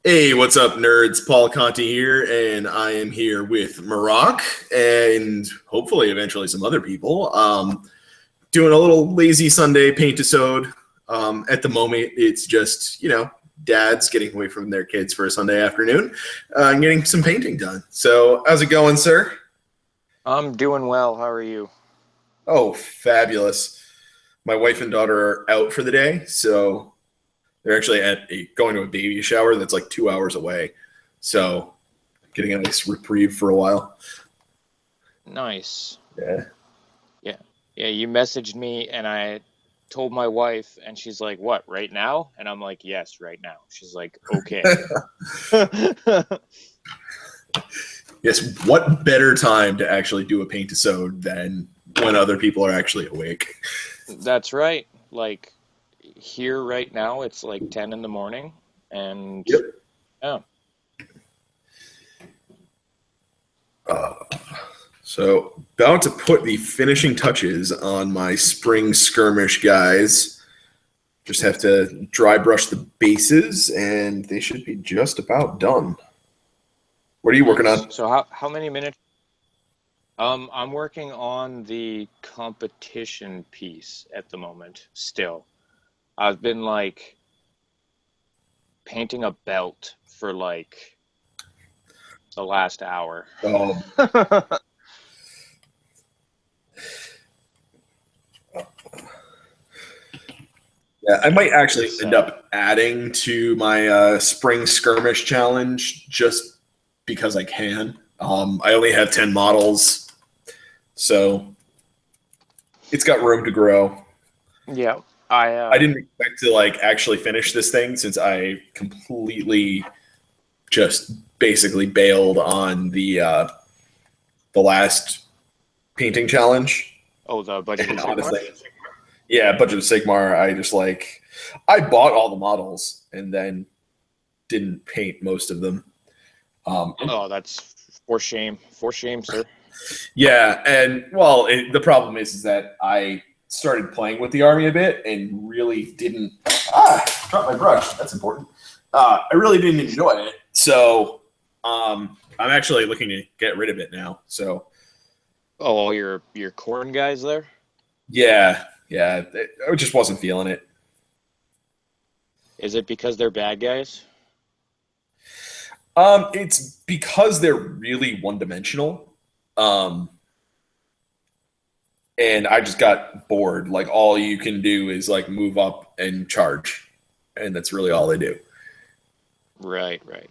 Hey, what's up, nerds? Paul Conti here, and I am here with Maroc and hopefully eventually some other people. Doing a little lazy Sunday Paintisode. At the moment, it's just, dads getting away from their kids for a Sunday afternoon and getting some painting done. So, how's it going, sir? I'm doing well. How are you? Oh, fabulous. My wife and daughter are out for the day, so they're actually going to a baby shower that's like 2 hours away. So getting a nice reprieve for a while. Nice. Yeah. Yeah. Yeah, you messaged me and I told my wife and she's like, "What, right now?" And I'm like, "Yes, right now." She's like, "Okay." Yes. What better time to actually do a paint-a-sode than when other people are actually awake? That's right. Like here right now it's like 10 in the morning and Yep. yeah. Uh, so about to put the finishing touches on my spring skirmish guys. Just have to dry brush the bases and they should be just about done. What are you working Nice. on? So how many minutes? I'm working on the competition piece at the moment still. I've been like painting a belt for like the last hour. Um, Yeah, I might actually It's end up adding to my spring skirmish challenge just because I can. I only have 10 models, so it's got room to grow. yeah, I I didn't expect to like actually finish this thing since I completely just basically bailed on the last painting challenge. oh, the budget And of Sigmar. honestly, yeah, Budget of Sigmar, I bought all the models and then didn't paint most of them. Um, Oh, that's for shame, sir. yeah, and well, the problem is that I started playing with the army a bit and really didn't. Drop my brush. That's important. I really didn't enjoy it, so I'm actually looking to get rid of it now. So Oh, all your corn guys there. yeah, I just wasn't feeling it. Is it because they're bad guys? It's because they're really one dimensional. Um, and I just got bored. Like all you can do is like move up and charge, and that's really all they do. Right, right.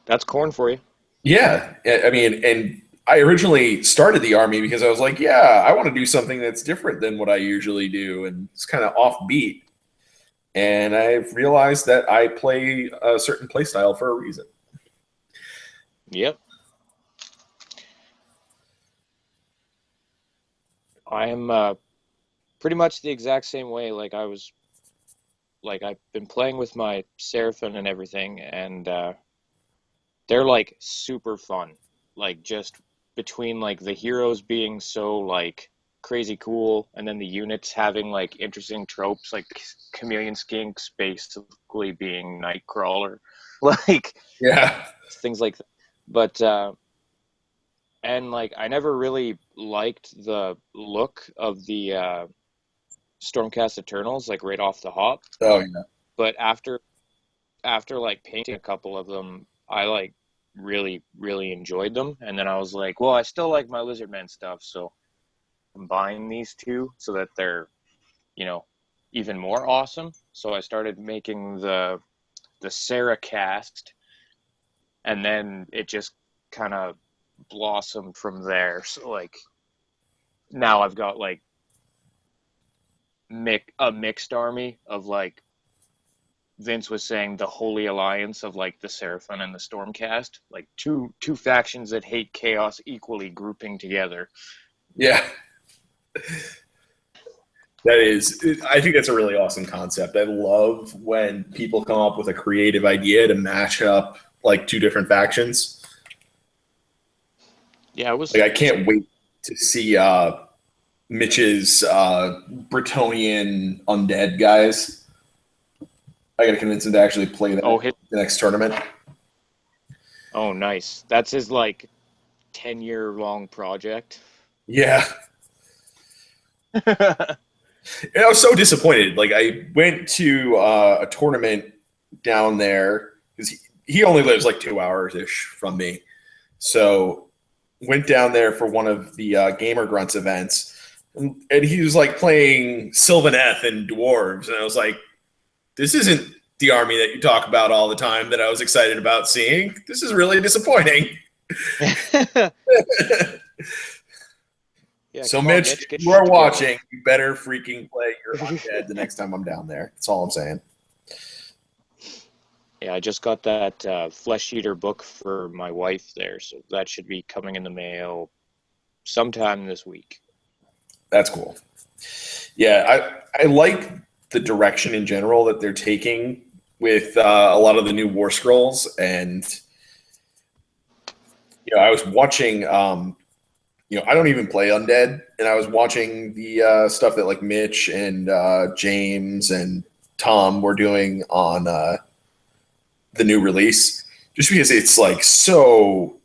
That's corn for you. Yeah, I mean, and I originally started the army because I was like, yeah, I want to do something that's different than what I usually do, and it's kind of offbeat. And I've realized that I play a certain play style for a reason. Yep. I'm pretty much the exact same way. I've been playing with my Seraphim and everything, and they're like super fun. Like just between like the heroes being so like crazy cool and then the units having like interesting tropes like chameleon skinks basically being nightcrawler like Yeah, things like that. But and like I never really liked the look of the Stormcast Eternals like right off the hop, oh yeah, but after like painting a couple of them, I like really enjoyed them. And then I was like, well, I still like my Lizardman stuff, so combine these two so that they're, you know, even more awesome. So I started making the Sarah cast, and then it just kind of blossomed from there. So like now I've got like a mixed army of like Vince was saying the holy alliance of like the Seraphim and the Stormcast, like two factions that hate chaos equally grouping together. yeah. That is, I think that's a really awesome concept. I love when people come up with a creative idea to match up like two different factions. Yeah, it Like was I can't wait to see Mitch's Bretonian undead guys. I got to convince him to actually play that Oh, the next tournament. oh, nice. That's his like 10-year long project. Yeah. And I was so disappointed. Like I went to a tournament down there because he only lives like 2 hours ish from me. So went down there for one of the Gamer Grunts events, and he was like playing Sylvaneth and dwarves, and I was like, "This isn't the army that you talk about all the time that I was excited about seeing. This is really disappointing." Yeah, So, come on, Mitch, Mitch, if get you shit are together. watching, you better freaking play your undead the next time I'm down there. That's all I'm saying. Yeah, I just got that Flesh Eater book for my wife there, so that should be coming in the mail sometime this week. That's cool. Yeah, I like the direction in general that they're taking with a lot of the new War Scrolls, and I was watching. I don't even play Undead, and I was watching the stuff that like Mitch and James and Tom were doing on the new release, just because it's so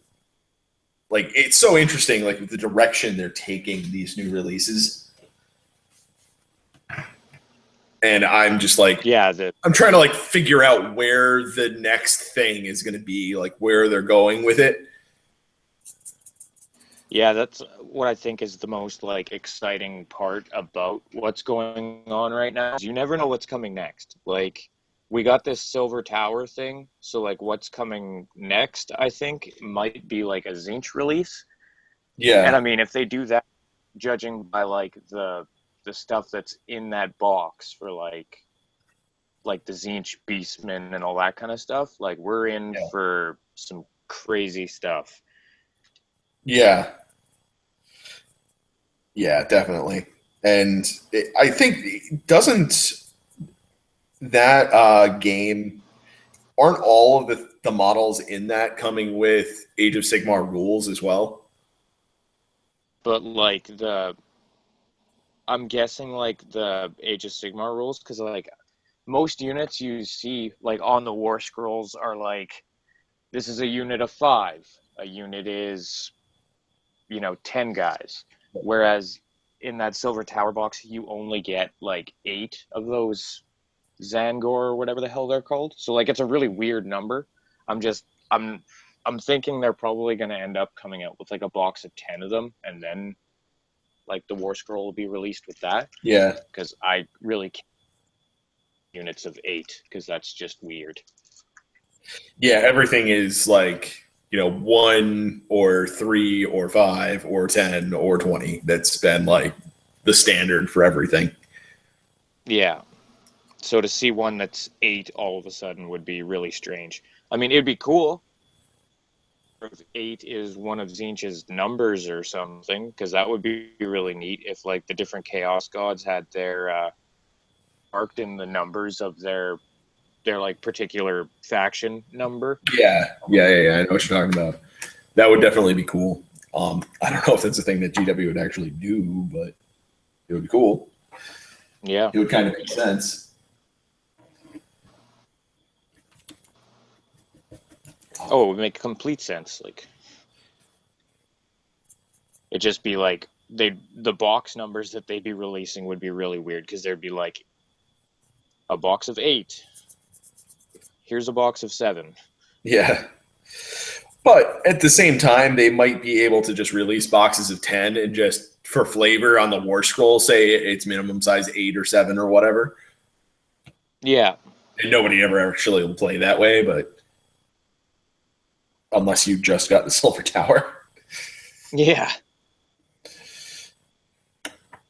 interesting, like the direction they're taking these new releases. And I'm just like, Yeah, I'm trying to like figure out where the next thing is going to be, like where they're going with it. that's what I think is the most like exciting part about what's going on right now. Is you never know what's coming next. Like we got this Silver Tower thing, so like what's coming next, I think, might be like a Zinch release. And I Yeah, mean, if they do that, judging by like the stuff that's in that box for like the Zinch Beastmen and all that kind of stuff, like we're in yeah, for some crazy stuff. yeah, yeah, definitely. And I think doesn't that game, aren't all of the models in that coming with Age of Sigmar rules as well? But like I'm guessing like the Age of Sigmar rules, because like most units you see like on the War Scrolls are like this is a unit of 5. A unit is 10 guys. Whereas in that Silver Tower box, you only get like 8 of those Zangor or whatever the hell they're called. So like it's a really weird number. I'm just I'm thinking they're probably going to end up coming out with like a box of 10 of them, and then like the War Scroll will be released with that, Yeah, because I really can't units of 8 because that's just weird. yeah. Everything is like 1 or 3 or 5 or 10 or 20. That's been like the standard for everything. Yeah. So to see one that's 8 all of a sudden would be really strange. I mean, it'd be cool if 8 is one of Zinch's numbers or something, because that would be really neat if like the different Chaos Gods had their marked in the numbers of their like particular faction number. Yeah. I know what you're talking about. That would definitely be cool. I don't know if that's a thing that GW would actually do, but it would be cool. Yeah. It would kind of make sense. Oh, it would make complete sense. Like it'd just be like the box numbers that they'd be releasing would be really weird, because there'd be like a box of 8. Here's a box of 7. Yeah. But at the same time, they might be able to just release boxes of 10 and just for flavor on the War Scroll, say it's minimum size 8 or 7 or whatever. Yeah. And nobody ever actually will play that way, but unless you just got the Silver Tower. Yeah.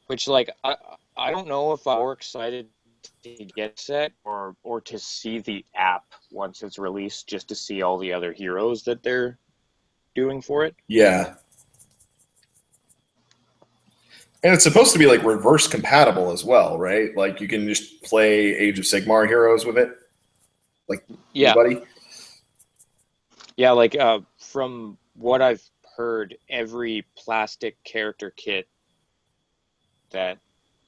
Which like I don't know if I'm more excited to get set or to see the app once it's released, just to see all the other heroes that they're doing for it. Yeah. And it's supposed to be like reverse compatible as well, right? Like you can just play Age of Sigmar heroes with it. Like Yeah. anybody. Yeah, like from what I've heard, every plastic character kit that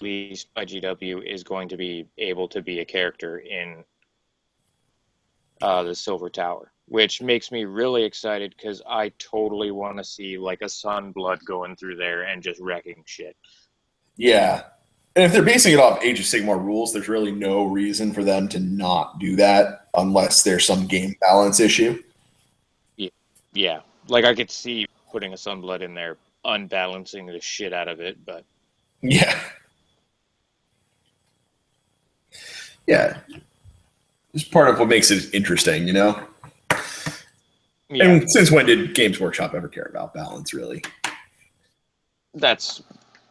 released by GW is going to be able to be a character in the Silver Tower, which makes me really excited because I totally want to see like a Sunblood going through there and just wrecking shit. Yeah. And if they're basing it off Age of Sigmar rules, there's really no reason for them to not do that unless there's some game balance issue. Yeah, yeah. Like I could see putting a Sunblood in there, unbalancing the shit out of it, but Yeah. Yeah. It's part of what makes it interesting, you know? yeah, And since when did Games Workshop ever care about balance, really? that's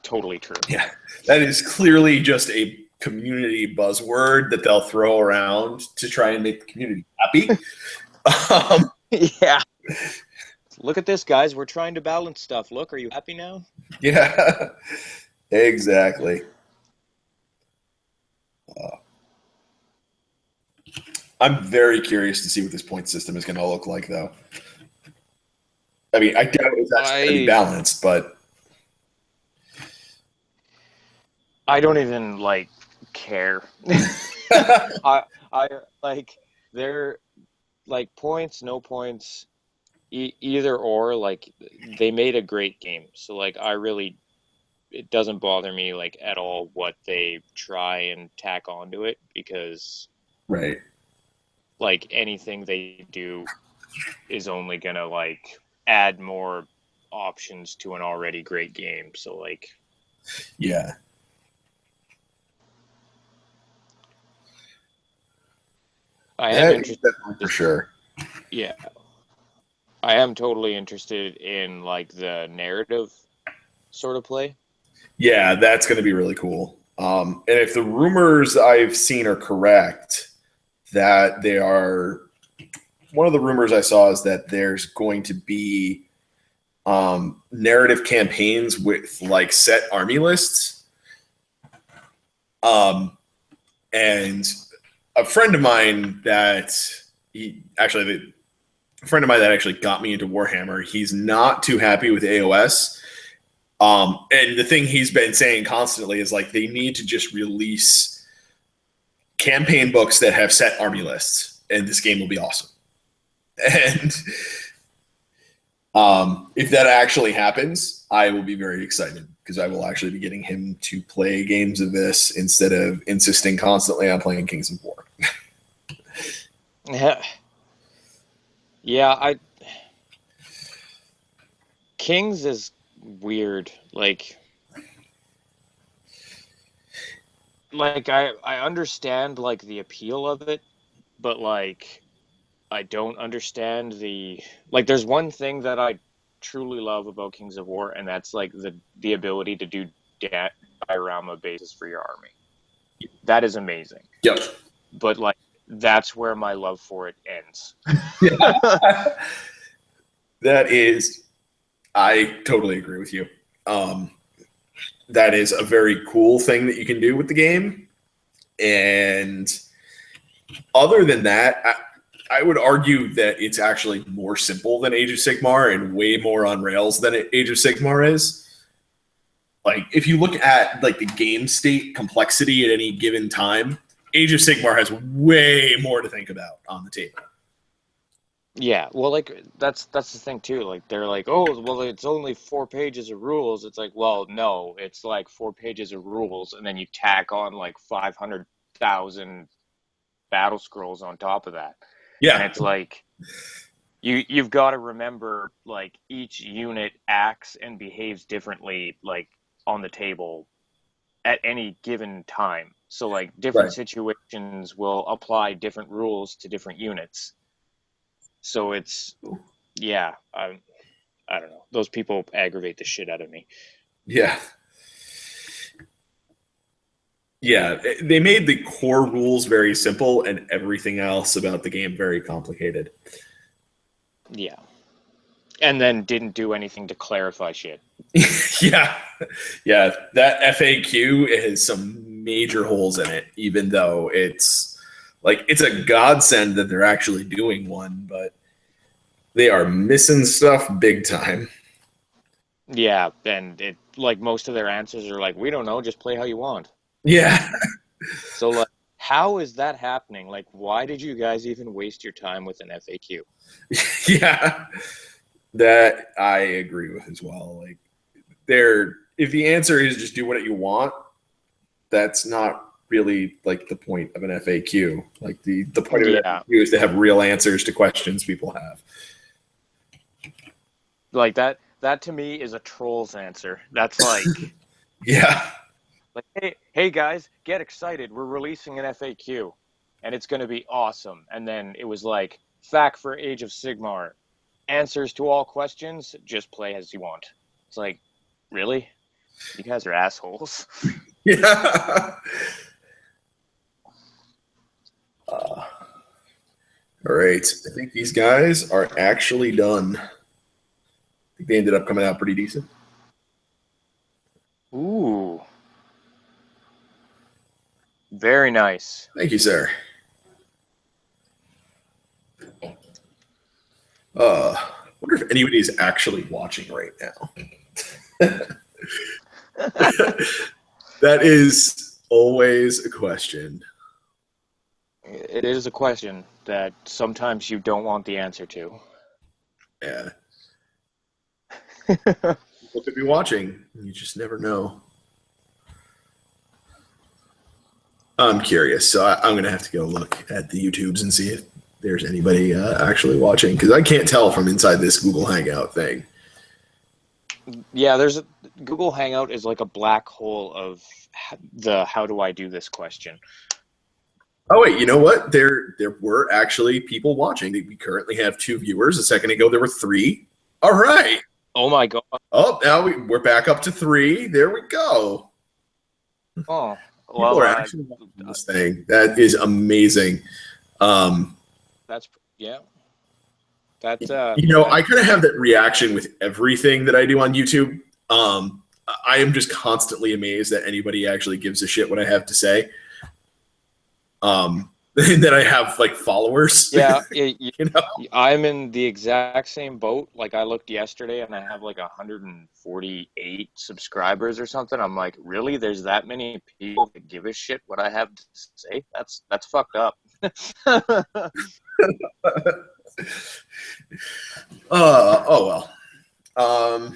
totally true. Yeah. That is clearly just a community buzzword that they'll throw around to try and make the community happy. Yeah. Look at this, guys. We're trying to balance stuff. Look, are you happy now? Yeah, exactly. I'm very curious to see what this point system is going to look like, though. I mean, I doubt it's actually going to be balanced, but I don't even like care. I like they're like points, no points, either or. Like they made a great game, so like I really it doesn't bother me like at all what they try and tack onto it because right. like anything they do is only gonna like add more options to an already great game. So like Yeah. I am interested for sure. yeah. I am totally interested in like the narrative sort of play. Yeah, that's going to be really cool. And if the rumors I've seen are correct, that they are one of the rumors I saw is that there's going to be narrative campaigns with like set army lists. And a friend of mine that a friend of mine that actually got me into Warhammer, he's not too happy with AOS. And the thing he's been saying constantly is like they need to just release campaign books that have set army lists, and this game will be awesome. And if that actually happens, I will be very excited because I will actually be getting him to play games of this instead of insisting constantly on playing Kings of War. Yeah, Kings is weird. Like I understand like the appeal of it, but like I don't understand like there's one thing that I truly love about Kings of War, and that's like the ability to do diorama bases for your army. That is amazing. Yep. But like that's where my love for it ends. That is, I totally agree with you. That is a very cool thing that you can do with the game. And other than that, I would argue that it's actually more simple than Age of Sigmar and way more on rails than Age of Sigmar is. Like, if you look at like the game state complexity at any given time, Age of Sigmar has way more to think about on the table. Yeah, well, like that's the thing too. Like they're like, oh, well, it's only 4 pages of rules. It's like, well, no, it's like 4 pages of rules, and then you tack on like 500,000 battle scrolls on top of that. Yeah, And it's like you've got to remember like each unit acts and behaves differently like on the table at any given time. So like different situations will apply different rules to different units. So it's yeah, I don't know. Those people aggravate the shit out of me. Yeah. Yeah, they made the core rules very simple and everything else about the game very complicated. Yeah. And then didn't do anything to clarify shit. Yeah. Yeah, that FAQ has some major holes in it, even though it's a godsend that they're actually doing one, but they are missing stuff big time. Yeah, and it like most of their answers are like, we don't know, just play how you want. Yeah. So like How is that happening? Like, why did you guys even waste your time with an FAQ? Yeah, that I agree with as well. Like, if the answer is just do what you want, that's not really like the point of an FAQ. Like the point of an Yeah, FAQ is to have real answers to questions people have. like that to me is a troll's answer. That's Yeah. like, hey guys, get excited. We're releasing an FAQ and it's going to be awesome. And then it was like, fact for Age of Sigmar, answers to all questions, just play as you want. It's like, really? You guys are assholes. Yeah. All right. I think these guys are actually done. I think they ended up coming out pretty decent. Ooh. Very nice. Thank you, sir. Wonder if anybody is actually watching right now. That is always a question. It is a question that sometimes you don't want the answer to. Yeah. People could be watching. You just never know. I'm curious, so I'm going to have to go look at the YouTubes and see if there's anybody actually watching, because I can't tell from inside this Google Hangout thing. Yeah, Google Hangout is like a black hole of the how do I do this question. Oh wait, you know what? There were actually people watching. We currently have 2 viewers. A second ago there were 3. All right. Oh my god. Oh, now we're back up to 3. There we go. Oh, People well, are actually watching this thing. That is amazing. that's yeah. That's I kind of have that reaction with everything that I do on YouTube. I am just constantly amazed that anybody actually gives a shit what I have to say. And that I have like followers. Yeah, I'm in the exact same boat. Like I looked yesterday and I have like 148 subscribers or something. I'm like, really? There's that many people that give a shit what I have to say? That's fucked up. Oh well.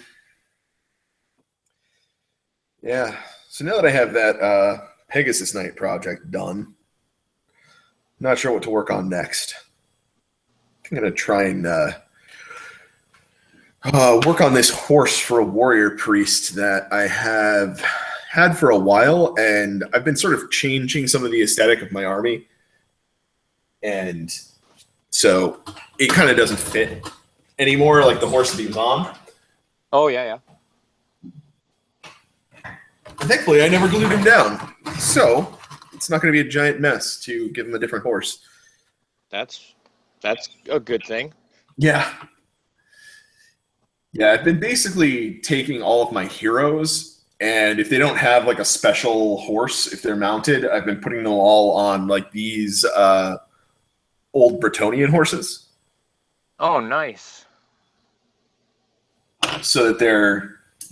Yeah. So now that I have that Pegasus Night project done, not sure what to work on next. I'm gonna try and work on this horse for a warrior priest that I have had for a while, and I've been sort of changing some of the aesthetic of my army, and so it kind of doesn't fit anymore, like the horse that he was on. Oh yeah. And thankfully, I never glued him down, so it's not going to be a giant mess to give him a different horse. That's a good thing. Yeah. Yeah, I've been basically taking all of my heroes, and if they don't have like a special horse, if they're mounted, I've been putting them all on like these old Bretonian horses. Oh, nice. So that they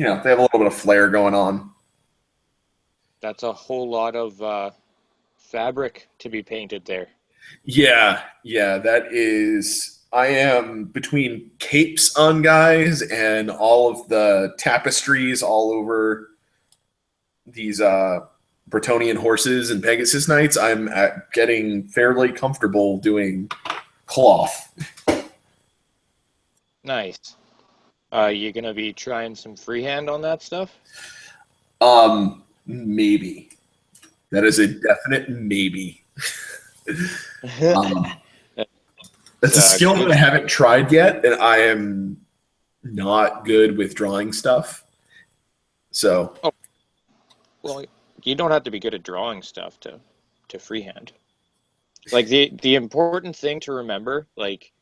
have a little bit of flair going on. That's a whole lot of fabric to be painted there. Yeah, that is. I am between capes on guys and all of the tapestries all over these Bretonian horses and Pegasus Knights. I'm getting fairly comfortable doing cloth. Nice. You gonna be trying some freehand on that stuff? Maybe. That is a definite maybe. That's a skill that I haven't tried yet, and I am not good with drawing stuff. So. Oh, well, you don't have to be good at drawing stuff to freehand. Like the important thing to remember, like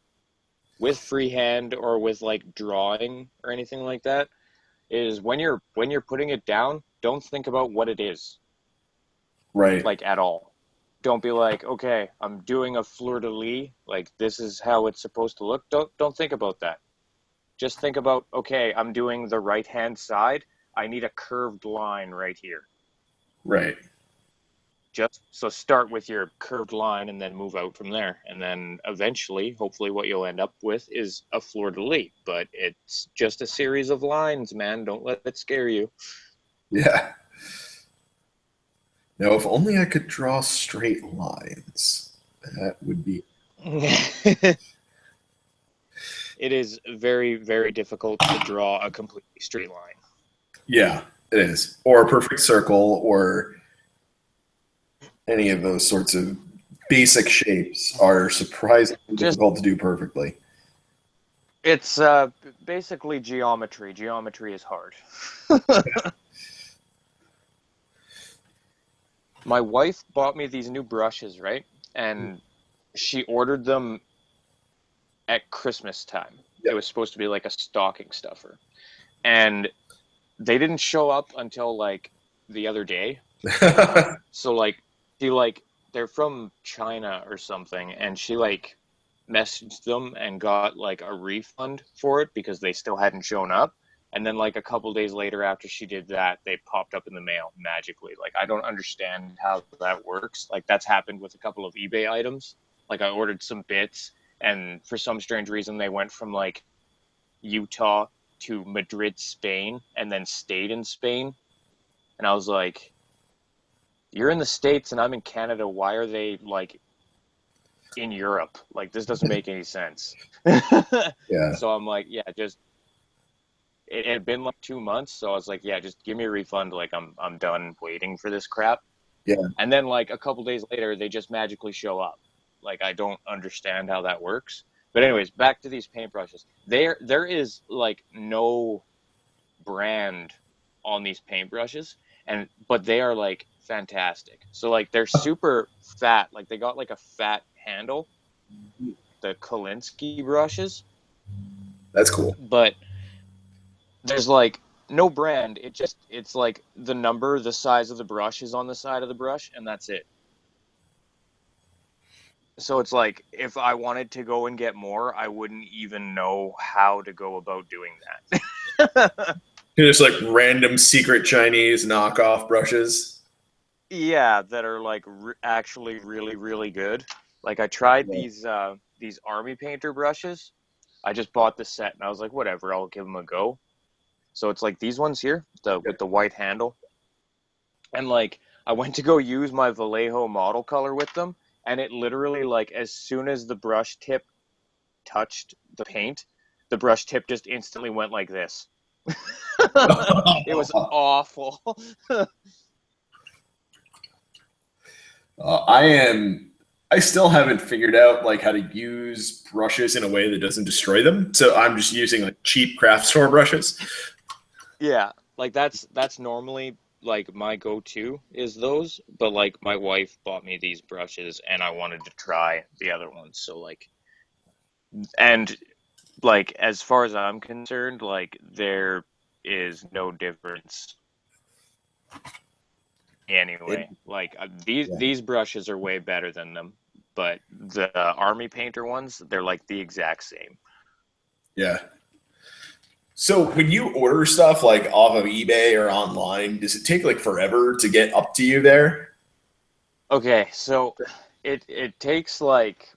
with freehand or with like drawing or anything like that, is when you're putting it down, don't think about what it is. Right. Like at all. Don't be like, okay, I'm doing a fleur-de-lis, like this is how it's supposed to look. Don't think about that. Just think about, okay, I'm doing the right-hand side. I need a curved line right here. Right. So start with your curved line and then move out from there. And then eventually, hopefully what you'll end up with is a fleur-de-lis. But it's just a series of lines, man. Don't let it scare you. Yeah. Now, if only I could draw straight lines, that would be. It is very, very difficult to draw a completely straight line. Yeah, it is. Or a perfect circle, or any of those sorts of basic shapes are surprisingly difficult to do perfectly. It's basically geometry. Geometry is hard. My wife bought me these new brushes, right? And she ordered them at Christmas time. Yep. It was supposed to be like a stocking stuffer. And they didn't show up until like the other day. So like they're from China or something, and she like messaged them and got like a refund for it because they still hadn't shown up. And then like a couple days later after she did that, they popped up in the mail magically. Like, I don't understand how that works. Like, that's happened with a couple of eBay items. Like, I ordered some bits, and for some strange reason they went from like Utah to Madrid, Spain, and then stayed in Spain. And I was like, you're in the States and I'm in Canada. Why are they like in Europe? Like, this doesn't make any sense. Yeah. So I'm like, yeah, just, it had been like 2 months. So I was like, yeah, just give me a refund. Like, I'm done waiting for this crap. Yeah. And then like a couple days later, they just magically show up. Like, I don't understand how that works. But anyways, back to these paintbrushes. There is like no brand on these paintbrushes, but they are like fantastic. So like they're super fat. Like they got like a fat handle, the Kolinsky brushes. That's cool. But there's like no brand. It's like the number, the size of the brush is on the side of the brush, and that's it. So it's like, if I wanted to go and get more, I wouldn't even know how to go about doing that. Just like random secret Chinese knockoff brushes. Yeah, that are like actually really, really good. Like, I tried these army painter brushes. I just bought the set and I was like, whatever, I'll give them a go. So it's like these ones here, with the white handle. And like, I went to go use my Vallejo model color with them, and it literally, like, as soon as the brush tip touched the paint, the brush tip just instantly went like this. It was awful. I still haven't figured out like how to use brushes in a way that doesn't destroy them. So I'm just using like cheap craft store brushes. Yeah, like that's normally like my go-to is those, but like my wife bought me these brushes and I wanted to try the other ones. So like, and like, as far as I'm concerned, like, there is no difference anyway. Like, these brushes are way better than them, but the army painter ones, they're like the exact same. Yeah. So when you order stuff like off of eBay or online, does it take like forever to get up to you there? Okay, so it takes like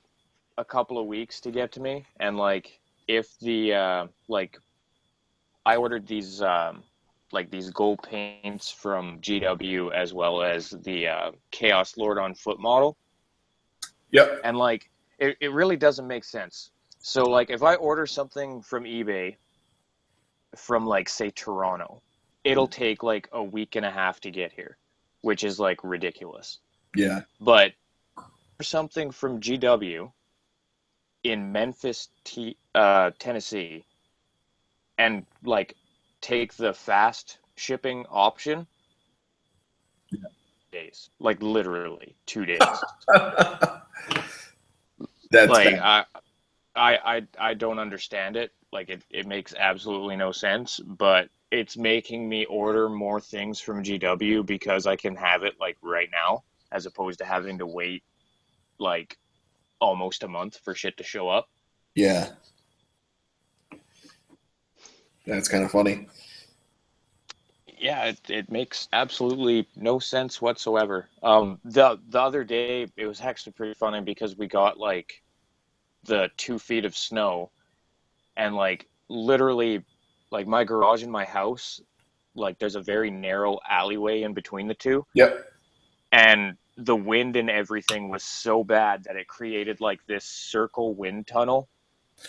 a couple of weeks to get to me, and like, if the like, I ordered these like these gold paints from GW, as well as the Chaos Lord on foot model. Yep. And like, it really doesn't make sense. So like, if I order something from eBay from like, say, Toronto, it'll take like a week and a half to get here, which is like ridiculous. Yeah. But for something from GW in Memphis, Tennessee, and like take the fast shipping option, days, like literally 2 days. That's like bad. I don't understand it. Like, it makes absolutely no sense, but it's making me order more things from GW because I can have it like right now, as opposed to having to wait like almost a month for shit to show up. Yeah. That's kind of funny. Yeah, it makes absolutely no sense whatsoever. The other day it was actually pretty funny because we got like the 2 feet of snow, and like literally, like my garage and my house, like there's a very narrow alleyway in between the two, Yep. and the wind and everything was so bad that it created like this circle wind tunnel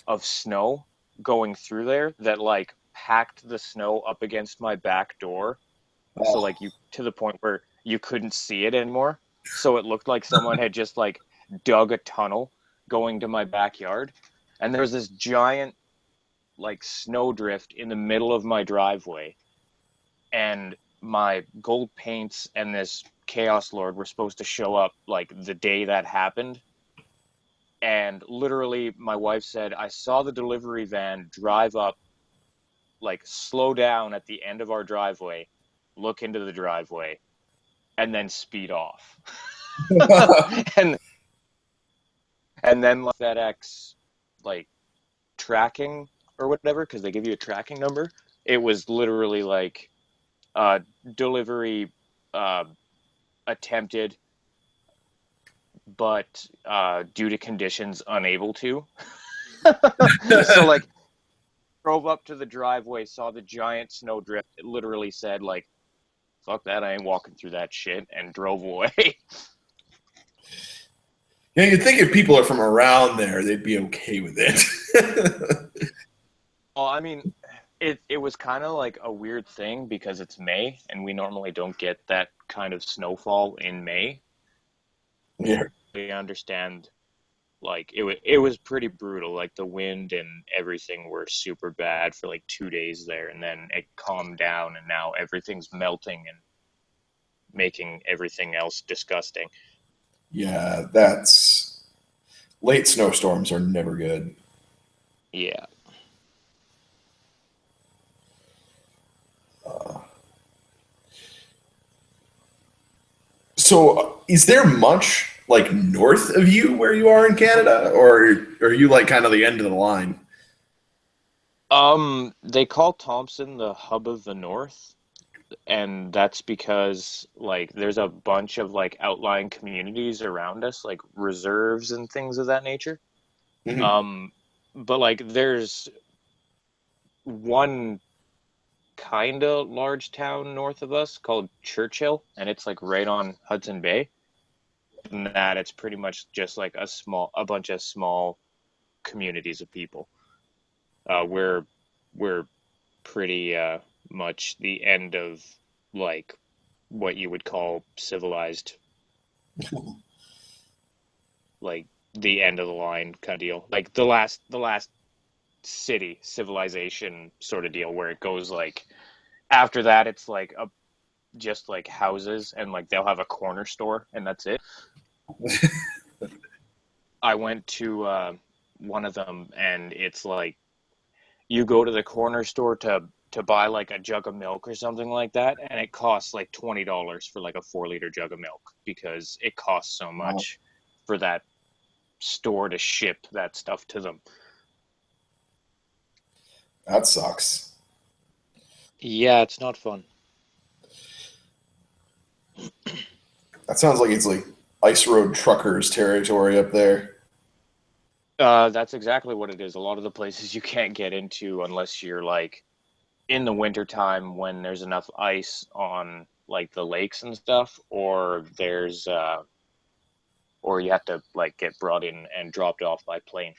of snow going through there that like packed the snow up against my back door, so Oh. like you, to the point where you couldn't see it anymore, so it looked like someone had just like dug a tunnel going to my backyard, and there was this giant like snowdrift in the middle of my driveway, and my gold paints and this chaos lord were supposed to show up like the day that happened. And literally my wife said, I saw the delivery van drive up, like slow down at the end of our driveway, look into the driveway, and then speed off. and and then like FedEx like tracking or whatever, because they give you a tracking number. It was literally like uh, delivery uh, attempted, but due to conditions unable to. So like drove up to the driveway, saw the giant snowdrift. It literally said like, "Fuck that! I ain't walking through that shit," and drove away. Yeah, you'd think if people are from around there, they'd be okay with it. Well, I mean, it was kind of like a weird thing because it's May and we normally don't get that kind of snowfall in May. Yeah. We understand, like it was pretty brutal. Like the wind and everything were super bad for like 2 days there, and then it calmed down, and now everything's melting and making everything else disgusting. Yeah, that's late snowstorms are never good. Yeah. Uh, so, is there much like north of you where you are in Canada, or are you like kind of the end of the line? They call Thompson the hub of the North, and that's because like there's a bunch of like outlying communities around us, like reserves and things of that nature. Mhm. Um, but like there's one kind of large town north of us called Churchill, and it's like right on Hudson Bay. And that it's pretty much just like a bunch of small communities of people. We're pretty much the end of like what you would call civilized, like the end of the line kind of deal, like the last city civilization sort of deal, where it goes like after that it's like a just like houses, and like they'll have a corner store and that's it. I went to one of them, and it's like you go to the corner store to buy like a jug of milk or something like that, and it costs like $20 for like a 4 liter jug of milk because it costs so Wow, much for that store to ship that stuff to them. that sucks. Yeah, it's not fun. That sounds like it's like ice road truckers territory up there. That's exactly what it is. A lot of the places you can't get into unless you're like in the wintertime when there's enough ice on like the lakes and stuff, or you have to like get brought in and dropped off by plane.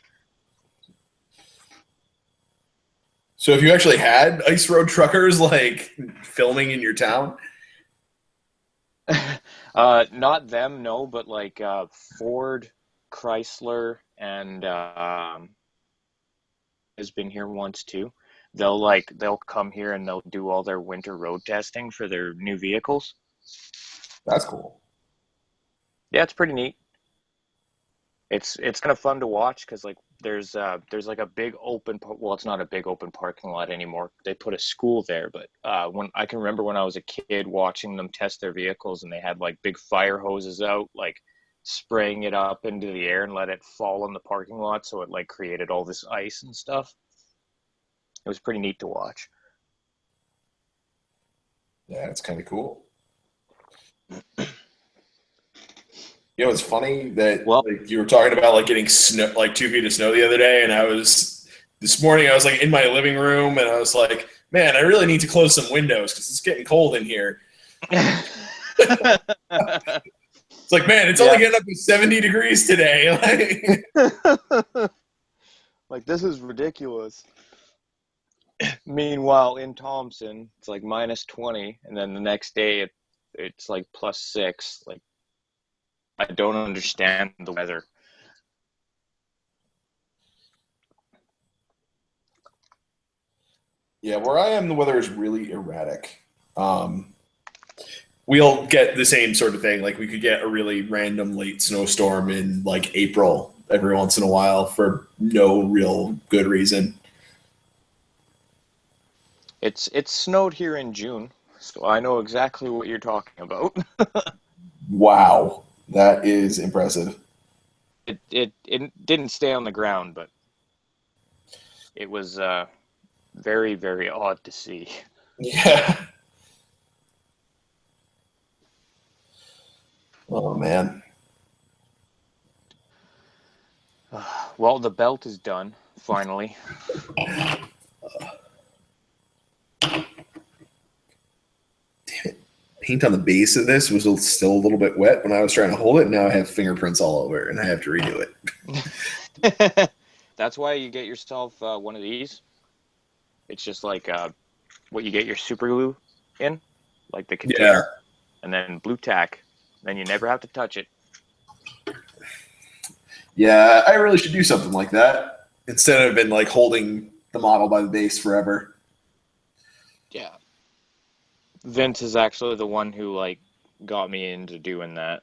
So, if you actually had ice road truckers like filming in your town, Not them, no, but like Ford, Chrysler, and has been here once too. They'll come here and they'll do all their winter road testing for their new vehicles. that's cool. Yeah, it's pretty neat. It's kind of fun to watch because like there's like a big well, it's not a big open parking lot anymore. They put a school there, but when I can remember when I was a kid watching them test their vehicles, and they had like big fire hoses out, like spraying it up into the air and let it fall in the parking lot, so it like created all this ice and stuff. It was pretty neat to watch. Yeah, it's kind of cool. You know, it's funny that Well, like you were talking about like getting snow, like 2 feet of snow the other day, and I was this morning. I was like in my living room, and I was like, "Man, I really need to close some windows because it's getting cold in here." It's like, man, it's only yeah. getting up to 70 degrees today. Like, this is ridiculous. Meanwhile, in Thompson, it's like minus 20, and then the next day it's like plus 6. Like, I don't understand the weather. Yeah, where I am, the weather is really erratic. Um, we'll get the same sort of thing. Like we could get a really random late snowstorm in like April every once in a while for no real good reason. It's snowed here in June, so I know exactly what you're talking about. Wow, that is impressive. It didn't stay on the ground, but it was very, very odd to see. Yeah. Oh man. Well, the belt is done, finally. Paint on the base of this was still a little bit wet when I was trying to hold it. Now I have fingerprints all over, and I have to redo it. That's why you get yourself one of these. It's just like what you get your super glue in, like the Yeah, container, and then blue tack. Then you never have to touch it. yeah. I really should do something like that instead of been like holding the model by the base forever. Yeah. Vince is actually the one who like got me into doing that.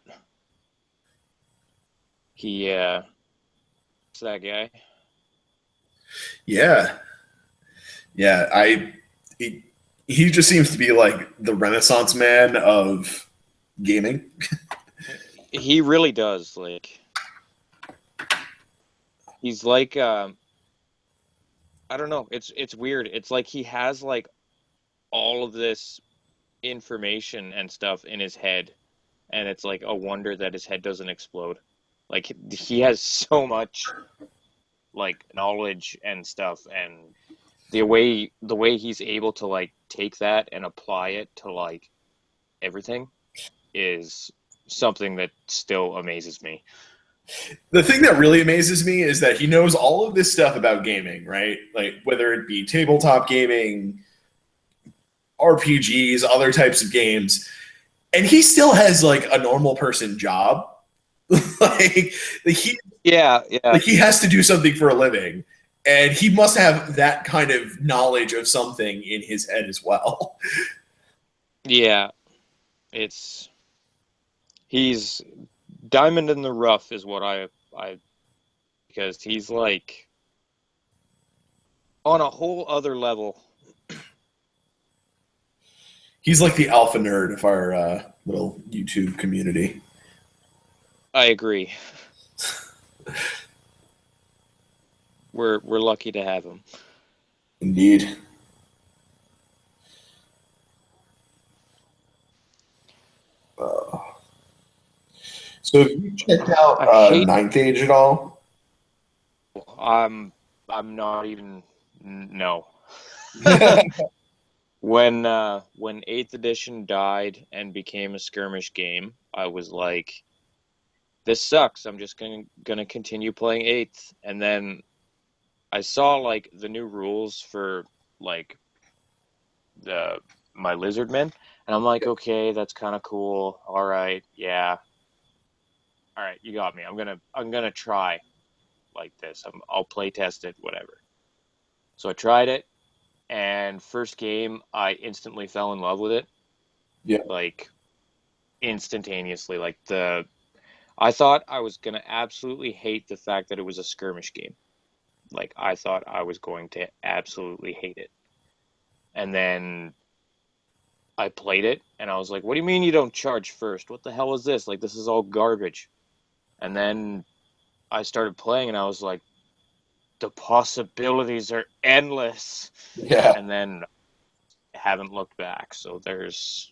He it's that guy. Yeah, yeah. He, he just seems to be like the Renaissance man of gaming. He really does. Like he's like I don't know. It's weird. It's like he has like all of this information and stuff in his head, and it's like a wonder that his head doesn't explode. Like he has so much like knowledge and stuff, and the way he's able to like take that and apply it to like everything is something that still amazes me. The thing that really amazes me is that he knows all of this stuff about gaming, right? Like whether it be tabletop gaming, RPGs, other types of games, and he still has like a normal person job. like, like he Yeah, yeah, like he has to do something for a living, and he must have that kind of knowledge of something in his head as well. yeah. It's he's diamond in the rough is what I because he's like on a whole other level. He's like the alpha nerd of our little YouTube community. I agree. We're lucky to have him. Indeed. Uh, so have you checked out I hate Ninth Age at all? I'm not even no. When eighth edition died and became a skirmish game, I was like, this sucks. I'm just gonna continue playing eighth. And then I saw like the new rules for like the my lizardmen, and I'm like, okay, that's kind of cool. All right, yeah, all right, you got me. I'm gonna try like this. I'll play test it, whatever. So I tried it, and first game I instantly fell in love with it, Yeah. like instantaneously. Like the I thought I was gonna absolutely hate the fact that it was a skirmish game. Like I thought I was going to absolutely hate it. And then I played it and I was like, what do you mean you don't charge first? What the hell is this? Like this is all garbage. And then I started playing and I was like, the possibilities are endless. Yeah. And then haven't looked back. So there's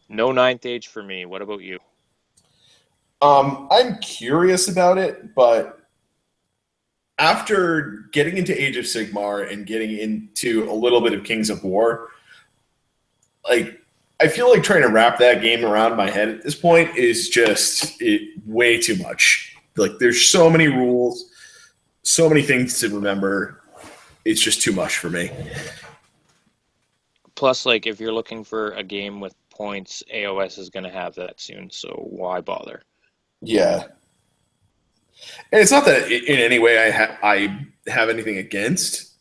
no ninth age for me. What about you? I'm curious about it, but after getting into Age of Sigmar and getting into a little bit of Kings of War, like I feel like trying to wrap that game around my head at this point is just way too much. Like there's so many rules, so many things to remember. It's just too much for me. Plus, like, if you're looking for a game with points, AOS is going to have that soon, so why bother? Yeah, and it's not that in any way I have anything against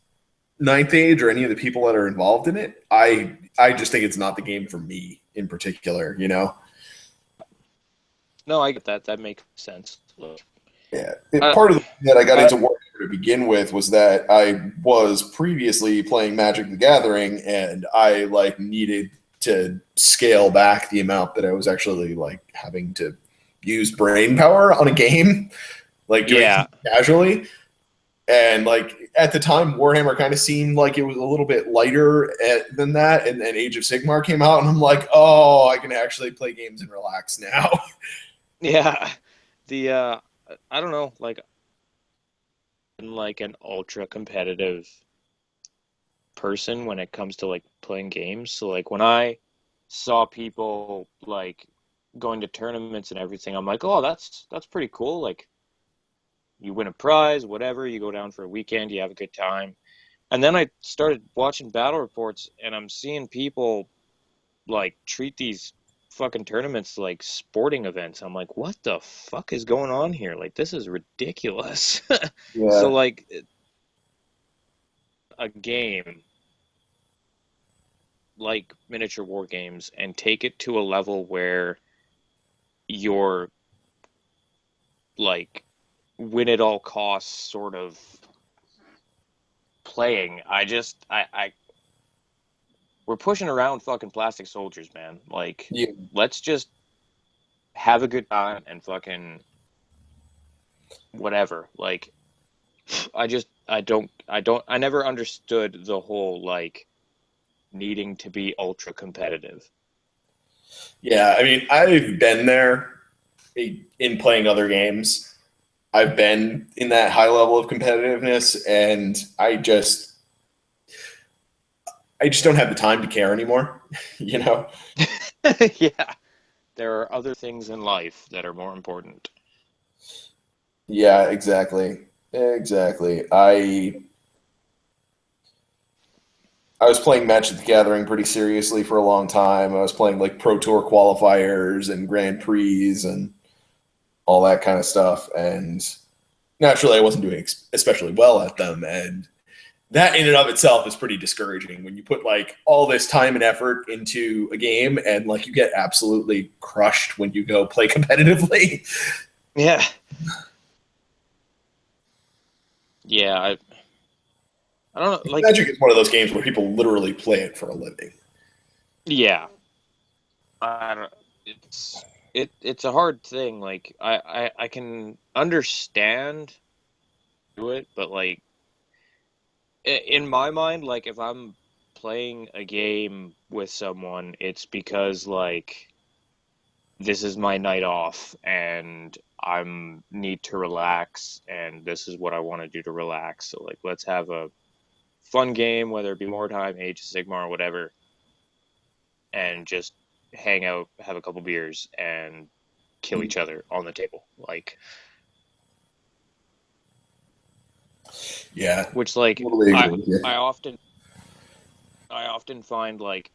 Ninth Age or any of the people that are involved in it. I just think it's not the game for me in particular. You know. No, I get that. That makes sense. Yeah, Uh, part of the that I got uh, into Warhammer to begin with was that I was previously playing Magic the Gathering, and I like needed to scale back the amount that I was actually like having to use brain power on a game, like doing yeah, it casually. And like at the time, Warhammer kind of seemed like it was a little bit lighter than that. And then Age of Sigmar came out, and I'm like, oh, I can actually play games and relax now. yeah. The I don't know, like an ultra competitive person when it comes to like playing games. So like when I saw people like going to tournaments and everything, I'm like, oh, that's pretty cool. Like you win a prize, whatever, you go down for a weekend, you have a good time. And then I started watching battle reports and I'm seeing people like treat these fucking tournaments like sporting events. I'm like, what the fuck is going on here? Like this is ridiculous. So Yeah, like a game like miniature war games and take it to a level where you're like win at all costs sort of playing. I we're pushing around fucking plastic soldiers, man. Like yeah, let's just have a good time and fucking whatever. Like I never understood the whole like needing to be ultra competitive. yeah. I mean, I've been there in playing other games. I've been in that high level of competitiveness, and I just don't have the time to care anymore. You know? Yeah, there are other things in life that are more important. Yeah, exactly, exactly. I was playing Magic the Gathering pretty seriously for a long time. I was playing like Pro Tour qualifiers and Grand Prix and all that kind of stuff, and naturally, I wasn't doing especially well at them, and that in and of itself is pretty discouraging when you put like all this time and effort into a game and like you get absolutely crushed when you go play competitively. Yeah. Yeah, I don't know, like Magic is one of those games where people literally play it for a living. yeah. I don't it's a hard thing. Like I can understand do it, but like in my mind, like if I'm playing a game with someone, it's because like this is my night off and I'm need to relax and this is what I want to do to relax. So like let's have a fun game, whether it be more time, Age of Sigmar, or whatever, and just hang out, have a couple beers, and kill each other on the table. Like, Yeah, which like totally agree with you. I often I often find like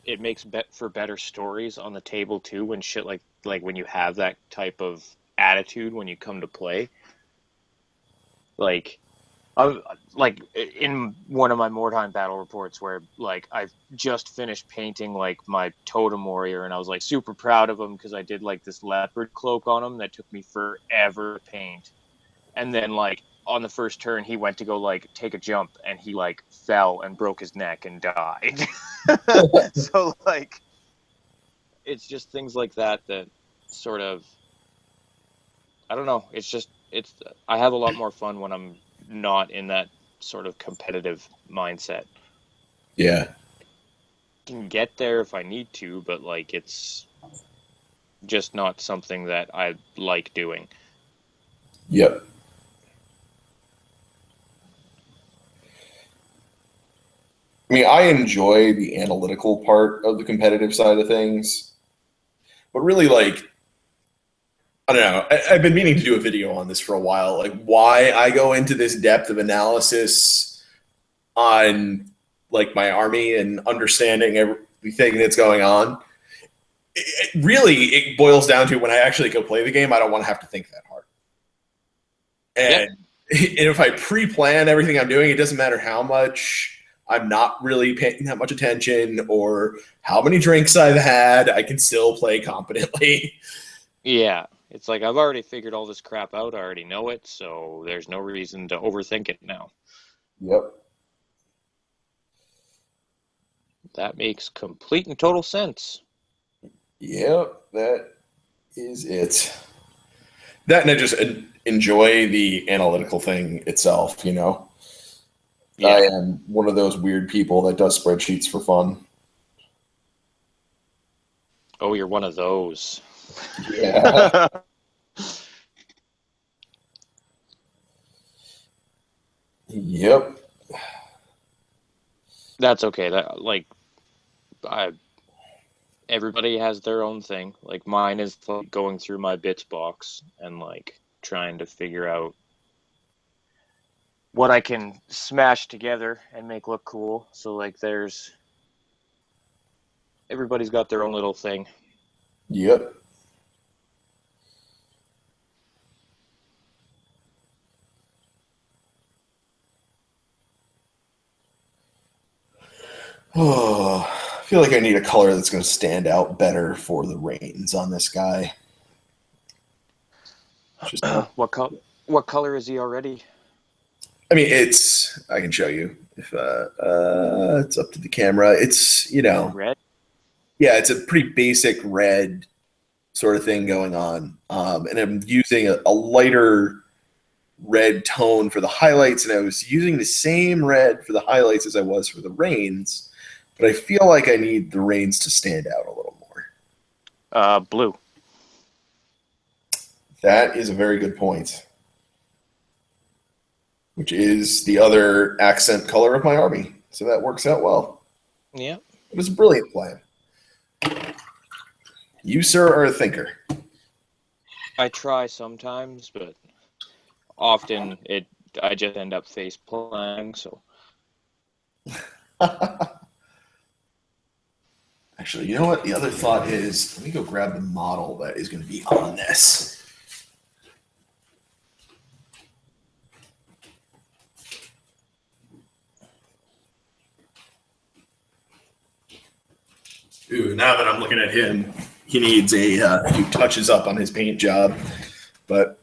it makes for better stories on the table too when shit like when you have that type of attitude when you come to play. Like I like in one of my more time battle reports where like I've just finished painting like my totem warrior and I was like super proud of him because I did like this leopard cloak on him that took me forever to paint. And then like on the first turn he went to go like take a jump and he like fell and broke his neck and died. So like it's just things like that that sort of I don't know, it's I have a lot more fun when I'm not in that sort of competitive mindset. Yeah. Can get there if I need to, but like it's just not something that I like doing. Yep. I mean, I enjoy the analytical part of the competitive side of things, but really, like, I don't know. I've been meaning to do a video on this for a while, like why I go into this depth of analysis on like my army and understanding everything that's going on. Really, it boils down to when I actually go play the game, I don't want to have to think that hard. Yeah, And if I pre-plan everything I'm doing, it doesn't matter how much I'm not really paying that much attention or how many drinks I've had, I can still play competently. yeah. It's like I've already figured all this crap out. I already know it, so there's no reason to overthink it now. Yep. That makes complete and total sense. Yep. That is it. That and I just enjoy the analytical thing itself, you know. I Yeah. am one of those weird people that does spreadsheets for fun. Oh, you're one of those. Yeah. Yep. That's okay. That like I everybody has their own thing. Like mine is like going through my bits box and like trying to figure out what I can smash together and make look cool. So like there's everybody's got their own little thing. Yep. Oh, I feel like I need a color that's going to stand out better for the reins on this guy. Just, What color is he already? I mean, it's. I can show you if it's up to the camera. It's Red? yeah, it's a pretty basic red sort of thing going on, and I'm using a lighter red tone for the highlights, and I was using the same red for the highlights as I was for the reins, but I feel like I need the reins to stand out a little more. Blue. That is a very good point, which is the other accent color of my army. So that works out well. Yeah. It was a brilliant plan. You, sir, are a thinker. I try sometimes, but often I just end up face planting, so Actually, you know what? The other thought is, let me go grab the model that is going to be on this. Ooh, now that I'm looking at him, he needs a few touches up on his paint job. But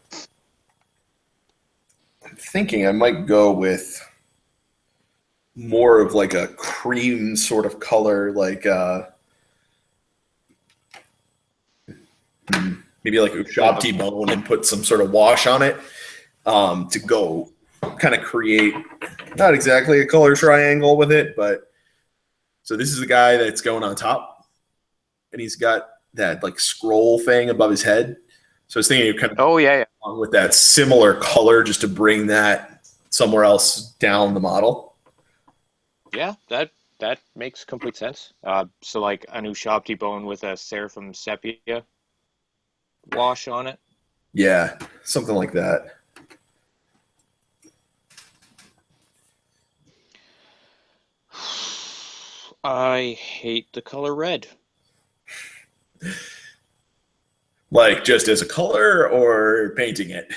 I'm thinking I might go with more of like a cream sort of color, like maybe like Ushabti bone and put some sort of wash on it to go kind of create not exactly a color triangle with it, but so this is the guy that's going on top and he's got that like scroll thing above his head. So I was thinking of kind of yeah. with that similar color just to bring that somewhere else down the model. Yeah, that makes complete sense. So like a new Ushabti bone with a Seraphim sepia wash on it. Yeah, something like that. I hate the color red. Like just as a color or painting it.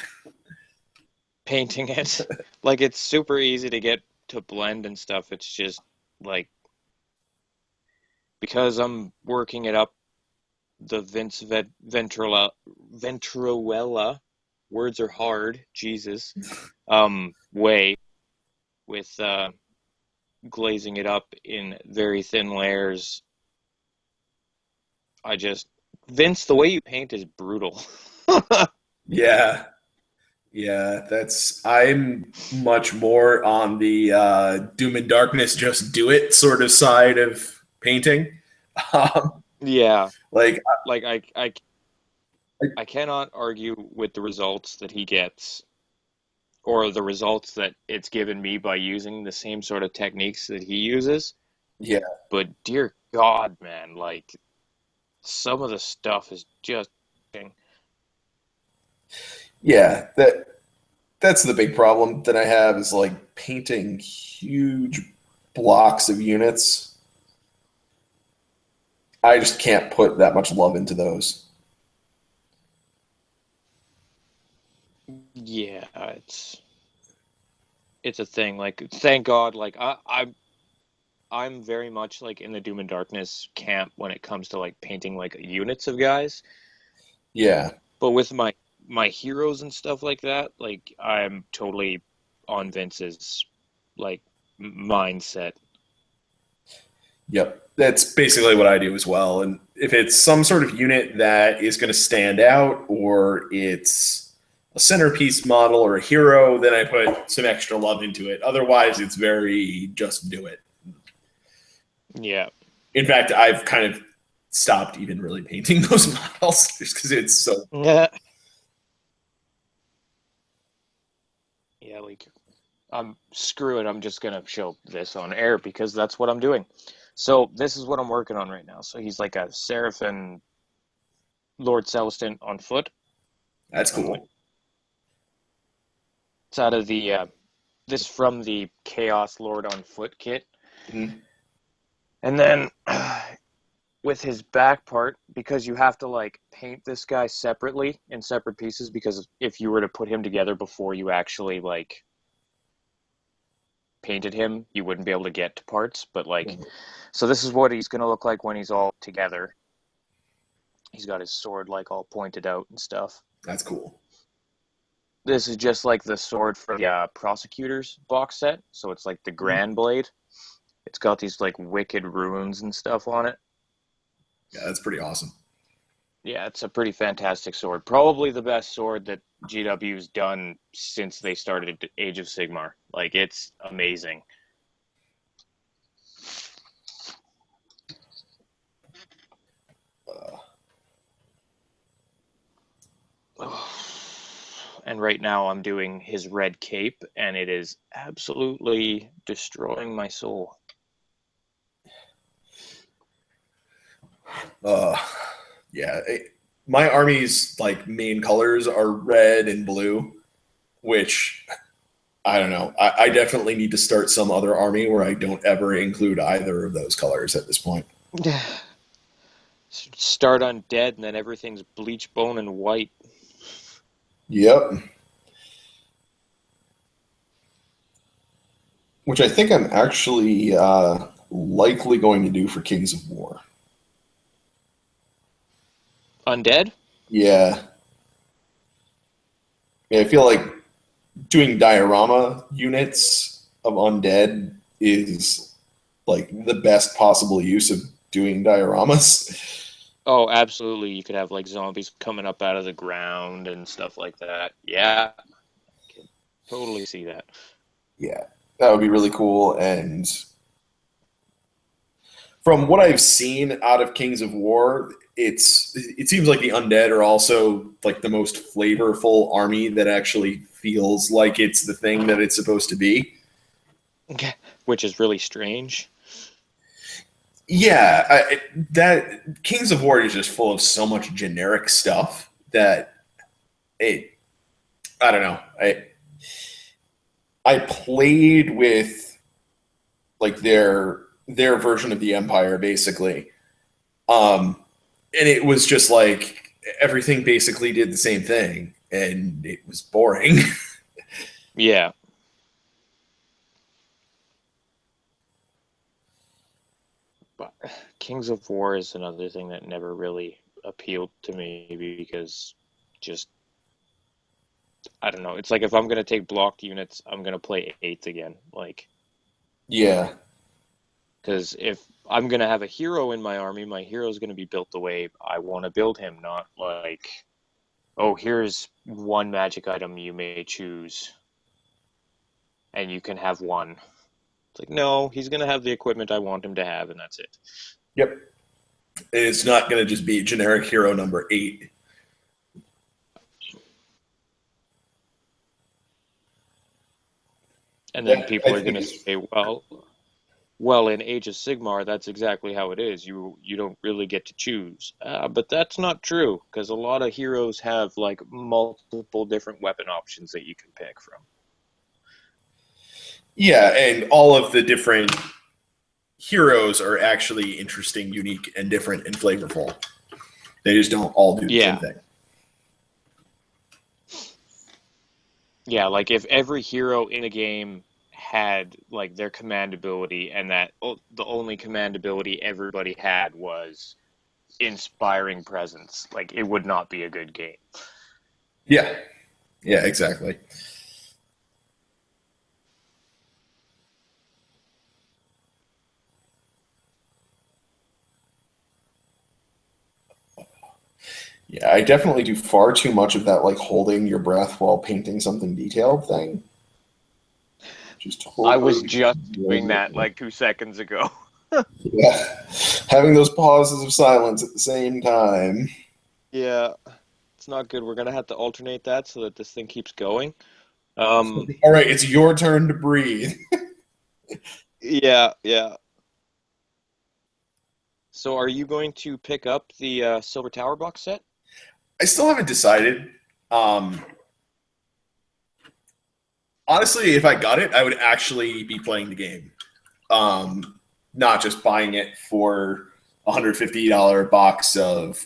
Painting it. Like it's super easy to get to blend and stuff. It's just like because I'm working it up the Venturuela, words are hard, Jesus, way with glazing it up in very thin layers. Vince, the way you paint is brutal. Yeah. Yeah, I'm much more on the doom and darkness, just do it sort of side of painting. Um, Yeah, like, like I I, I cannot argue with the results that he gets or the results that it's given me by using the same sort of techniques that he uses. yeah, But dear God, man, like some of the stuff is just yeah, that's the big problem that I have is like painting huge blocks of units. I just can't put that much love into those. yeah, it's a thing. Like thank God, like I'm very much like in the Doom and Darkness camp when it comes to like painting like units of guys. Yeah, But with my heroes and stuff like that, like I'm totally on Vince's like mindset. yep. That's basically what I do as well. And if it's some sort of unit that is going to stand out or it's a centerpiece model or a hero, then I put some extra love into it. Otherwise, it's very just do it. Yeah. In fact, I've kind of stopped even really painting those models just because it's so. Yeah. Yeah, like screw it, I'm just gonna show this on air because that's what I'm doing. So this is what I'm working on right now. So he's like a Seraphim Lord Celestin on foot. That's I'm like cool. it's out of the this from the Chaos Lord on foot kit. Mhm. And then with his back part, because you have to like paint this guy separately in separate pieces, because if you were to put him together before you actually like painted him, you wouldn't be able to get to parts. But like, so this is what he's gonna look like when he's all together. He's got his sword like all pointed out and stuff. That's cool. This is just like the sword for the prosecutor's box set, so it's like the Mhm. Grand Blade. It's got these like wicked runes and stuff on it. Yeah, that's pretty awesome. Yeah, it's a pretty fantastic sword. Probably the best sword that GW's done since they started Age of Sigmar. Like, it's amazing. Uh, And right now I'm doing his red cape, and it is absolutely destroying my soul. uh, yeah, my army's like main colors are red and blue, which I don't know. I definitely need to start some other army where I don't ever include either of those colors at this point. Start on dead, and then everything's bleach bone and white. Yep. Which I think I'm actually likely going to do for Kings of War. Undead? Yeah. Yeah, I feel like doing diorama units of undead is like the best possible use of doing dioramas. Oh, absolutely. You could have like zombies coming up out of the ground and stuff like that. Yeah, I can totally see that. Yeah, that would be really cool. And from what I've seen out of Kings of War, it seems like the undead are also like the most flavorful army that actually feels like it's the thing that it's supposed to be. Which is really strange. Yeah, that Kings of War is just full of so much generic stuff that it. I don't know. I played with like their version of the Empire basically, and it was just like everything basically did the same thing, and it was boring. Yeah. But Kings of War is another thing that never really appealed to me because just I don't know. It's like if I'm gonna take blocked units, I'm gonna play eights again. Like Yeah, because if I'm gonna have a hero in my army, my hero is gonna be built the way I want to build him, not like oh, here's one magic item you may choose, and you can have one. It's like, no, he's gonna have the equipment I want him to have, and that's it. Yep. It's not going to just be generic hero number 8. And then That, people I are think gonna is, say, well, in Age of Sigmar, that's exactly how it is. You don't really get to choose. But that's not true, because a lot of heroes have like multiple different weapon options that you can pick from. yeah, and all of the different heroes are actually interesting, unique, and different and flavorful. They just don't all do the same Yeah, thing. yeah. Like if every hero in a game had like their command ability, and the only command ability everybody had was inspiring presence, like it would not be a good game. Yeah, yeah, exactly. Yeah, I definitely do far too much of that, like holding your breath while painting something detailed thing. Just I was totally. just doing that like 2 seconds ago. Yeah, having those pauses of silence at the same time. Yeah, it's not good. We're gonna have to alternate that so that this thing keeps going. Um, All right, it's your turn to breathe. yeah, yeah. So are you going to pick up the Silver Tower box set? I still haven't decided. Um, Honestly, if I got it, I would actually be playing the game, not just buying it for $150 box of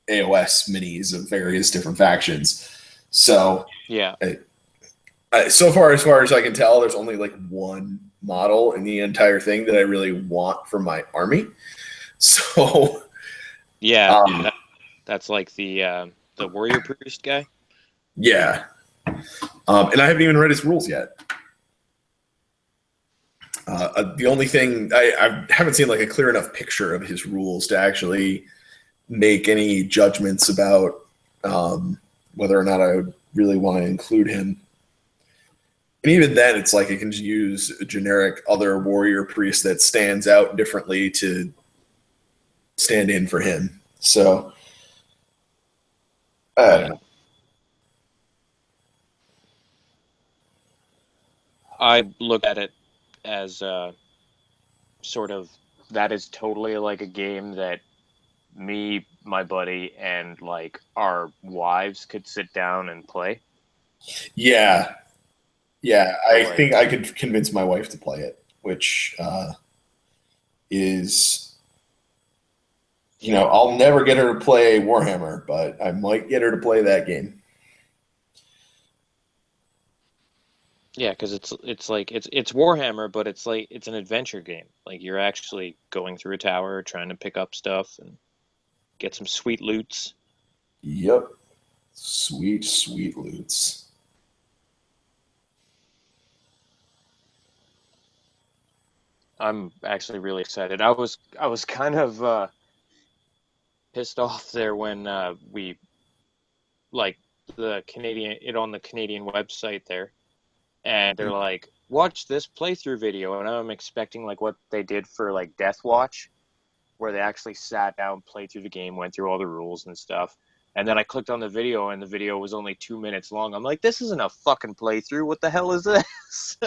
AOS minis of various different factions. So, Yeah. so far as I can tell, there's only like one model in the entire thing that I really want for my army. So, Yeah, um, that's like the warrior priest guy. yeah, and I haven't even read his rules yet. The only thing I haven't seen like a clear enough picture of his rules to actually make any judgments about whether or not I really want to include him. And even then, it's like I can just use a generic other warrior priest that stands out differently to stand in for him. So I don't Right. know. I look at it as sort of that is totally like a game that me, my buddy, and like our wives could sit down and play. Yeah, yeah. So I like, think I could convince my wife to play it, which is I'll never get her to play Warhammer, but I might get her to play that game. yeah, because it's like it's Warhammer, but it's like it's an adventure game. Like you're actually going through a tower, trying to pick up stuff and get some sweet loots. Yep. Sweet, sweet loots. I'm actually really excited. I was kind of pissed off there when we like the Canadian it on the Canadian website there, and they're like, watch this playthrough video, and I'm expecting like what they did for like Death Watch, where they actually sat down, played through the game, went through all the rules and stuff. And then I clicked on the video, and the video was only 2 minutes long. I'm like, this isn't a fucking playthrough. What the hell is this?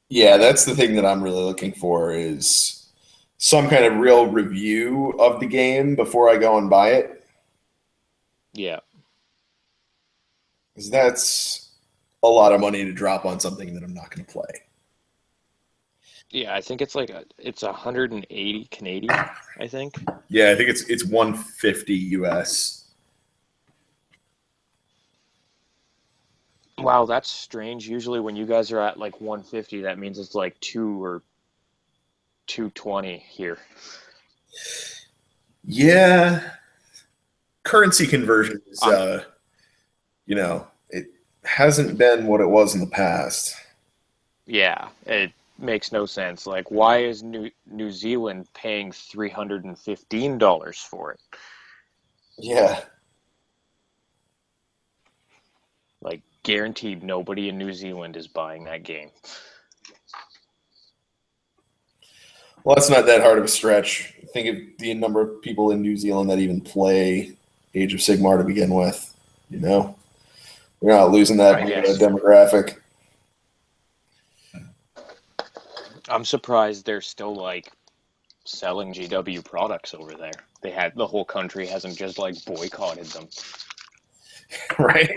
Yeah, that's the thing that I'm really looking for is some kind of real review of the game before I go and buy it. Yeah, Because that's a lot of money to drop on something that I'm not going to play. yeah. I think it's like it's 180 Canadian. I think. Yeah, I think it's 150 US. Wow, that's strange. Usually, when you guys are at like 150, that means it's like 2 or 220 here. Yeah, currency conversion is I'm it hasn't been what it was in the past. Yeah, it makes no sense. Like, why is New Zealand paying $315 for it? Yeah. Like, guaranteed nobody in New Zealand is buying that game. Well, that's not that hard of a stretch. Think of the number of people in New Zealand that even play Age of Sigmar to begin with. You know, we're not losing that I big of a guess. demographic. I'm surprised they're still, like, selling GW products over there. The whole country hasn't just, like, boycotted them. Right?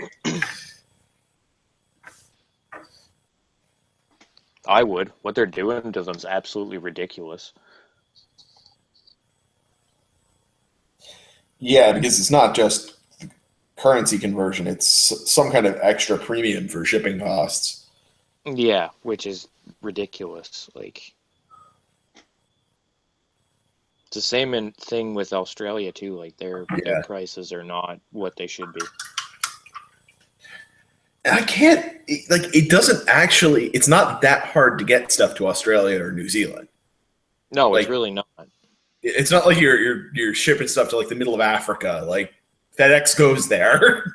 I would. What they're doing to them is absolutely ridiculous. Yeah, because it's not just currency conversion, it's some kind of extra premium for shipping costs. Yeah, which is ridiculous. Like, it's the same thing with Australia too. Like, their Yeah. prices are not what they should be. And I can't, like, it doesn't actually, it's not that hard to get stuff to Australia or New Zealand. No, it's Like, really not. it's not like you're shipping stuff to like the middle of Africa. Like, FedEx goes there.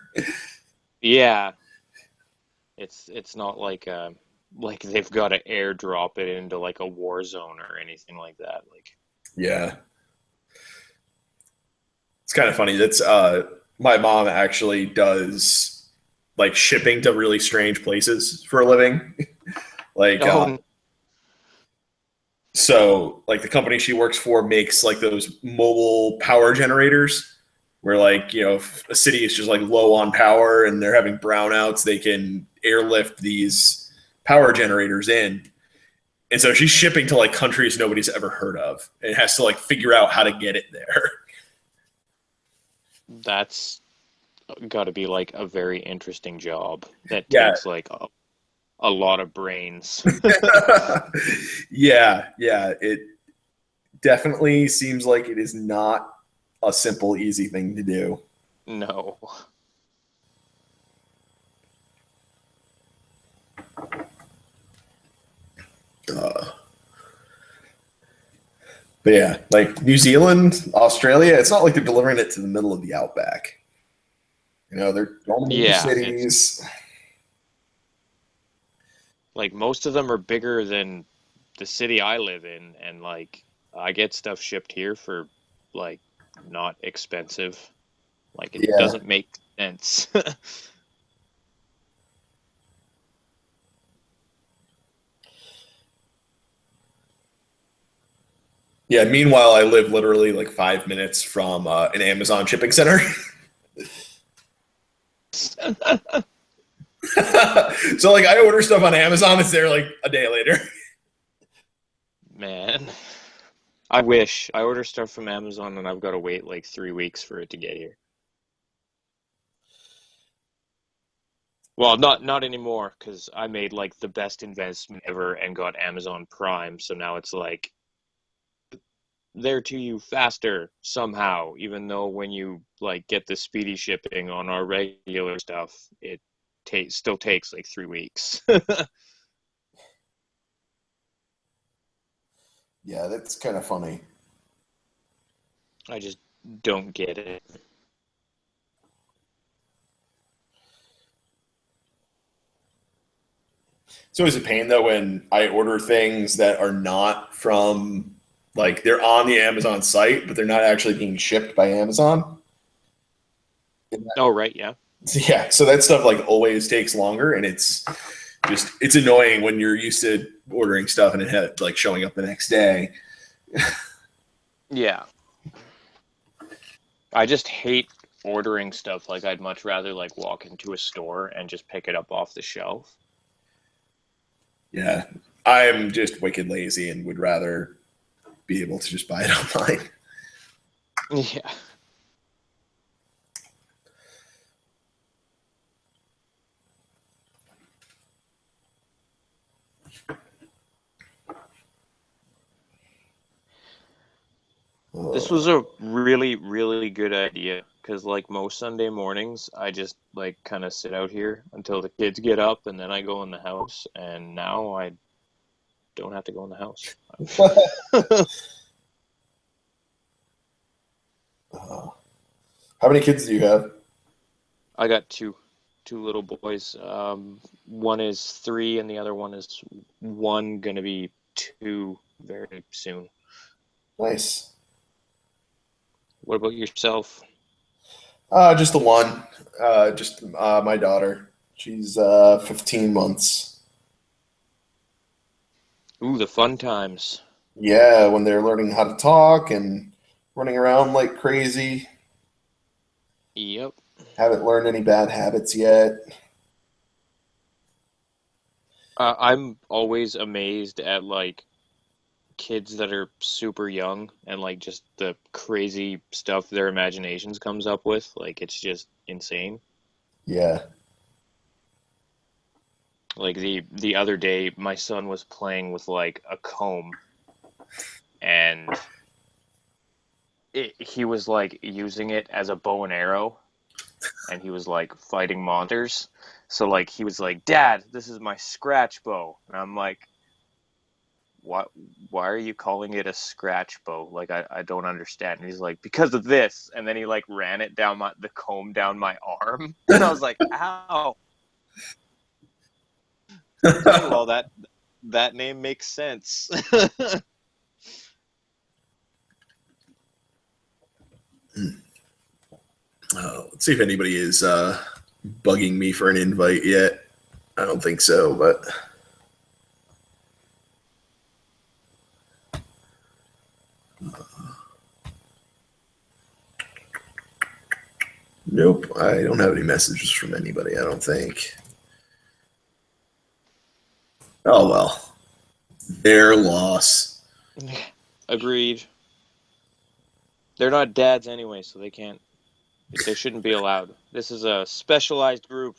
Yeah, it's not like they've got to airdrop it into like a war zone or anything like that. Like, Yeah. It's kind of funny. That's my mom actually does like shipping to really strange places for a living. Like oh, so like the company she works for makes like those mobile power generators where like, you know, if a city is just like low on power and they're having brownouts, they can airlift these power generators in. And so she's shipping to like countries nobody's ever heard of and has to like figure out how to get it there. that's got to be like a very interesting job that Yeah. takes like a lot of brains. Yeah, yeah. It definitely seems like it is not a simple, easy thing to do. No. Uh, but yeah, like New Zealand, Australia, it's not like they're delivering it to the middle of the outback. You know, they're going into Yeah, it's cities. like most of them are bigger than the city I live in, and like I get stuff shipped here for like not expensive. Like it Yeah. doesn't make sense. Yeah. Meanwhile, I live literally like 5 minutes from an Amazon shipping center. So like I order stuff on Amazon, it's there like a day later. Man, I wish I order stuff from Amazon and I've got to wait like 3 weeks for it to get here. Well, not anymore because I made like the best investment ever and got Amazon Prime, so now it's like there to you faster somehow, even though when you like get the speedy shipping on our regular stuff, it still takes like 3 weeks. Yeah, that's kind of funny. I just don't get it. It's always a pain though when I order things that are not from like they're on the Amazon site, but they're not actually being shipped by Amazon. Oh, right, yeah. Yeah, so that stuff like always takes longer, and it's annoying when you're used to ordering stuff and it had like showing up the next day. Yeah. I just hate ordering stuff. Like I'd much rather like walk into a store and just pick it up off the shelf. Yeah, I'm just wicked lazy and would rather be able to just buy it online. Yeah. This was a really, really good idea because, like most Sunday mornings, I just like kind of sit out here until the kids get up and then I go in the house. And now I don't have to go in the house. Uh, How many kids do you have? I got two little boys. One is 3, and the other one is 1, gonna be 2 very soon. Nice. What about yourself? Just the one. Just my daughter. She's 15 months. Ooh, the fun times. Yeah, when they're learning how to talk and running around like crazy. Yep. Haven't learned any bad habits yet. I'm always amazed at like kids that are super young and like just the crazy stuff their imaginations comes up with. Like it's just insane. Yeah. Like the other day, my son was playing with like a comb, and he was like using it as a bow and arrow, and he was like fighting monsters. So like he was like, "Dad, this is my scratch bow," and I'm like, "What? Why are you calling it a scratch bow? Like I don't understand." And he's like, "Because of this," and then he like ran it down the comb down my arm, and I was like, "Ow!" Okay, well that name makes sense. Let's see if anybody is bugging me for an invite yet. I don't think so, but nope. I don't have any messages from anybody, I don't think. Oh well. Their loss. Agreed. They're not dads anyway, so they can't. They shouldn't be allowed. This is a specialized group.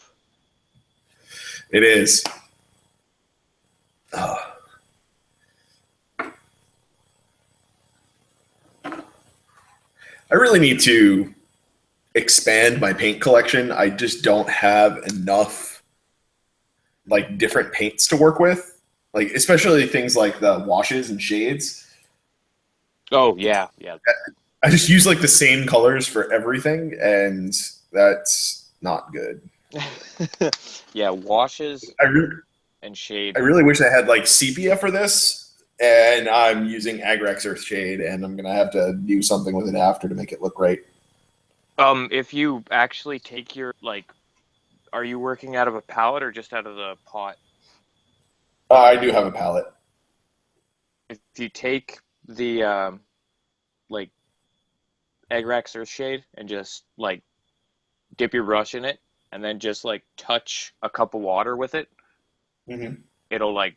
It is. Oh. I really need to expand my paint collection. I just don't have enough like different paints to work with. Like especially things like the washes and shades. Oh yeah, yeah, I just use like the same colors for everything and that's not good. yeah. Washes I, re- and I shade. really wish I had like sepia for this, and I'm using Agrex Earth Shade, and I'm gonna have to do something with it after to make it look right. If you actually take your like, are you working out of a palette or just out of the pot? I do have a palette. If you take the like egg wax or shade and just like dip your brush in it and then just like touch a cup of water with it, Hmm. it'll like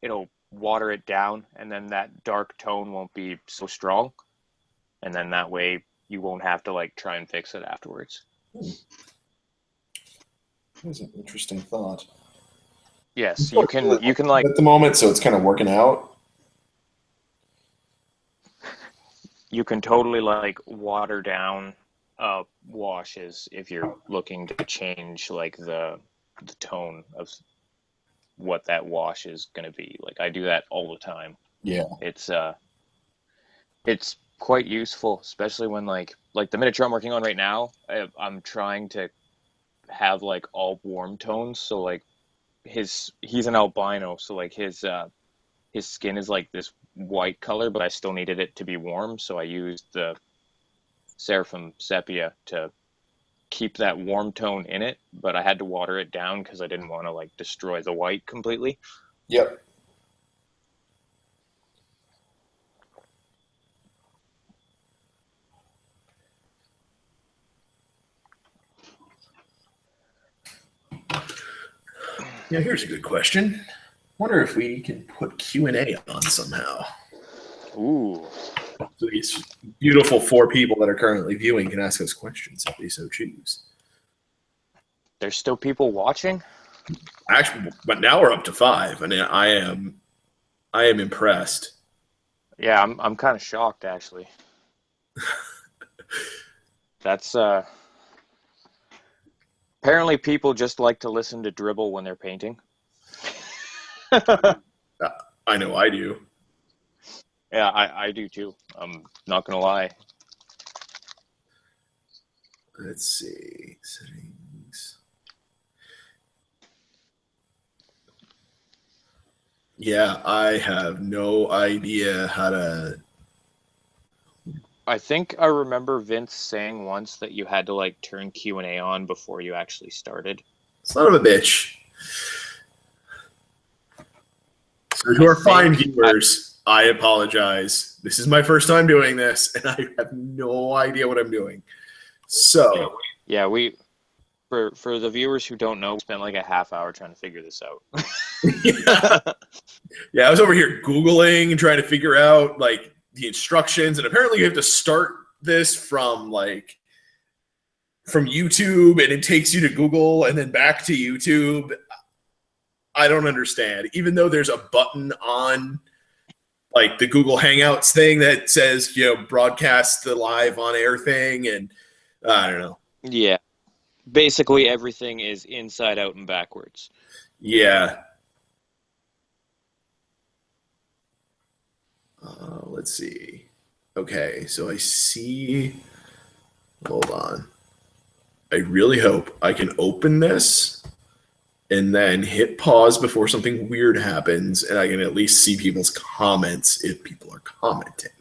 it'll water it down, and then that dark tone won't be so strong, and then that way you won't have to like try and fix it afterwards. That's an interesting thought. Yes, It's not really you can like at the moment, so it's kind of working out. you can totally like water down washes if you're looking to change like the tone of what that wash is going to be. Like I do that all the time. Yeah. It's it's quite useful, especially when like the miniature I'm working on right now, I'm trying to have like all warm tones. So like he's an albino, so like his skin is like this white color, but I still needed it to be warm, so I used the Seraphim Sepia to keep that warm tone in it, but I had to water it down because I didn't want to like destroy the white completely. Yep. Yeah, here's a good question. Wonder if we can put Q&A on somehow. Ooh, So these beautiful 4 people that are currently viewing can ask us questions if they so choose. there's still people watching? Actually, but now we're up to 5, and I am impressed. Yeah, I'm kind of shocked actually. That's apparently people just like to listen to dribble when they're painting. Uh, I know I do. Yeah, I do too. I'm not gonna lie. Let's see. Settings. Yeah, I have no idea how to. I think I remember Vince saying once that you had to like turn Q&A on before you actually started. Son of a bitch. So to our fine viewers, I apologize. This is my first time doing this, and I have no idea what I'm doing. So yeah, we for the viewers who don't know, we spent like a half hour trying to figure this out. yeah, I was over here Googling and trying to figure out like the instructions, and apparently you have to start this from YouTube, and it takes you to Google and then back to YouTube. I don't understand. Even though there's a button on like the Google Hangouts thing that says, broadcast the live on air thing, and I don't know. Yeah. Basically everything is inside out and backwards. Yeah. Let's see. Okay, so I see. Hold on. I really hope I can open this and then hit pause before something weird happens, and I can at least see people's comments if people are commenting.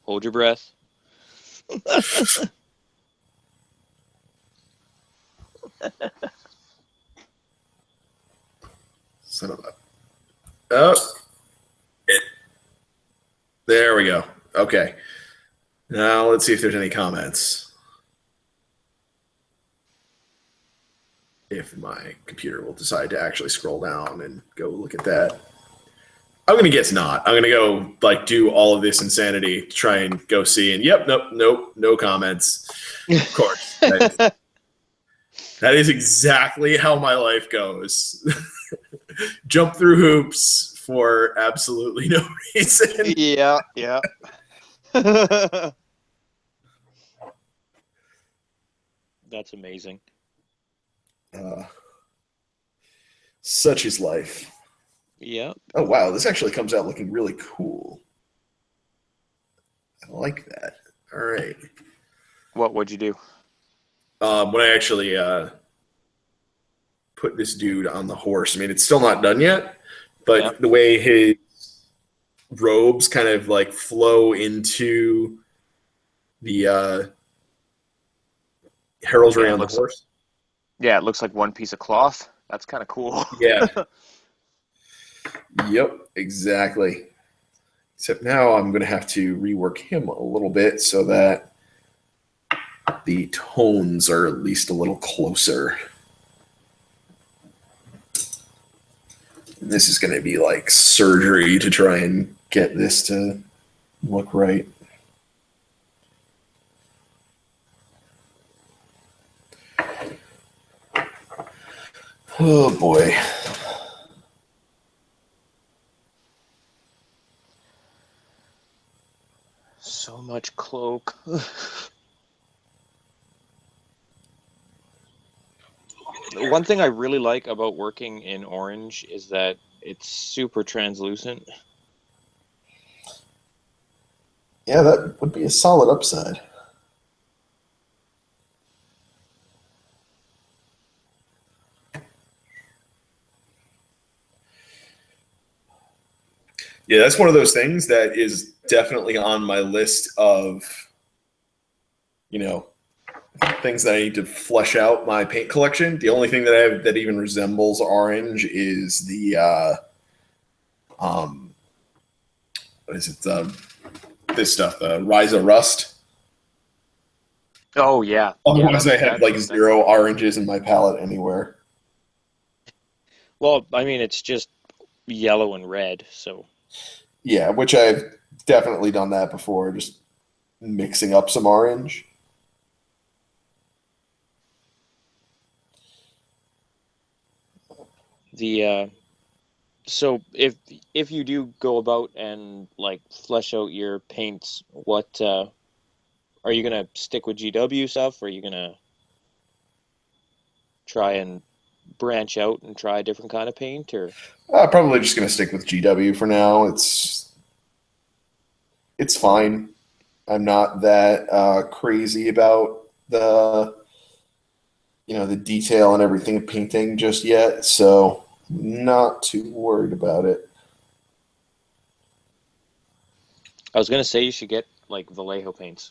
Hold your breath. Son of a. Oh. There we go. Okay. Now let's see if there's any comments. If my computer will decide to actually scroll down and go look at that. I'm going to guess not. I'm going to go like do all of this insanity to try and go see. And yep, nope, no comments. Of course. That is exactly how my life goes. Jump through hoops for absolutely no reason. Yeah. That's amazing. Such is life. Yep. Oh, wow. This actually comes out looking really cool. I like that. All right. What'd you do? When I actually put this dude on the horse, I mean, it's still not done yet, but the way his robes kind of like flow into the heraldry on the horse. Yeah, it looks like one piece of cloth. That's kind of cool. Yeah. Yep, exactly. Except now I'm going to have to rework him a little bit so that the tones are at least a little closer. And this is going to be like surgery to try and get this to look right. Oh boy. So much cloak. One thing I really like about working in orange is that it's super translucent. Yeah, that would be a solid upside. Yeah, that's one of those things that is definitely on my list of, things that I need to flesh out my paint collection. The only thing that I have that even resembles orange is the, what is it? This stuff, the Ryza Rust. Oh, yeah. Otherwise, I have like zero oranges in my palette anywhere. Well, I mean, it's just yellow and red, so. Yeah, which I've definitely done that before, just mixing up some orange. So if you do go about and like flesh out your paints, what are you gonna stick with GW stuff? Or are you gonna try and branch out and try a different kind of paint? Or Probably just going to stick with GW for now. It's It's fine. I'm not that crazy about the detail and everything of painting just yet, so not too worried about it. I was gonna say you should get like Vallejo paints.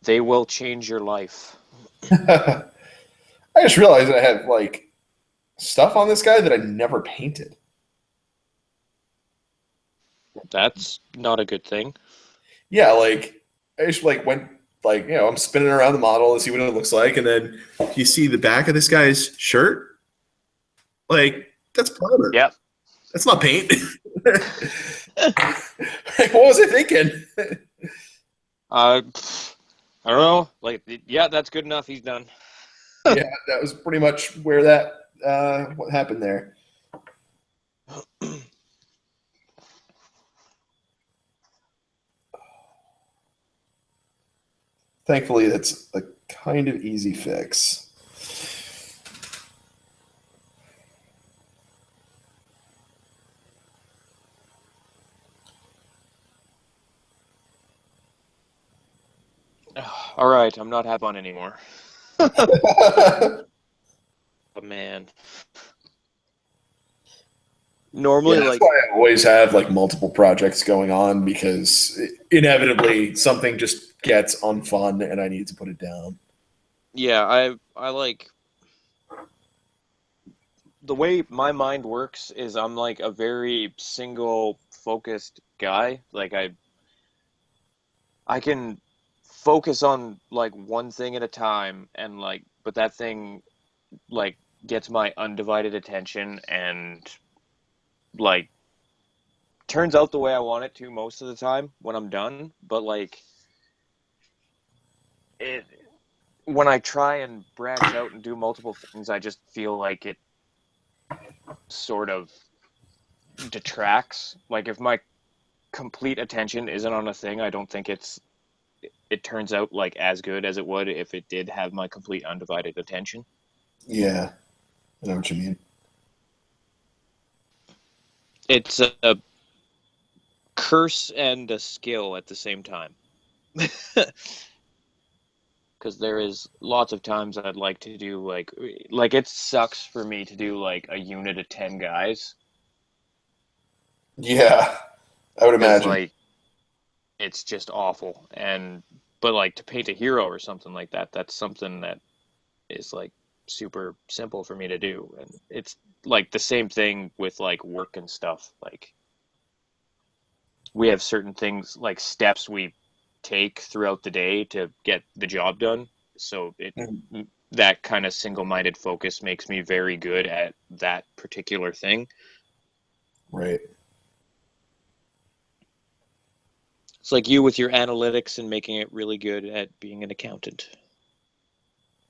They will change your life. I just realized I had like stuff on this guy that I never painted. That's not a good thing. Yeah, like I just like went like I'm spinning around the model to see what it looks like, and then you see the back of this guy's shirt. Like that's powder. Yep. That's not paint. Like, what was I thinking? I don't know. Like, yeah, that's good enough. He's done. Yeah, that was pretty much where that what happened there. Thankfully, that's a kind of easy fix. All right, I'm not having fun anymore. Oh, man. Yeah, Normally, that's like, why I always have like multiple projects going on because inevitably something just gets unfun and I need to put it down. yeah, I like the way my mind works is I'm like a very single focused guy. Like I can focus on like one thing at a time and like but that thing like gets my undivided attention and like turns out the way I want it to most of the time when I'm done. But like it when I try and branch out and do multiple things, I just feel like it sort of detracts. Like if my complete attention isn't on a thing, I don't think it turns out like as good as it would if it did have my complete undivided attention. Yeah, I know what you mean. It's a curse and a skill at the same time. Because there is lots of times I'd like to do like it sucks for me to do like a unit of 10 guys Yeah, I would because imagine. like it's just awful and but like to paint a hero or something like that, that's something that is like super simple for me to do. And it's like the same thing with like work and stuff. Like we have certain things like steps we take throughout the day to get the job done. So it Mhm. that kind of single-minded focus makes me very good at that particular thing. Right. It's like you with your analytics and making it really good at being an accountant.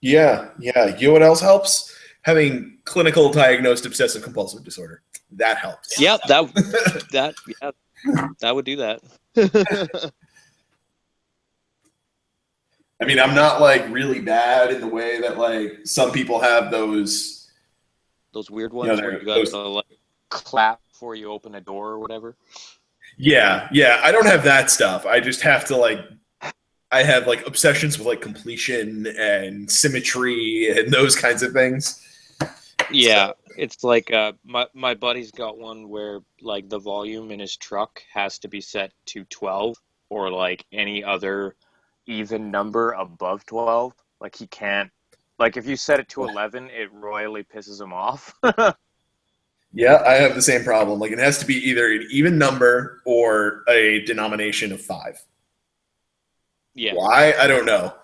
Yeah, yeah. You know what else helps? Having clinical diagnosed obsessive compulsive disorder. That helps. Yeah, that yeah, that would do that. I mean, I'm not like really bad in the way that like some people have those, Those weird ones where you got those. to like clap before you open a door or whatever. Yeah, yeah. I don't have that stuff. I just have to like I have like obsessions with like completion and symmetry and those kinds of things. So Yeah, it's like my buddy's got one where like the volume in his truck has to be set to 12 or like any other even number above 12. Like he can't like if you set it to 11, it royally pisses him off. yeah, I have the same problem. Like it has to be either an even number or a denomination of five. Yeah, Why? I don't know.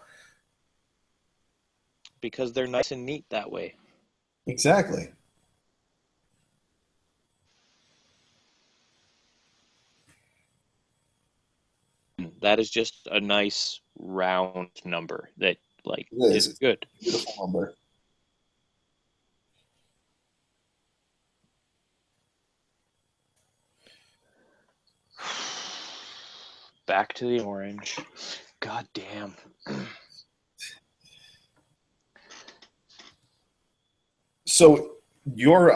because they're nice and neat that way. Exactly. That is just a nice round number that like It is. is It's good. a beautiful number. Back to the orange. God damn. So your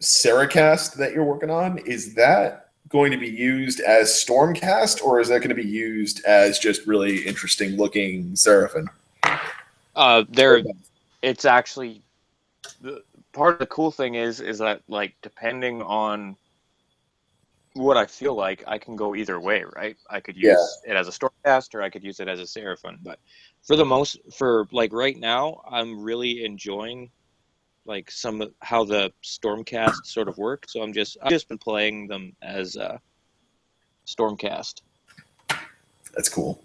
Seracast that you're working on, is that going to be used as Stormcast, or is that going to be used as just really interesting looking Seraphim? There, it's actually the part of the cool thing is that like depending on what I feel like, I can go either way, right? I could Yeah, use it as a Stormcast or I could use it as a Seraphim. But for like right now, I'm really enjoying like how the Stormcast sort of work. So I've just been playing them as Stormcast. that's cool.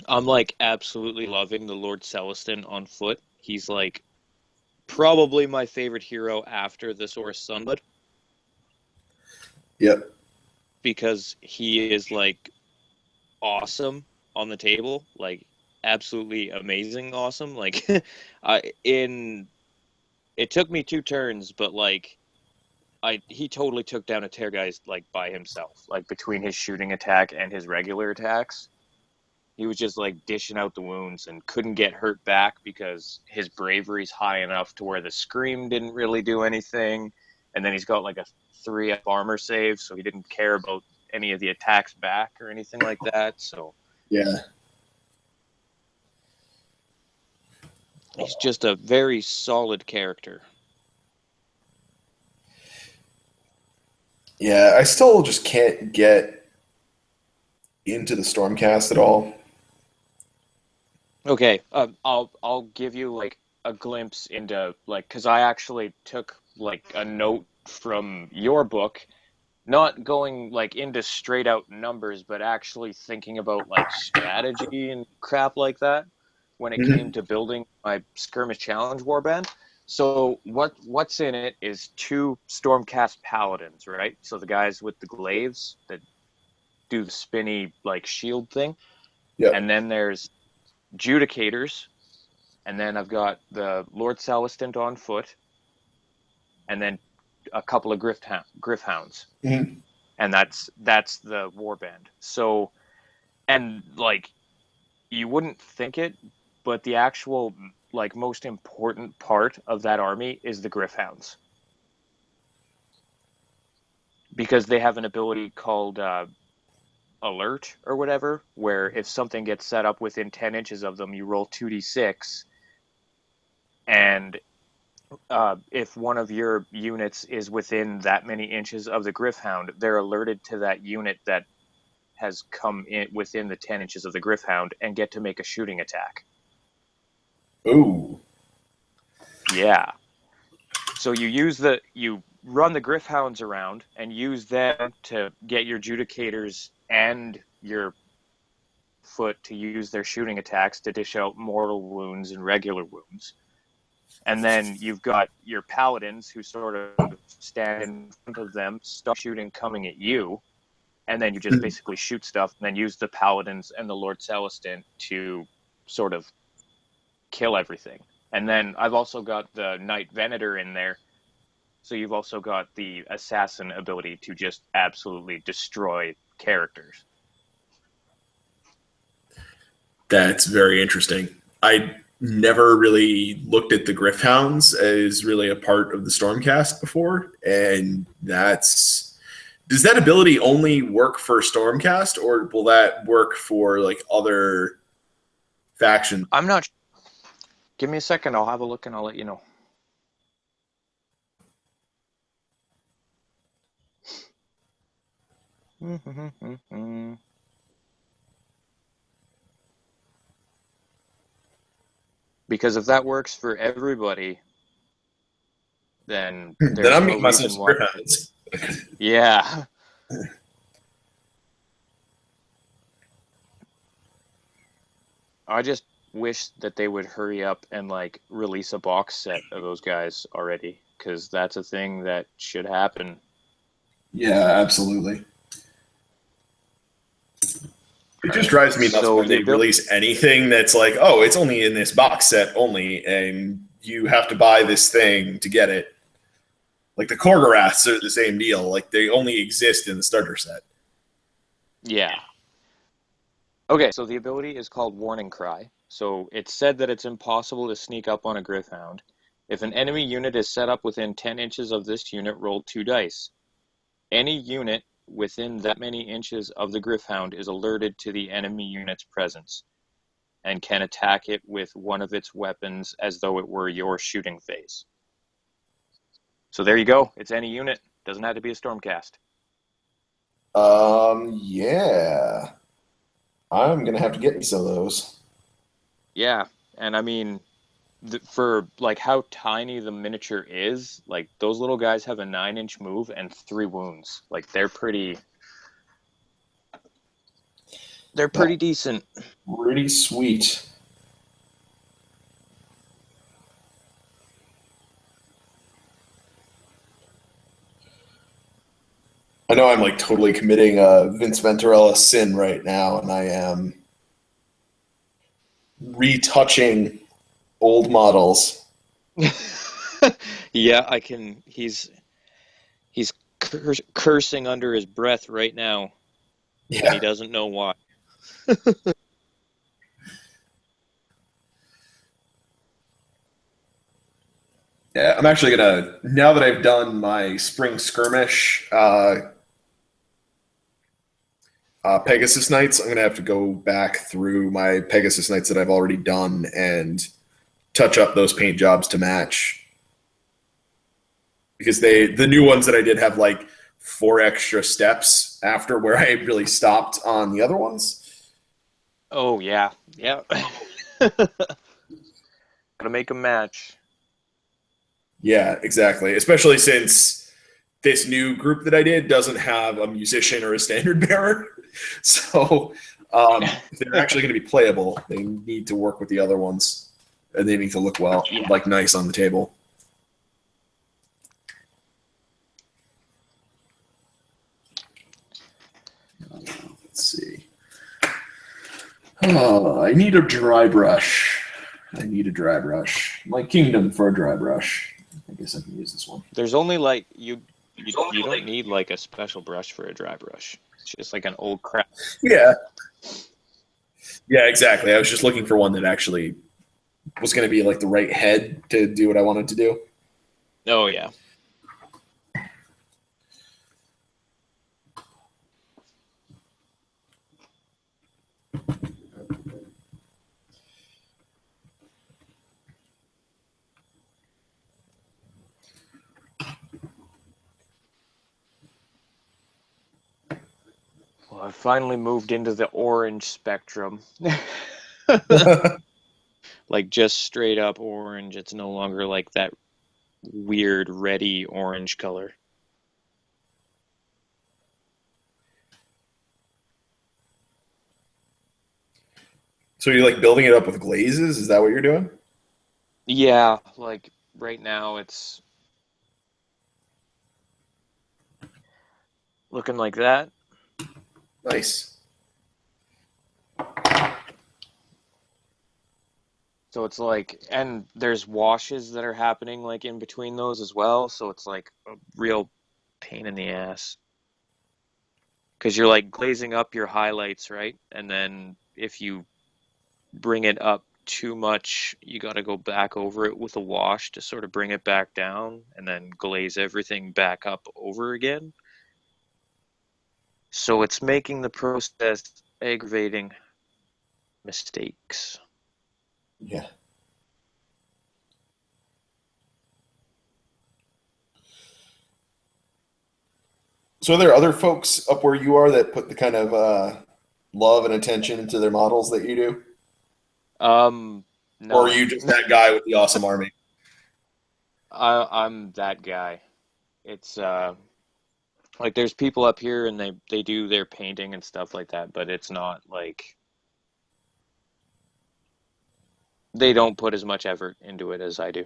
I'm like absolutely loving the Lord Celestin on foot. He's like probably my favorite hero after the Source Sunblood Yep. because he is like awesome on the table, like absolutely amazing awesome. Like in it took me 2 turns, but like he totally took down a Tergeist like by himself, like between his shooting attack and his regular attacks. He was just like dishing out the wounds and couldn't get hurt back because his bravery's high enough to where the scream didn't really do anything. And then he's got like a 3 up armor save, so he didn't care about any of the attacks back or anything like that. So Yeah. he's just a very solid character. Yeah, I still just can't get into the Stormcast at all. Okay, I'll give you like a glimpse into like because I actually took like a note from your book, not going like into straight out numbers, but actually thinking about like strategy and crap like that when it came Mhm. to building my skirmish challenge warband. So what's in it is 2 Stormcast paladins, right? So the guys with the glaives that do the spinny like shield thing, Yep. and then there's Judicators, and then I've got the Lord Celestin on foot, and then a couple of Griffhounds, Mhm. and that's the warband. So, and like you wouldn't think it, but the actual like most important part of that army is the Griffhounds because they have an ability called alert or whatever, where if something gets set up within 10 inches of them, you roll 2d6, and if one of your units is within that many inches of the Griffhound, they're alerted to that unit that has come in within the 10 inches of the Griffhound and get to make a shooting attack. Ooh. Yeah. So you run the Griffhounds around and use them to get your Judicators and your foot to use their shooting attacks to dish out mortal wounds and regular wounds. And then you've got your paladins who sort of stand in front of them, start shooting coming at you, and then you just Mhm. basically shoot stuff and then use the paladins and the Lord Celestin to sort of kill everything. And then I've also got the Knight Venator in there, so you've also got the assassin ability to just absolutely destroy characters. That's very interesting. I never really looked at the Griffhounds as really a part of the Stormcast before, and that's does that ability only work for Stormcast, or will that work for like other factions? I'm not. Give me a second. I'll have a look and I'll let you know. Because if that works for everybody, then Then there's I'm no making myself reason some why. Griffhounds. Yeah. I just wish that they would hurry up and like release a box set of those guys already, because that's a thing that should happen. Yeah, absolutely. It just drives me nuts So when the they ability, release anything that's like, oh, it's only in this box set only, and you have to buy this thing to get it. Like the Korgoraths are the same deal. Like they only exist in the starter set. yeah. Okay, so the ability is called Warning Cry. So it's said that it's impossible to sneak up on a Gryph-hound. If an enemy unit is set up within 10 inches of this unit, roll 2 dice. Any unit within that many inches of the Gryph-hound is alerted to the enemy unit's presence and can attack it with one of its weapons as though it were your shooting phase. So there you go. It's any unit. Doesn't have to be a Stormcast. Yeah. I'm gonna have to get me some of those. Yeah, and I mean, for like how tiny the miniature is, like those little guys have a 9-inch move and 3 wounds. Like they're pretty decent. Pretty sweet. I know I'm like totally committing a Vince Venturella sin right now, and I am retouching old models. Yeah, I can. He's cursing under his breath right now, and he Yeah. doesn't know why. Yeah, I'm actually gonna, now that I've done my spring skirmish Pegasus Knights, I'm gonna have to go back through my Pegasus Knights that I've already done and touch up those paint jobs to match, because the new ones that I did have like 4 extra steps after where I really stopped on the other ones. Oh yeah, yeah. Gotta make a match. Yeah, exactly. Especially since this new group that I did doesn't have a musician or a standard bearer. So if they're actually going to be playable, they need to work with the other ones. And they need to look well, Yeah. like nice on the table. Let's see. Oh, I need a dry brush. I need a dry brush. My kingdom for a dry brush. I guess I can use this one. There's only like you don't need like a special brush for a dry brush. It's just like an old crap. Yeah. Yeah, exactly. I was just looking for one that actually was going to be like the right head to do what I wanted to do. Oh yeah. Well, I finally moved into the orange spectrum. Like just straight up orange. It's no longer like that weird reddy orange color. So you're like building it up with glazes? Is that what you're doing? Yeah, like right now it's looking like that. Nice. So it's like, and there's washes that are happening like in between those as well. So it's like a real pain in the ass. Because you're like glazing up your highlights, right? And then if you bring it up too much, you got to go back over it with a wash to sort of bring it back down and then glaze everything back up over again. So it's making the process aggravating mistakes. Yeah. So are there other folks up where you are that put the kind of love and attention into their models that you do? Um, Or are no, you just that guy with the awesome army? I'm that guy. It's like there's people up here and they do their painting and stuff like that, but it's not like they don't put as much effort into it as I do.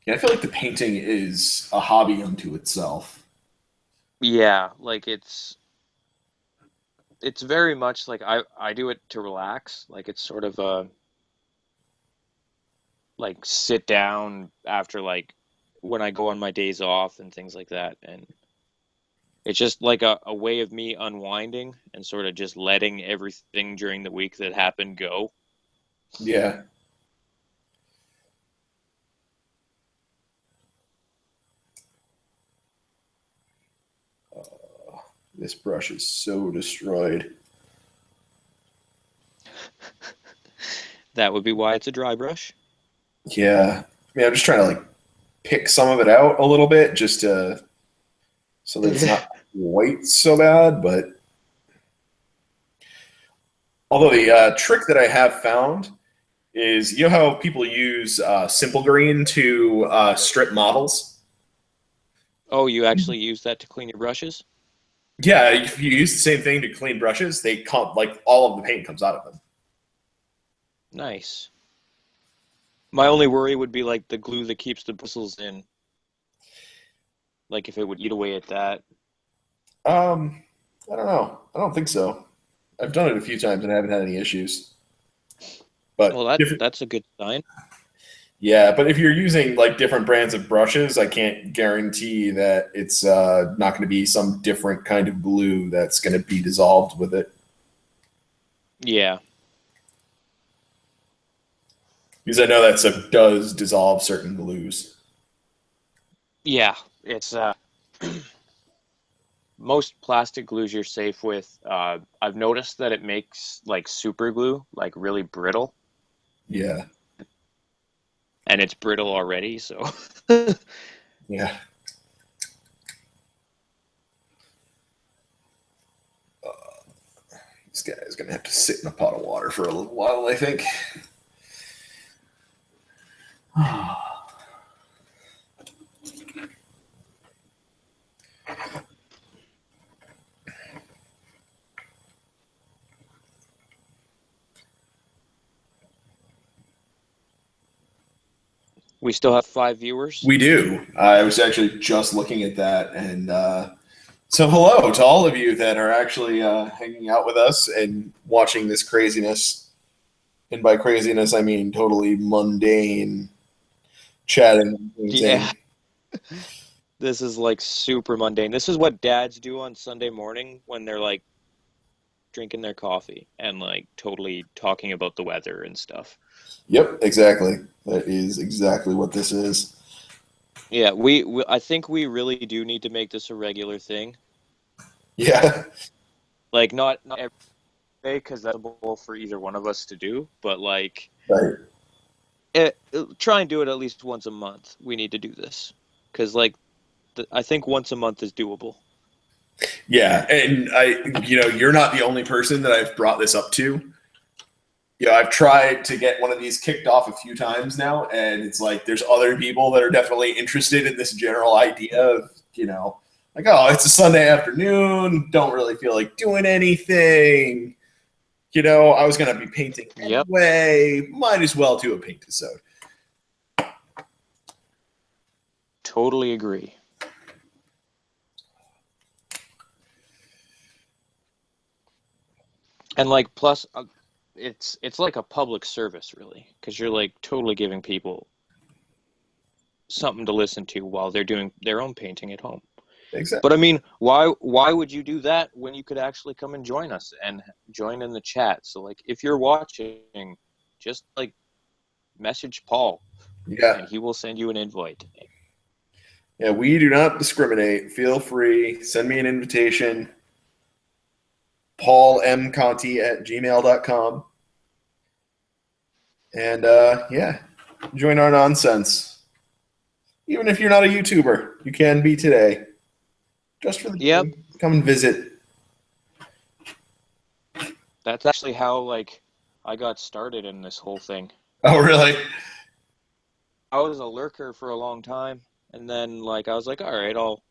Yeah, I feel like the painting is a hobby unto itself. Yeah, like it's very much like I do it to relax. Like it's sort of a like sit down after like when I go on my days off and things like that. And it's just like a way of me unwinding and sort of just letting everything during the week that happened go. Yeah. This brush is so destroyed. That would be why it's a dry brush. Yeah. I mean, I'm just trying to like pick some of it out a little bit just to so that it's not white so bad. But although the trick that I have found is, you know how people use Simple Green to strip models? Oh, you actually use that to clean your brushes? Yeah, if you use the same thing to clean brushes, they come like all of the paint comes out of them. Nice. My only worry would be like the glue that keeps the bristles in. Like if it would eat away at that. I don't know. I don't think so. I've done it a few times and I haven't had any issues. But Well, that's a good sign. yeah, but if you're using like different brands of brushes, I can't guarantee that it's not going to be some different kind of glue that's going to be dissolved with it. Yeah. Because I know that stuff does dissolve certain glues. Yeah. It's most plastic glues you're safe with. I've noticed that it makes like super glue like really brittle, Yeah, and it's brittle already. So yeah. This guy is going to have to sit in a pot of water for a little while, I think. we still have 5 viewers. We do. I was actually just looking at that, and so hello to all of you that are actually hanging out with us and watching this craziness. And by craziness, I mean totally mundane chatting and Yeah. painting. This is like super mundane. This is what dads do on Sunday morning when they're like drinking their coffee and like totally talking about the weather and stuff. Yep, exactly. That is exactly what this is. Yeah, we I think we really do need to make this a regular thing. Yeah, Like not every day because that's possible for either one of us to do, but like right. try and do it at least once a month. We need to do this because like I think once a month is doable. Yeah, and you're not the only person that I've brought this up to. I've tried to get one of these kicked off a few times now, and it's like there's other people that are definitely interested in this general idea of, like, oh, it's a Sunday afternoon, don't really feel like doing anything. I was gonna be painting Yep, anyway. Might as well do a Paintisode. totally agree. And like plus it's like a public service really because you're like totally giving people something to listen to while they're doing their own painting at home. But I Exactly. mean, why would you do that when you could actually come and join us and join in the chat? So like if you're watching, just like message Paul Yeah. and he will send you an invite. Yeah, we do not discriminate. Feel free. Send me an invitation. paulmconti@gmail.com. And yeah, join our nonsense. Even if you're not a YouTuber, you can be today. Just for the Yep, day. Come and visit. that's actually how like I got started in this whole thing. Oh, really? I was a lurker for a long time, and then like I was like, all right, I'll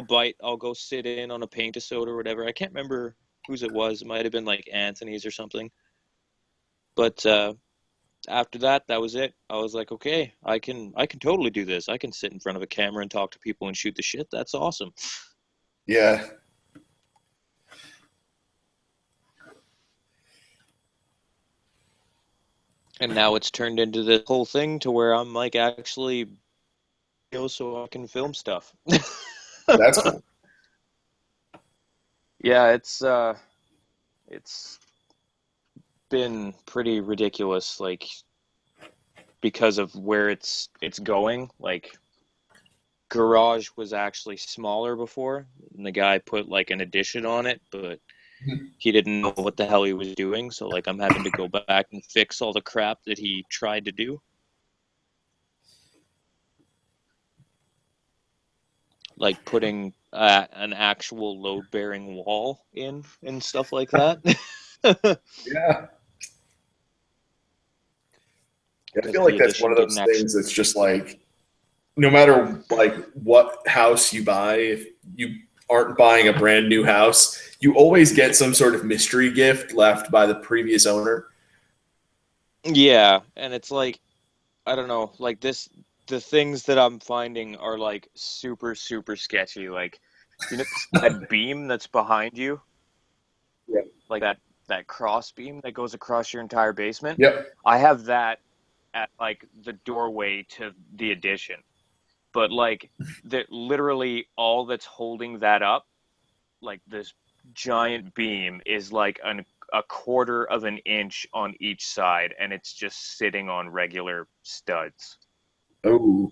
bite. I'll go sit in on a Paintisode or whatever. I can't remember whose it was. It might have been like Anthony's or something. But after that, that was it. I was like, okay, I can totally do this. I can sit in front of a camera and talk to people and shoot the shit. That's awesome. Yeah. And now it's turned into this whole thing to where I'm like actually so I can film stuff. That's cool. Yeah, it's been pretty ridiculous, like because of where it's going. Like garage was actually smaller before, and the guy put like an addition on it, but he didn't know what the hell he was doing, so like I'm having to go back and fix all the crap that he tried to do. Like putting an actual load-bearing wall in and stuff like that. Yeah. I Because feel the like that's one addition of didn't those actually. things that's just like, no matter like what house you buy, if you aren't buying a brand new house, you always get some sort of mystery gift left by the previous owner. Yeah, and it's like I don't know, like this. The things that I'm finding are like super super sketchy. Like, you know, that beam that's behind you, Yeah. like that cross beam that goes across your entire basement. Yep. I have that at like the doorway to the addition, but like that literally all that's holding that up, like this giant beam, is like a quarter of an inch on each side, and it's just sitting on regular studs. Oh.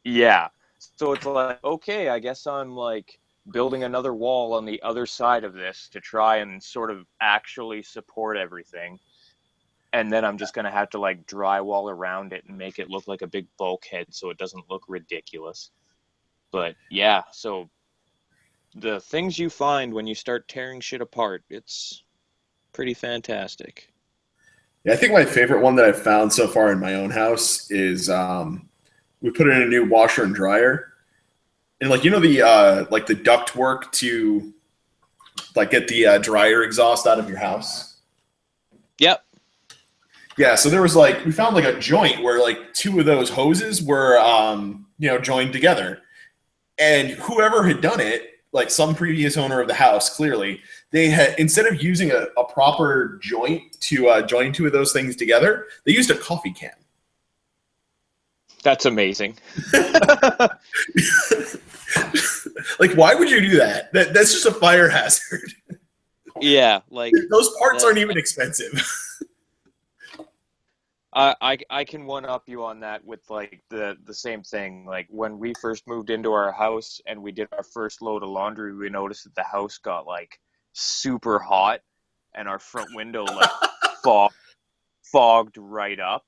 Yeah. So it's like, okay, I guess I'm like building another wall on the other side of this to try and sort of actually support everything. And then I'm just going to have to like drywall around it and make it look like a big bulkhead so it doesn't look ridiculous. But yeah, so the things you find when you start tearing shit apart, it's pretty fantastic. Yeah, I think my favorite one that I've found so far in my own house is we put in a new washer and dryer, and like the duct work to like get the dryer exhaust out of your house. Yep. Yeah, so there was like we found like a joint where like two of those hoses were joined together, and whoever had done it, like some previous owner of the house, clearly they had, instead of using a proper joint to join two of those things together, they used a coffee can. That's amazing. Like, why would you do that? That's just a fire hazard. Yeah, like Those parts that. aren't even expensive. I can one up you on that with like the same thing. Like when we first moved into our house and we did our first load of laundry, we noticed that the house got like super hot and our front window like fog, fogged right up.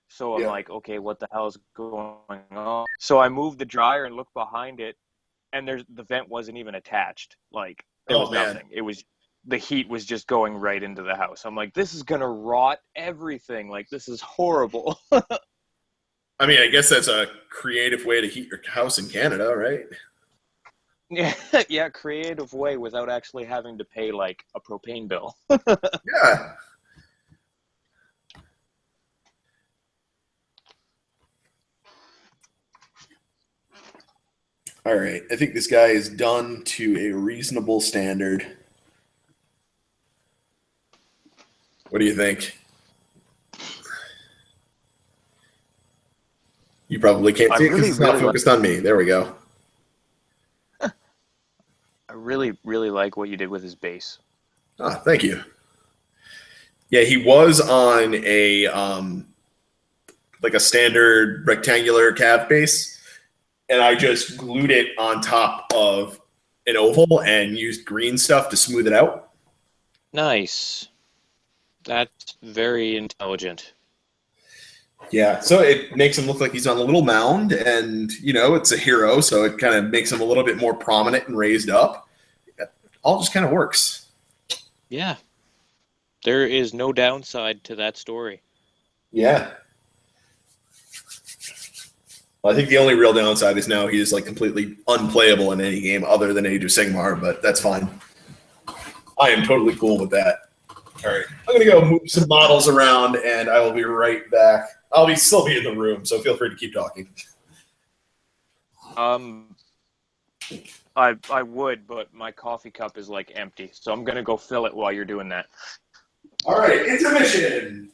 So I'm Yeah. like, okay, what the hell is going on? So I moved the dryer and looked behind it, and the vent wasn't even attached. Like there Oh was man. nothing. It was the heat was just going right into the house. I'm like, this is gonna rot everything. Like this is horrible. I mean, I guess that's a creative way to heat your house in Canada, right? Yeah, yeah, creative way without actually having to pay like a propane bill. Yeah. All right. I think this guy is done to a reasonable standard. What do you think? You probably can't I see it because really, it's not really like. focused on me. There we go. I really, really like what you did with his base. Ah, thank you. Yeah, he was on a like a standard rectangular calf base, and I just glued it on top of an oval and used green stuff to smooth it out. Nice. That's very intelligent. Yeah, so it makes him look like he's on a little mound, and it's a hero, so it kind of makes him a little bit more prominent and raised up. It all just kind of works. Yeah, there is no downside to that story. Yeah. Well, I think the only real downside is now he is like completely unplayable in any game other than Age of Sigmar, but that's fine. I am totally cool with that. All right, I'm gonna go move some models around, and I will be right back. I'll still be in the room, so feel free to keep talking. Um, I would, but my coffee cup is like empty, so I'm gonna go fill it while you're doing that. All right, intermission.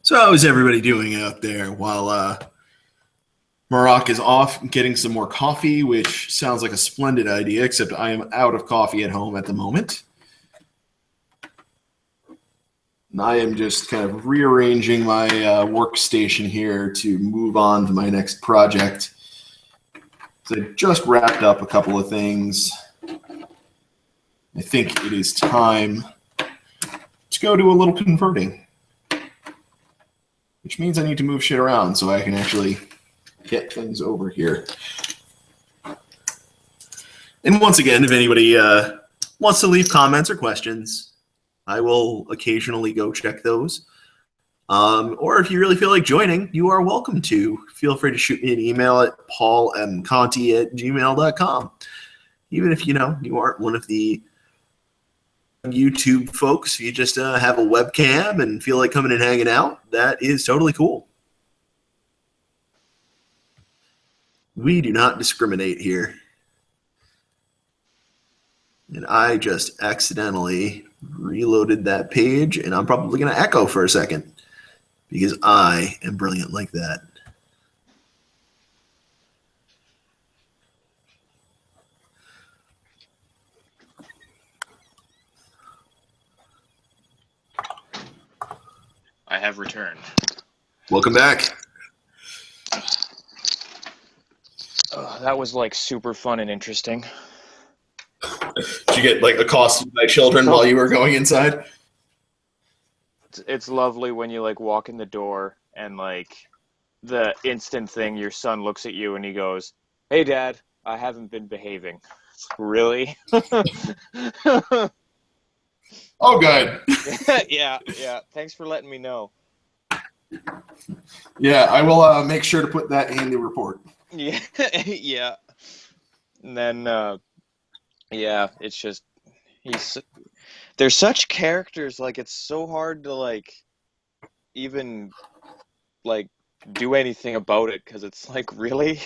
So how is everybody doing out there while Maroc is off getting some more coffee, which sounds like a splendid idea, except I am out of coffee at home at the moment. And I am just kind of rearranging my workstation here to move on to my next project. So I just wrapped up a couple of things. I think it is time to go do a little converting, which means I need to move shit around so I can actually get things over here. And once again, if anybody wants to leave comments or questions, I will occasionally go check those. Or if you really feel like joining, you are welcome to. Feel free to shoot me an email at paulmconti@gmail.com. Even if, you aren't one of the YouTube folks, you just have a webcam and feel like coming and hanging out, that is totally cool. We do not discriminate here. And I just accidentally reloaded that page, and I'm probably going to echo for a second because I am brilliant like that. I have returned. Welcome back. That was like super fun and interesting. Did you get like accosted by children while you were going inside? It's lovely when you like walk in the door and like the instant thing, your son looks at you and he goes, "Hey Dad, I haven't been behaving." Really? Oh, good. Yeah. Thanks for letting me know. Yeah, I will make sure to put that in the report. Yeah, yeah. And then, it's just they're such characters. Like it's so hard to like even like do anything about it because it's like really.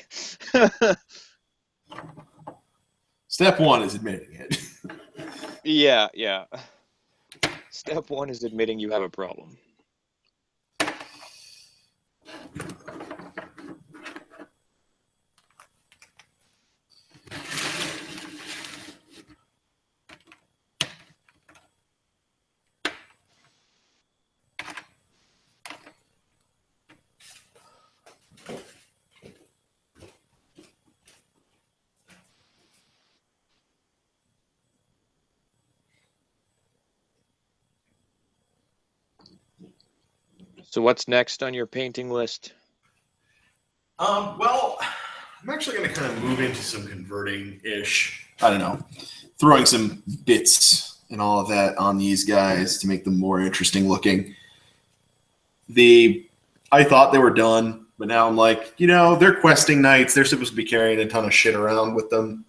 Step one is admitting it. Yeah. Step one is admitting you have a problem. So what's next on your painting list? Well, I'm actually going to kind of move into some converting-ish, I don't know, throwing some bits and all of that on these guys to make them more interesting looking. I thought they were done, but now I'm like, they're questing knights. They're supposed to be carrying a ton of shit around with them.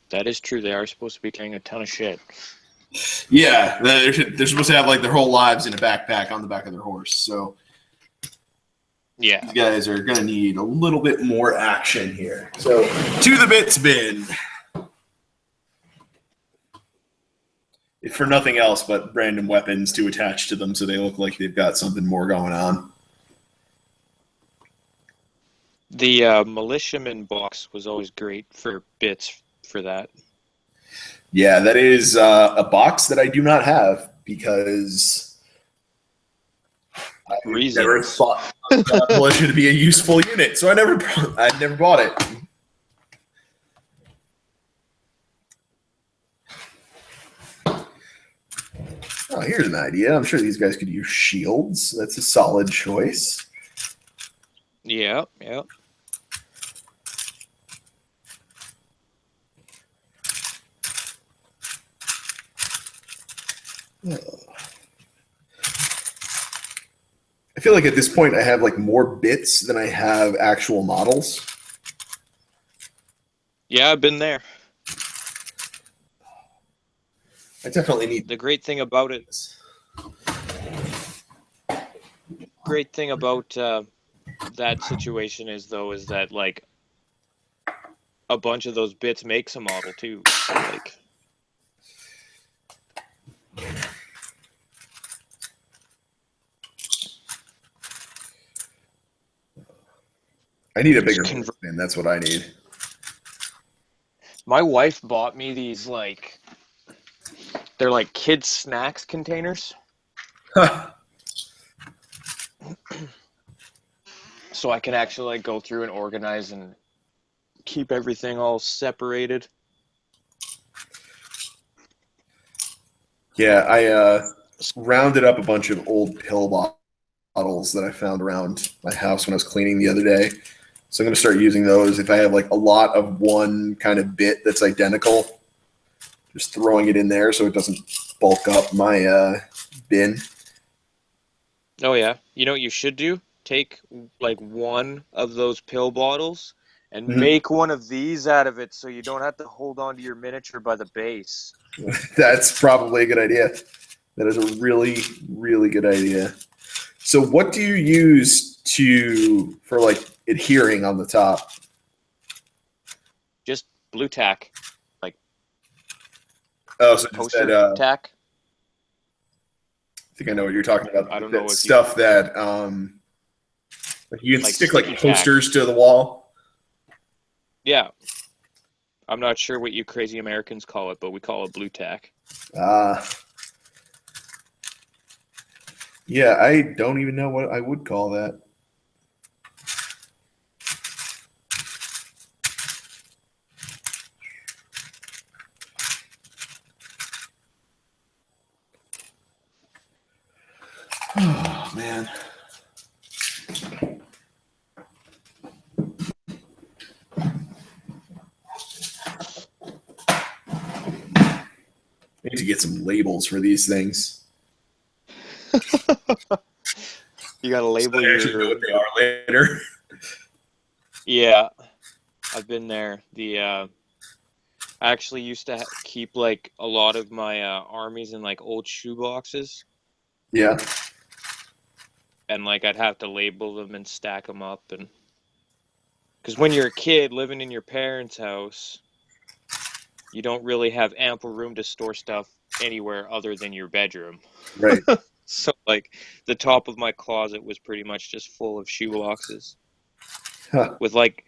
That is true. They are supposed to be carrying a ton of shit. Yeah, they're supposed to have like their whole lives in a backpack on the back of their horse. So yeah, these guys are going to need a little bit more action here. So to the bits bin. If for nothing else but random weapons to attach to them so they look like they've got something more going on. The militiaman box was always great for bits for that. Yeah, that is a box that I do not have because I never thought militia to be a useful unit, so I never bought it. Oh, here's an idea. I'm sure these guys could use shields. That's a solid choice. Yeah. I feel like at this point I have like more bits than I have actual models. Yeah, I've been there. I definitely need the great thing about that situation is that like a bunch of those bits makes a model too. So, like I need a bigger Convert. bin. That's what I need. My wife bought me these they're like kids snacks containers, so I can actually like go through and organize and keep everything all separated. Yeah, I rounded up a bunch of old pill bottles that I found around my house when I was cleaning the other day. So I'm going to start using those if I have like a lot of one kind of bit that's identical. Just throwing it in there so it doesn't bulk up my bin. Oh yeah, you know what you should do? Take like one of those pill bottles and Mhm. make one of these out of it, so you don't have to hold on to your miniature by the base. That's probably a good idea. That is a really, really good idea. So what do you use for like adhering on the top? Just blue tack, like Oh, so just that, poster tack. I think I know what you're talking about. I don't That know if you stuff that like you can like stick like sticky tack. posters to the wall. Yeah, I'm not sure what you crazy Americans call it, but we call it blue tack. Uh, yeah, I don't even know what I would call that. Oh man. I need to get some labels for these things. You gotta So label I actually know your. what they are later. Yeah, I've been there. I actually used to keep like a lot of my armies in like old shoe boxes, Yeah. and like I'd have to label them and stack them up, and because when you're a kid living in your parents' house, you don't really have ample room to store stuff anywhere other than your bedroom. Right. So like the top of my closet was pretty much just full of shoe boxes Huh. with like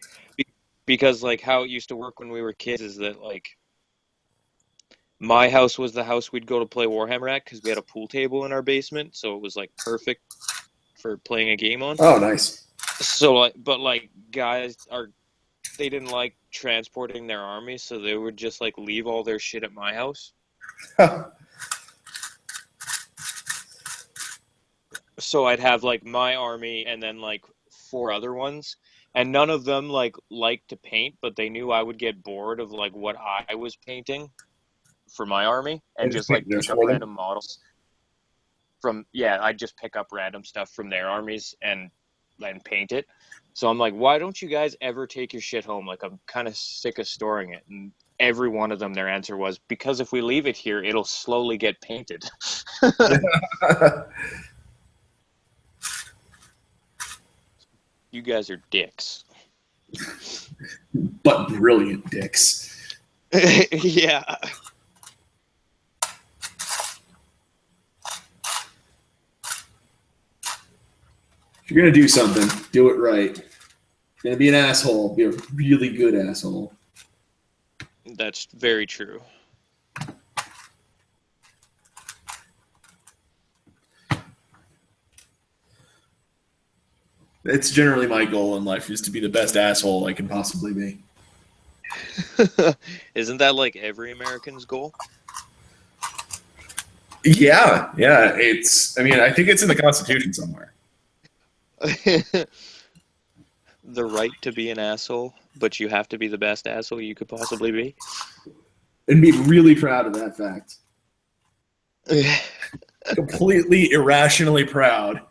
because like how it used to work when we were kids is that like my house was the house we'd go to play Warhammer at because we had a pool table in our basement, so it was like perfect for playing a game on. Oh, nice. So like, but like guys are they didn't like transporting their armies, so they would just like leave all their shit at my house. Huh. So I'd have like my army and then like four other ones, and none of them like liked to paint, but they knew I would get bored of like what I was painting for my army I and just just painted like those pick up for them. random models from I'd just pick up random stuff from their armies and then paint it. So I'm like, why don't you guys ever take your shit home? Like I'm kind of sick of storing it. And every one of them, their answer was because if we leave it here, it'll slowly get painted. You guys are dicks. But brilliant dicks. Yeah. If you're gonna do something, do it right. If you're gonna be an asshole, be a really good asshole. That's very true. It's generally my goal in life is to be the best asshole I can possibly be. Isn't that like every American's goal? Yeah, yeah. I mean, I think it's in the Constitution somewhere. The right to be an asshole, but you have to be the best asshole you could possibly be. And be really proud of that fact. Completely irrationally proud.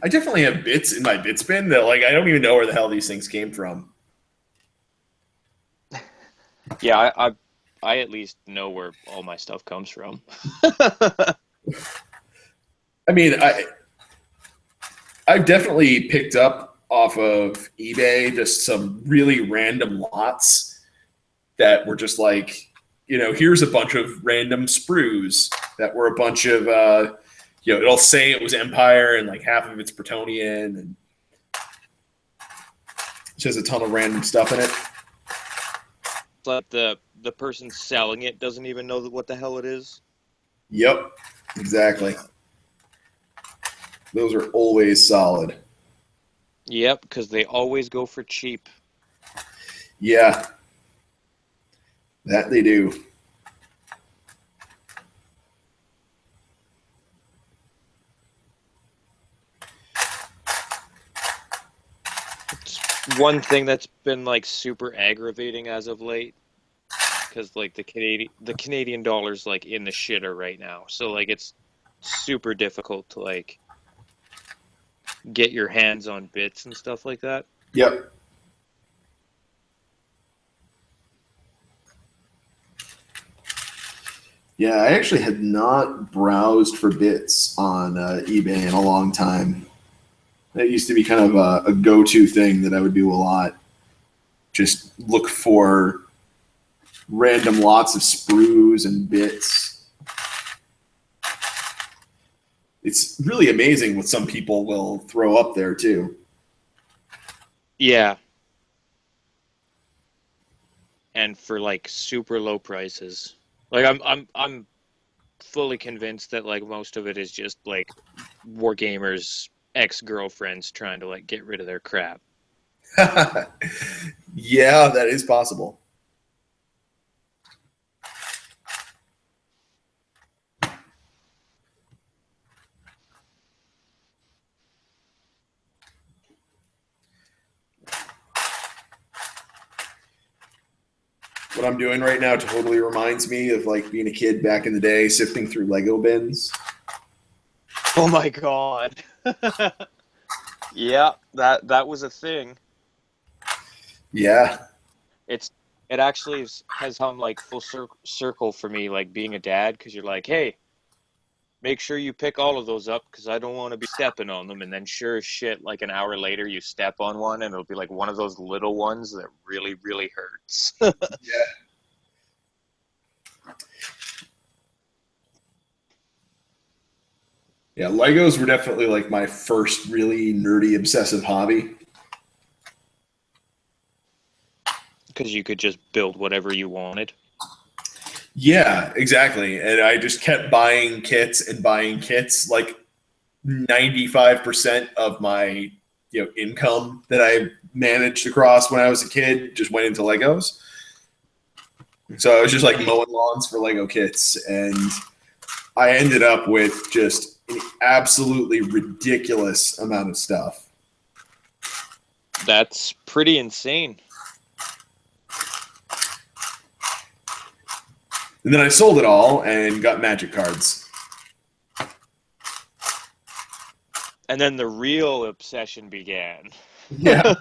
I definitely have bits in my bit bin that like I don't even know where the hell these things came from. Yeah, I at least know where all my stuff comes from. I mean, I've definitely picked up off of eBay just some really random lots that were just like here's a bunch of random sprues that were a bunch of, it'll say it was Empire and like half of it's Bretonian, and it has a ton of random stuff in it. But the person selling it doesn't even know what the hell it is. Yep, exactly. Those are always solid. Yep, because they always go for cheap. Yeah, that they do. It's one thing that's been like super aggravating as of late, because like the Canadian dollar's like in the shitter right now, so like it's super difficult to like get your hands on bits and stuff like that. Yep. Yeah, I actually had not browsed for bits on eBay in a long time. That used to be kind of a go-to thing that I would do a lot. Just look for random lots of sprues and bits. It's really amazing what some people will throw up there too. Yeah. And for like super low prices. Like I'm fully convinced that like most of it is just like wargamers ex-girlfriends trying to like get rid of their crap. Yeah, that is possible. What I'm doing right now totally reminds me of like being a kid back in the day, sifting through Lego bins. Oh my god. Yeah, that was a thing. Yeah. It actually has come like full circle for me, like being a dad, because you're like, hey, make sure you pick all of those up because I don't want to be stepping on them. And then sure as shit, like an hour later, you step on one and it'll be like one of those little ones that really, really hurts. Yeah. Yeah, Legos were definitely like my first really nerdy obsessive hobby. Because you could just build whatever you wanted. Yeah, exactly. And I just kept buying kits and buying kits. Like 95% of my income that I managed across when I was a kid just went into Legos. So I was just like mowing lawns for Lego kits, and I ended up with just an absolutely ridiculous amount of stuff. That's pretty insane. And then I sold it all and got Magic cards. And then the real obsession began. Yeah.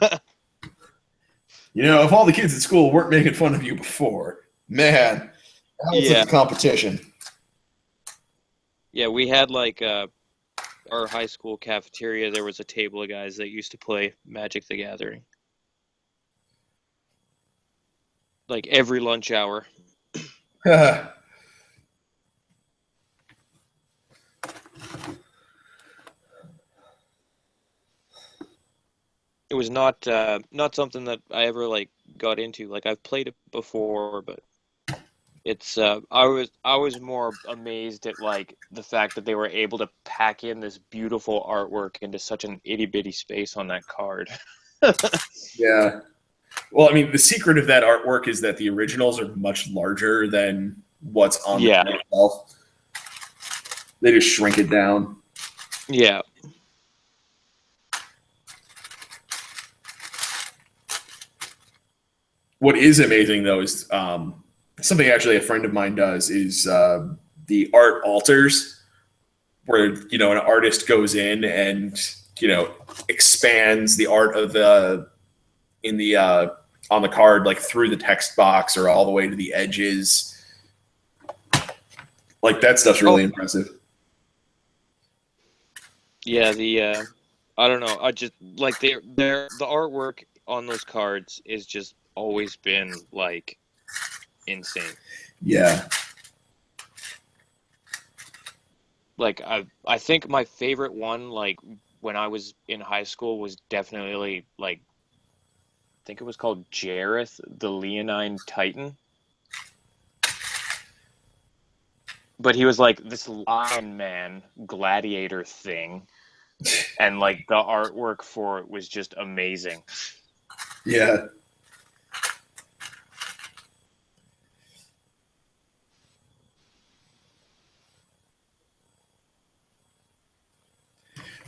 If all the kids at school weren't making fun of you before, man, that was like a competition. Yeah, we had like our high school cafeteria, there was a table of guys that used to play Magic the Gathering. Like every lunch hour. It was not something that I ever like got into. Like I've played it before, but it's I was more amazed at like the fact that they were able to pack in this beautiful artwork into such an itty bitty space on that card. Yeah. Well, I mean, the secret of that artwork is that the originals are much larger than what's on the card itself. They just shrink it down. Yeah. What is amazing, though, is something actually a friend of mine does is the art alters, where an artist goes in and expands the art of the on the card, like through the text box or all the way to the edges. Like that stuff's really impressive. Yeah, I don't know. I just like the artwork on those cards is just always been like insane. Yeah. Like I think my favorite one, like when I was in high school, was definitely like I think it was called Jareth, the Leonine Titan. But he was like this lion man gladiator thing, and like the artwork for it was just amazing. Yeah.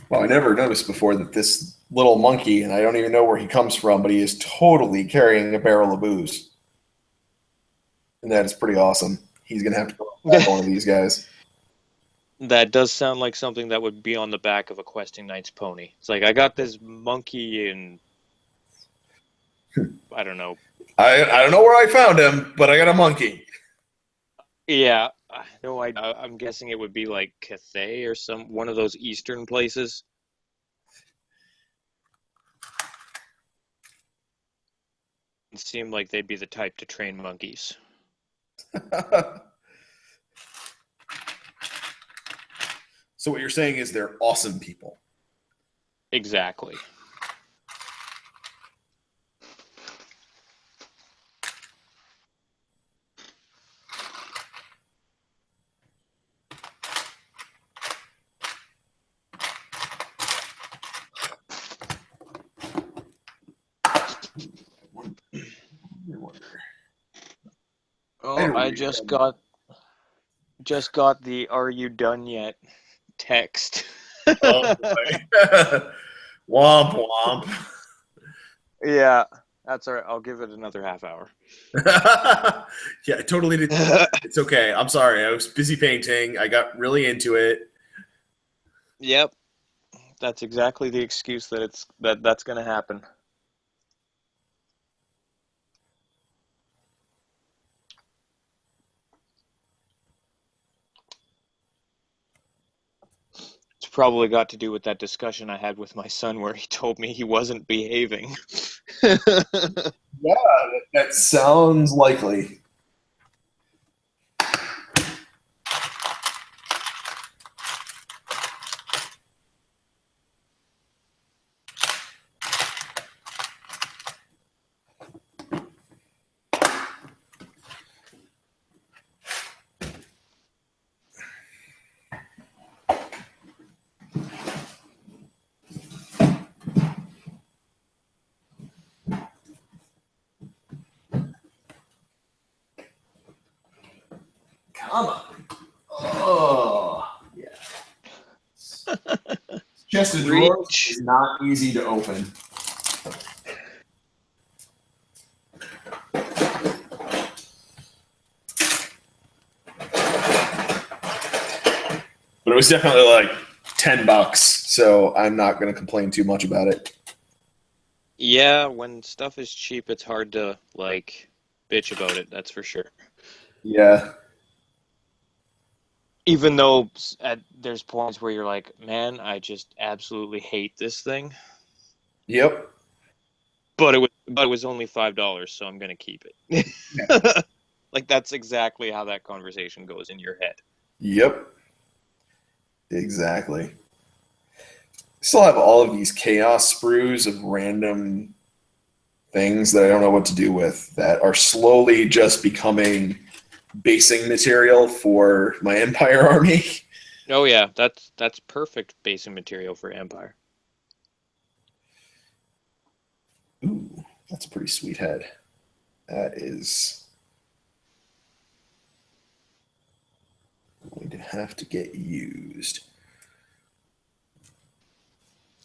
Well, I never noticed before that this little monkey, and I don't even know where he comes from, but he is totally carrying a barrel of booze. And that is pretty awesome. He's going to have to go back one of these guys. That does sound like something that would be on the back of a questing knight's pony. It's like I got this monkey and I don't know. I don't know where I found him, but I got a monkey. Yeah, no, I'm guessing it would be like Cathay or one of those eastern places. It seemed like they'd be the type to train monkeys. So what you're saying is they're awesome people. Exactly. Oh, I just got the "Are you done yet?" text. Oh boy. Womp womp. Yeah, that's all right. I'll give it another half hour. Yeah, I totally did. It's okay. I'm sorry. I was busy painting. I got really into it. Yep, that's exactly the excuse that's going to happen. It's probably got to do with that discussion I had with my son where he told me he wasn't behaving. Yeah, that sounds likely. Come on. Oh, yeah. Chest of drawers is not easy to open. But it was definitely like $10, so I'm not going to complain too much about it. Yeah, when stuff is cheap, it's hard to like bitch about it, that's for sure. Yeah. Even though there's points where you're like, man, I just absolutely hate this thing. Yep. But it was only $5, so I'm gonna keep it. Yeah. Like that's exactly how that conversation goes in your head. Yep. Exactly. Still have all of these chaos sprues of random things that I don't know what to do with that are slowly just becoming basing material for my Empire army. Oh yeah, that's perfect basing material for Empire. Ooh, that's a pretty sweet head. That is going to have to get used.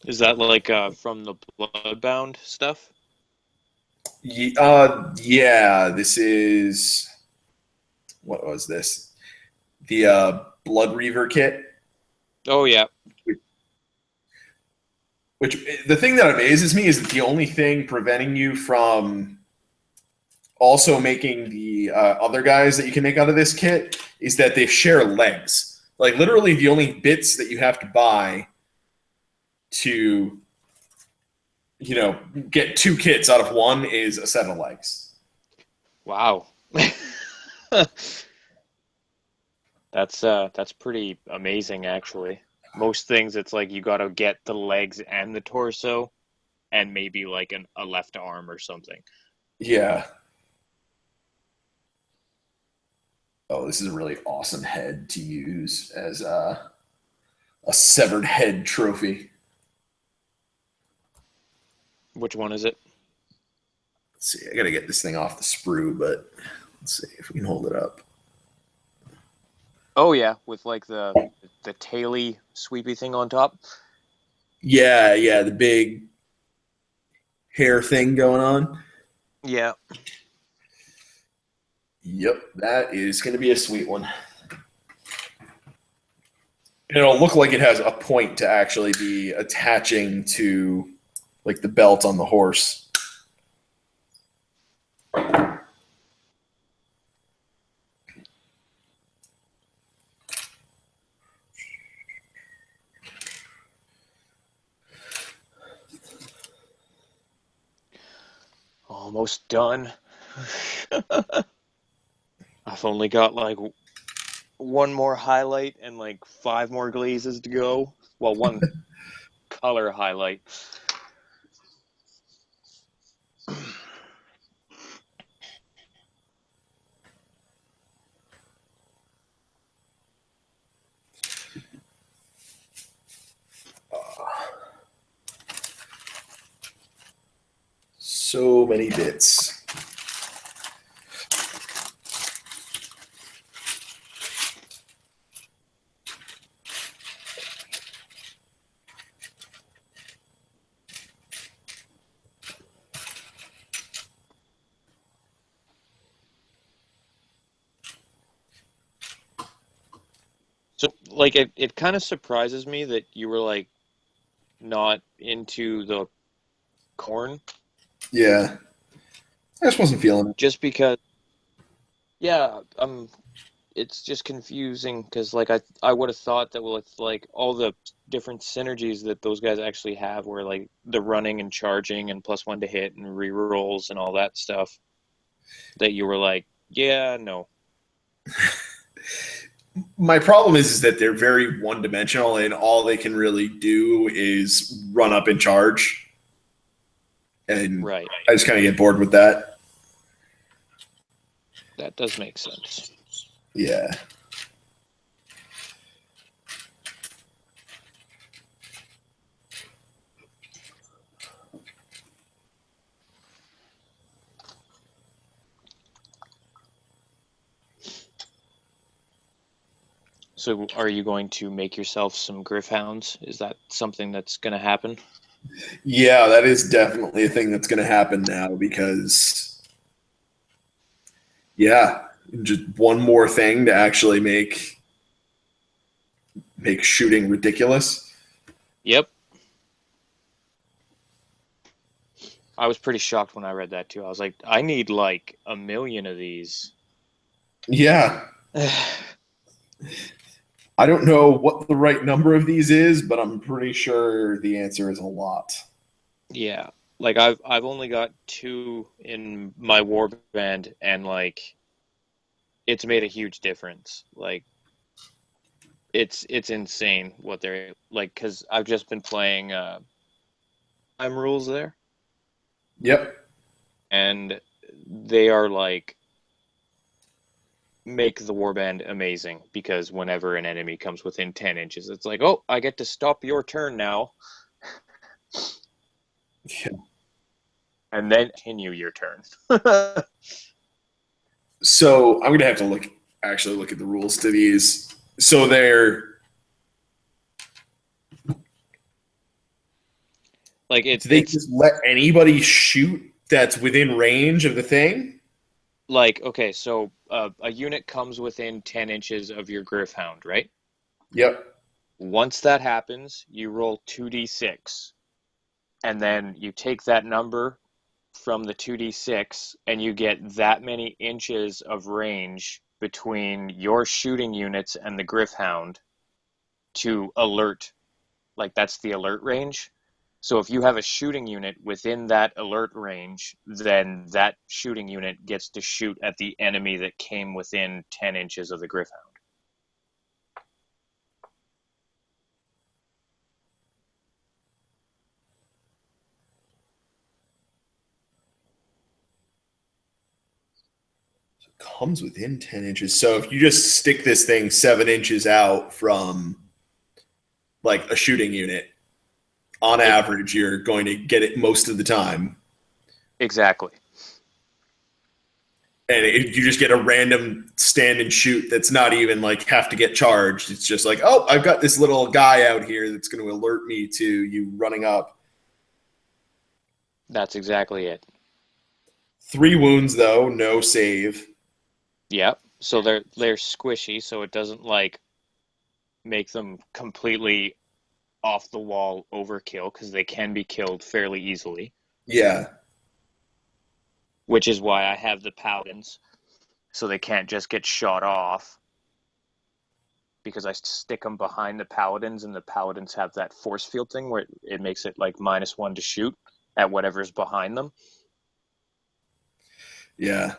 Is that like from the Bloodbound stuff? Yeah, this is what was this? The Blood Reaver kit. Oh yeah. Which the thing that amazes me is that the only thing preventing you from also making the other guys that you can make out of this kit is that they share legs. Like literally the only bits that you have to buy to, you know, get two kits out of one is a set of legs. Wow. That's pretty amazing actually. Most things it's like you gotta get the legs and the torso and maybe like a left arm or something. Yeah. Oh, this is a really awesome head to use as a severed head trophy. Which one is it? Let's see. I gotta get this thing off the sprue, but let's see if we can hold it up. Oh yeah, with like the taily sweepy thing on top. Yeah, yeah, the big hair thing going on. Yeah. Yep, that is going to be a sweet one. And it'll look like it has a point to actually be attaching to like the belt on the horse. Almost done. I've only got like one more highlight and like five more glazes to go. Well, one color highlight. So many bits. So like it kind of surprises me that you were like not into the corn Yeah, I just wasn't feeling it. just because yeah, it's just confusing because like I would have thought that with like all the different synergies that those guys actually have where like the running and charging and plus one to hit and re-rolls and all that stuff that you were like, yeah, no. My problem is that they're very one dimensional and all they can really do is run up and charge. And Right. I just kind of get bored with that. That does make sense. Yeah. So are you going to make yourself some Griffhounds? Is that something that's going to happen? Yeah, that is definitely a thing that's going to happen now because, yeah, just one more thing to actually make shooting ridiculous. Yep. I was pretty shocked when I read that too. I was like, I need like a million of these. Yeah. I don't know what the right number of these is, but I'm pretty sure the answer is a lot. Yeah. Like I've only got two in my warband and like it's made a huge difference. Like it's insane what they're like cuz I've just been playing time rules there Yep. and they are like make the warband amazing because whenever an enemy comes within 10 inches it's like, "Oh, I get to stop your turn now." Yeah. And then continue your turn. So I'm gonna have to actually look at the rules to these. So Like do they it's just let anybody shoot that's within range of the thing? like okay, so a unit comes within 10 inches of your Griffhound, right? Yep. Once that happens, you roll 2d6, and then you take that number from the 2d6, and you get that many inches of range between your shooting units and the Griffhound to alert. Like that's the alert range. So if you have a shooting unit within that alert range, then that shooting unit gets to shoot at the enemy that came within 10 inches of the Gryph-hound. Comes within 10 inches. So if you just stick this thing 7 inches out from like a shooting unit, on average, you're going to get it most of the time. Exactly. And you just get a random stand and shoot that's not even like have to get charged. It's just like, oh, I've got this little guy out here that's going to alert me to you running up. That's exactly it. 3 wounds, though, no save. Yep. So they're squishy, so it doesn't like make them completely off the wall overkill, because they can be killed fairly easily. Yeah. Which is why I have the paladins, so they can't just get shot off, because I stick them behind the paladins, and the paladins have that force field thing where it makes it like -1 to shoot at whatever's behind them. Yeah.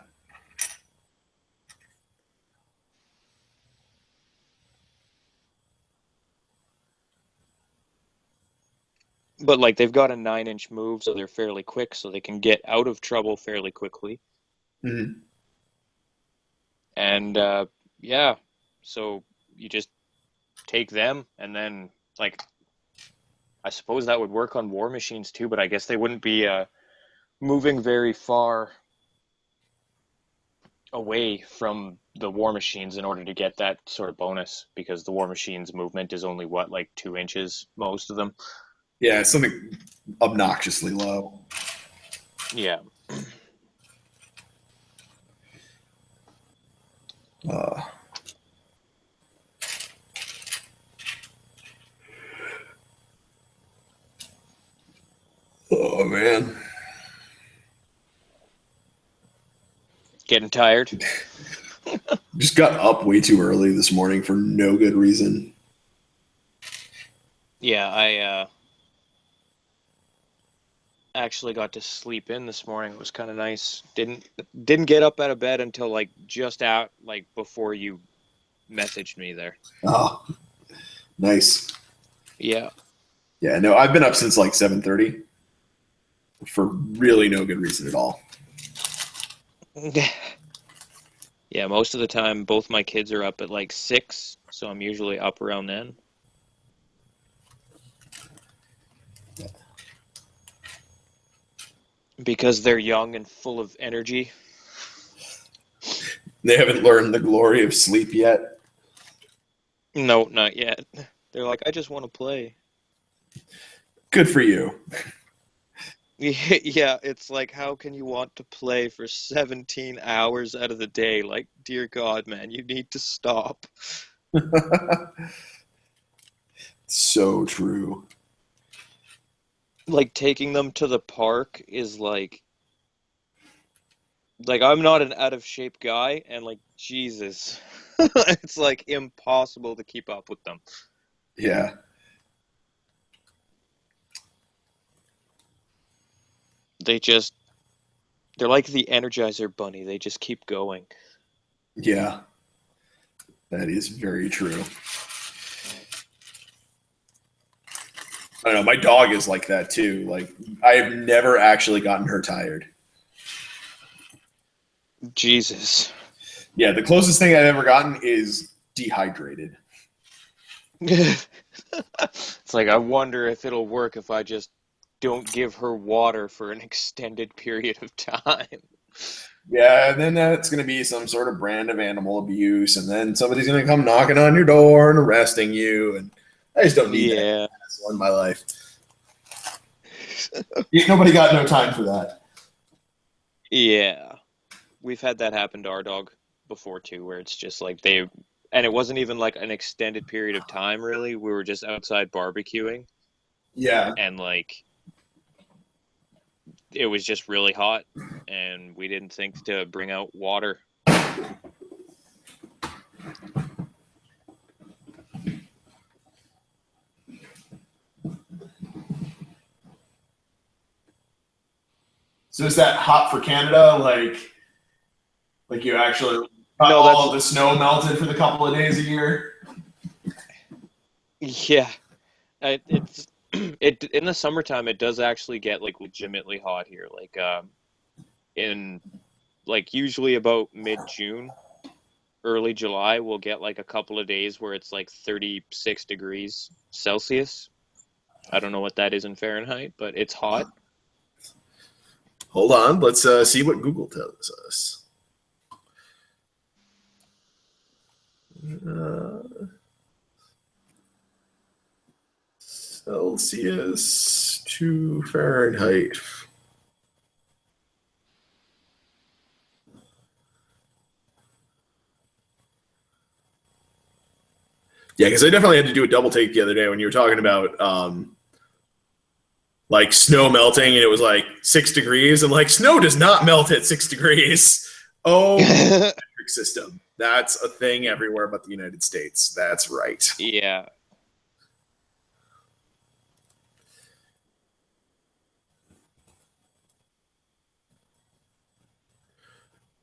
But like they've got a 9-inch move, so they're fairly quick, so they can get out of trouble fairly quickly. Mm-hmm. And yeah, so you just take them, and then like I suppose that would work on war machines too, but I guess they wouldn't be moving very far away from the war machines in order to get that sort of bonus, because the war machines movement is only what, like 2 inches, most of them. Yeah, it's something obnoxiously low. Yeah. Oh, man. Getting tired? Just got up way too early this morning for no good reason. Yeah, I actually got to sleep in this morning. It was kind of nice. Didn't get up out of bed until like just out, like before you messaged me there. Oh, nice. Yeah. Yeah, no, I've been up since like 7:30 for really no good reason at all. Yeah, most of the time both my kids are up at like 6, so I'm usually up around then. Because they're young and full of energy. They haven't learned the glory of sleep yet. No, not yet. They're like, I just want to play. Good for you. Yeah, it's like, how can you want to play for 17 hours out of the day? Like, dear God, man, you need to stop. So true. Like, taking them to the park is like I'm not an out of shape guy, and like, Jesus, it's like impossible to keep up with them. Yeah. They're like the Energizer Bunny. They just keep going. Yeah. That is very true. I don't know. My dog is like that too. Like, I have never actually gotten her tired. Jesus. Yeah, the closest thing I've ever gotten is dehydrated. It's like, I wonder if it'll work if I just don't give her water for an extended period of time. Yeah, and then that's going to be some sort of brand of animal abuse, and then somebody's going to come knocking on your door and arresting you, and I just don't need that hassle in my life. Nobody got no time for that. Yeah. We've had that happen to our dog before too, where it's just like and it wasn't even like an extended period of time, really. We were just outside barbecuing. Yeah. And like, it was just really hot, and we didn't think to bring out water. So is that hot for Canada? Like you actually got No, all that's of the snow melted for the couple of days a year? yeah. It's it in the summertime. It does actually get like legitimately hot here. Like in like usually about mid June, early July, we'll get like a couple of days where it's like 36 degrees Celsius. I don't know what that is in Fahrenheit, but it's hot. Hold on, let's see what Google tells us. Celsius to Fahrenheit. Yeah, because I definitely had to do a double take the other day when you were talking about like snow melting, and it was like 6 degrees. And like snow does not melt at 6 degrees. Oh, metric system. That's a thing everywhere but the United States. That's right. Yeah.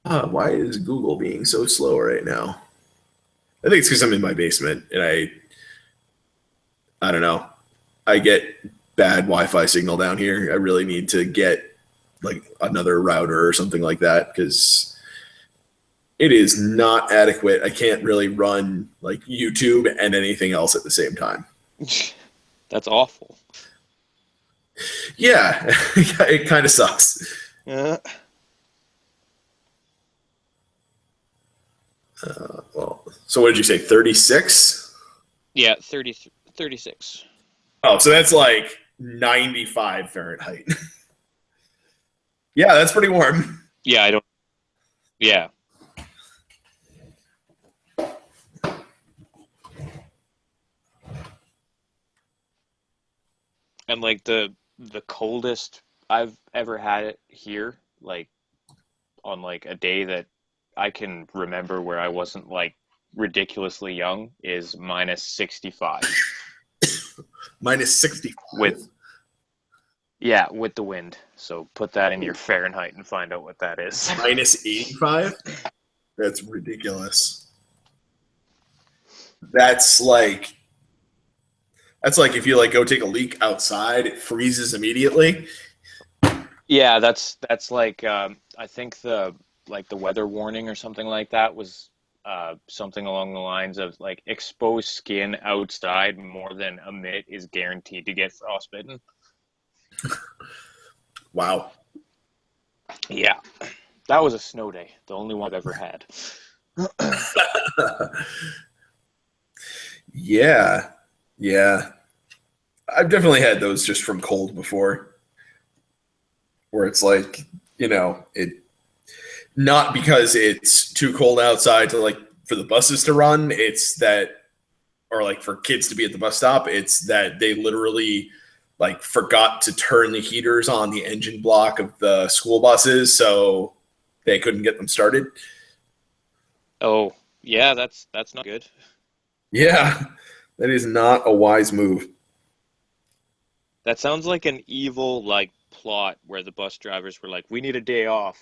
Why is Google being so slow right now? I think it's because I'm in my basement and I don't know. I get bad Wi-Fi signal down here. I really need to get like another router or something like that because it is not adequate. I can't really run like YouTube and anything else at the same time. That's awful. Yeah, it kind of sucks. Uh, Well, so what did you say? 36? yeah, 36. Oh, so that's like 95 Fahrenheit. Yeah, that's pretty warm. Yeah, I don't. Yeah, and like the coldest I've ever had it here, like on like a day that I can remember where I wasn't like ridiculously young, is minus 65 Minus with 65. yeah with the wind. So put that in your Fahrenheit and find out what that is. Minus 85? That's ridiculous. That's like if you like go take a leak outside, it freezes immediately. Yeah, that's like I think the weather warning or something like that was something along the lines of like exposed skin outside more than a minute is guaranteed to get frostbitten. Wow. Yeah, that was a snow day, the only one I've ever had. Yeah. Yeah. I've definitely had those just from cold before, where it's like, it not because it's too cold outside to like for the buses to run, it's that or like for kids to be at the bus stop, it's that they literally like forgot to turn the heaters on the engine block of the school buses, so they couldn't get them started. Oh, yeah, that's not good. Yeah, that is not a wise move. That sounds like an evil like plot where the bus drivers were like, "We need a day off.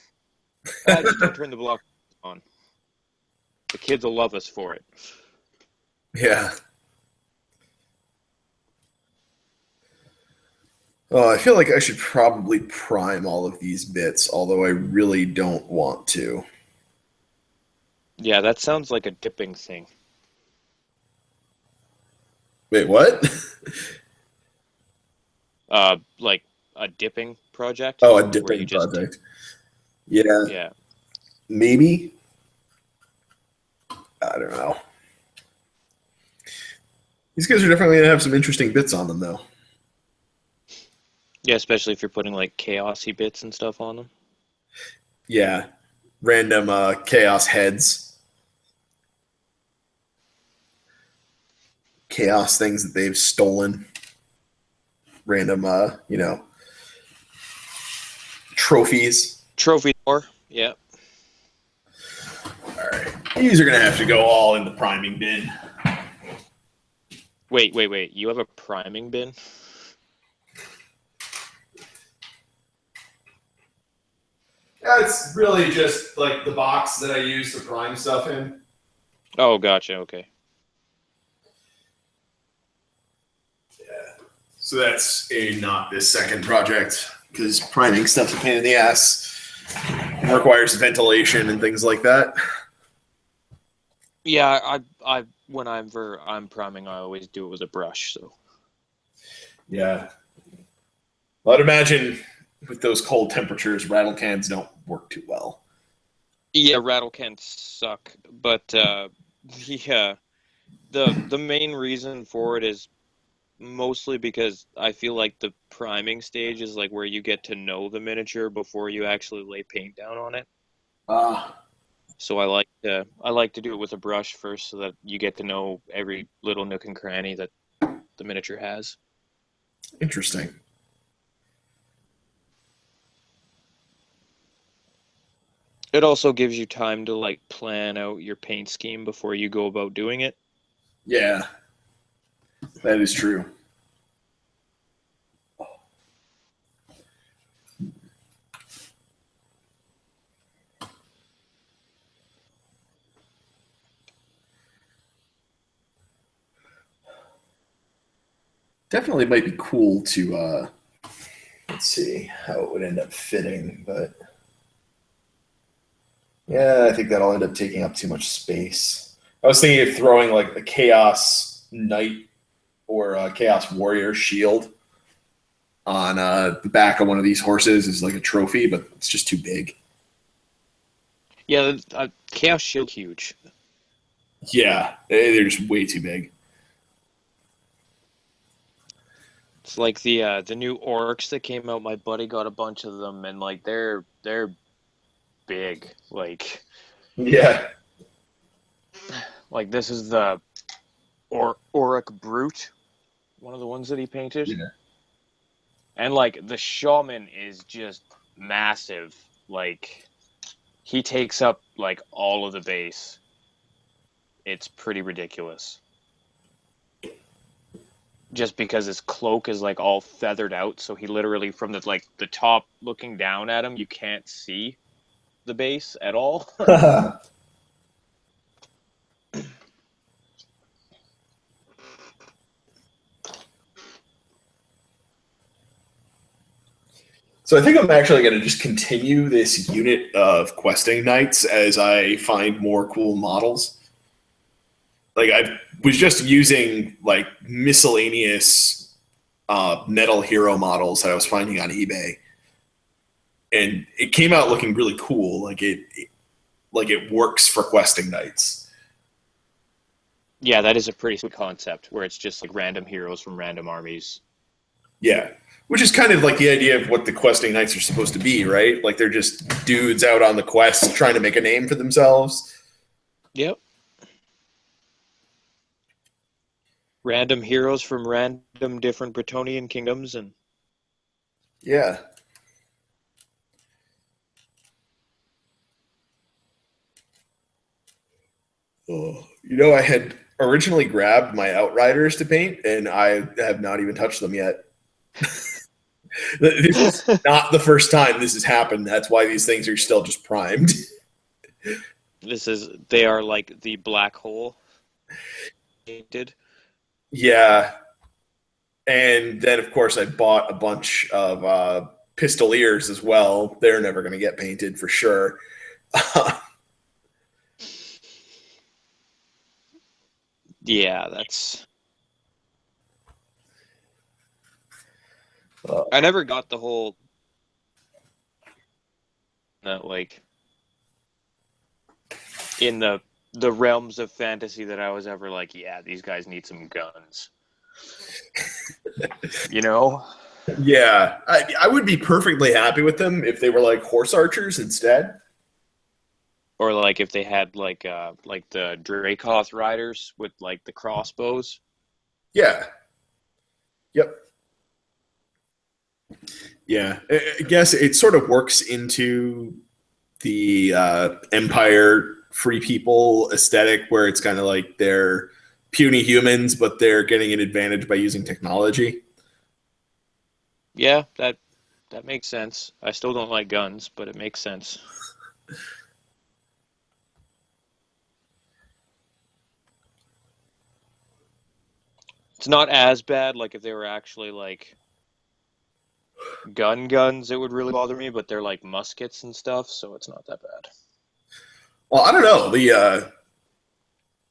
Just don't turn the block on. The kids will love us for it." Yeah. I feel like I should probably prime all of these bits, although I really don't want to. Yeah, that sounds like a dipping thing. Wait, what? Like a dipping project Oh, a where you dipping just project. Yeah, yeah. maybe. I don't know. These guys are definitely gonna have some interesting bits on them, though. Yeah, especially if you're putting like chaosy bits and stuff on them. Yeah, random chaos heads, chaos things that they've stolen, random, trophies. Trophy door. Yeah. All right, these are gonna have to go all in the priming bin. Wait. You have a priming bin? That's really just like the box that I use to prime stuff in. Oh, gotcha. Okay. Yeah. So that's not this second project because priming stuff's a pain in the ass. It requires ventilation and things like that. Yeah, when I'm priming, I always do it with a brush. So Yeah. Well, I'd imagine with those cold temperatures, rattle cans don't work too well. yeah, rattle cans suck, but yeah, the main reason for it is mostly because I feel like the priming stage is like where you get to know the miniature before you actually lay paint down on it. Ah, So I like to do it with a brush first so that you get to know every little nook and cranny that the miniature has. interesting. It also gives you time to like plan out your paint scheme before you go about doing it. Yeah, that is true. Definitely might be cool to let's see how it would end up fitting, but yeah, I think that'll end up taking up too much space. I was thinking of throwing like a Chaos Knight or a Chaos Warrior shield on the back of one of these horses as like a trophy, but it's just too big. Yeah, Chaos Shield huge. Yeah, they're just way too big. It's like the new orcs that came out. My buddy got a bunch of them, and like they're big. Yeah, Like this is the Auric Brute, one of the ones that he painted, yeah. and like the shaman is just massive. Like he takes up like all of the base. It's pretty ridiculous. Just because his cloak is like all feathered out, so he literally from the top looking down at him, you can't see the base at all. So I think I'm actually going to just continue this unit of questing knights as I find more cool models. Like I was just using like miscellaneous metal hero models that I was finding on eBay, and it came out looking really cool. Like it works for questing knights. Yeah, that is a pretty sweet concept where it's just like random heroes from random armies. Yeah, which is kind of like the idea of what the questing knights are supposed to be, right? Like they're just dudes out on the quest trying to make a name for themselves. Yep. Random heroes from random different Bretonian kingdoms and Yeah. Oh, I had originally grabbed my Outriders to paint, and I have not even touched them yet. This is not the first time this has happened. That's why these things are still just primed. they are like the black hole painted. Yeah. And then, of course, I bought a bunch of Pistoliers as well. They're never going to get painted for sure. Yeah, that's I never got the whole that like in the realms of fantasy that I was ever like, yeah, these guys need some guns. You know? Yeah, I would be perfectly happy with them if they were like horse archers instead. Or like if they had like the Dracoth riders with like the crossbows. Yeah. Yep. Yeah. I guess it sort of works into the Empire free people aesthetic where it's kind of like they're puny humans, but they're getting an advantage by using technology. Yeah, that That makes sense. I still don't like guns, but it makes sense. It's not as bad like if they were actually like guns, it would really bother me, but they're like muskets and stuff, so it's not that bad. Well, I don't know.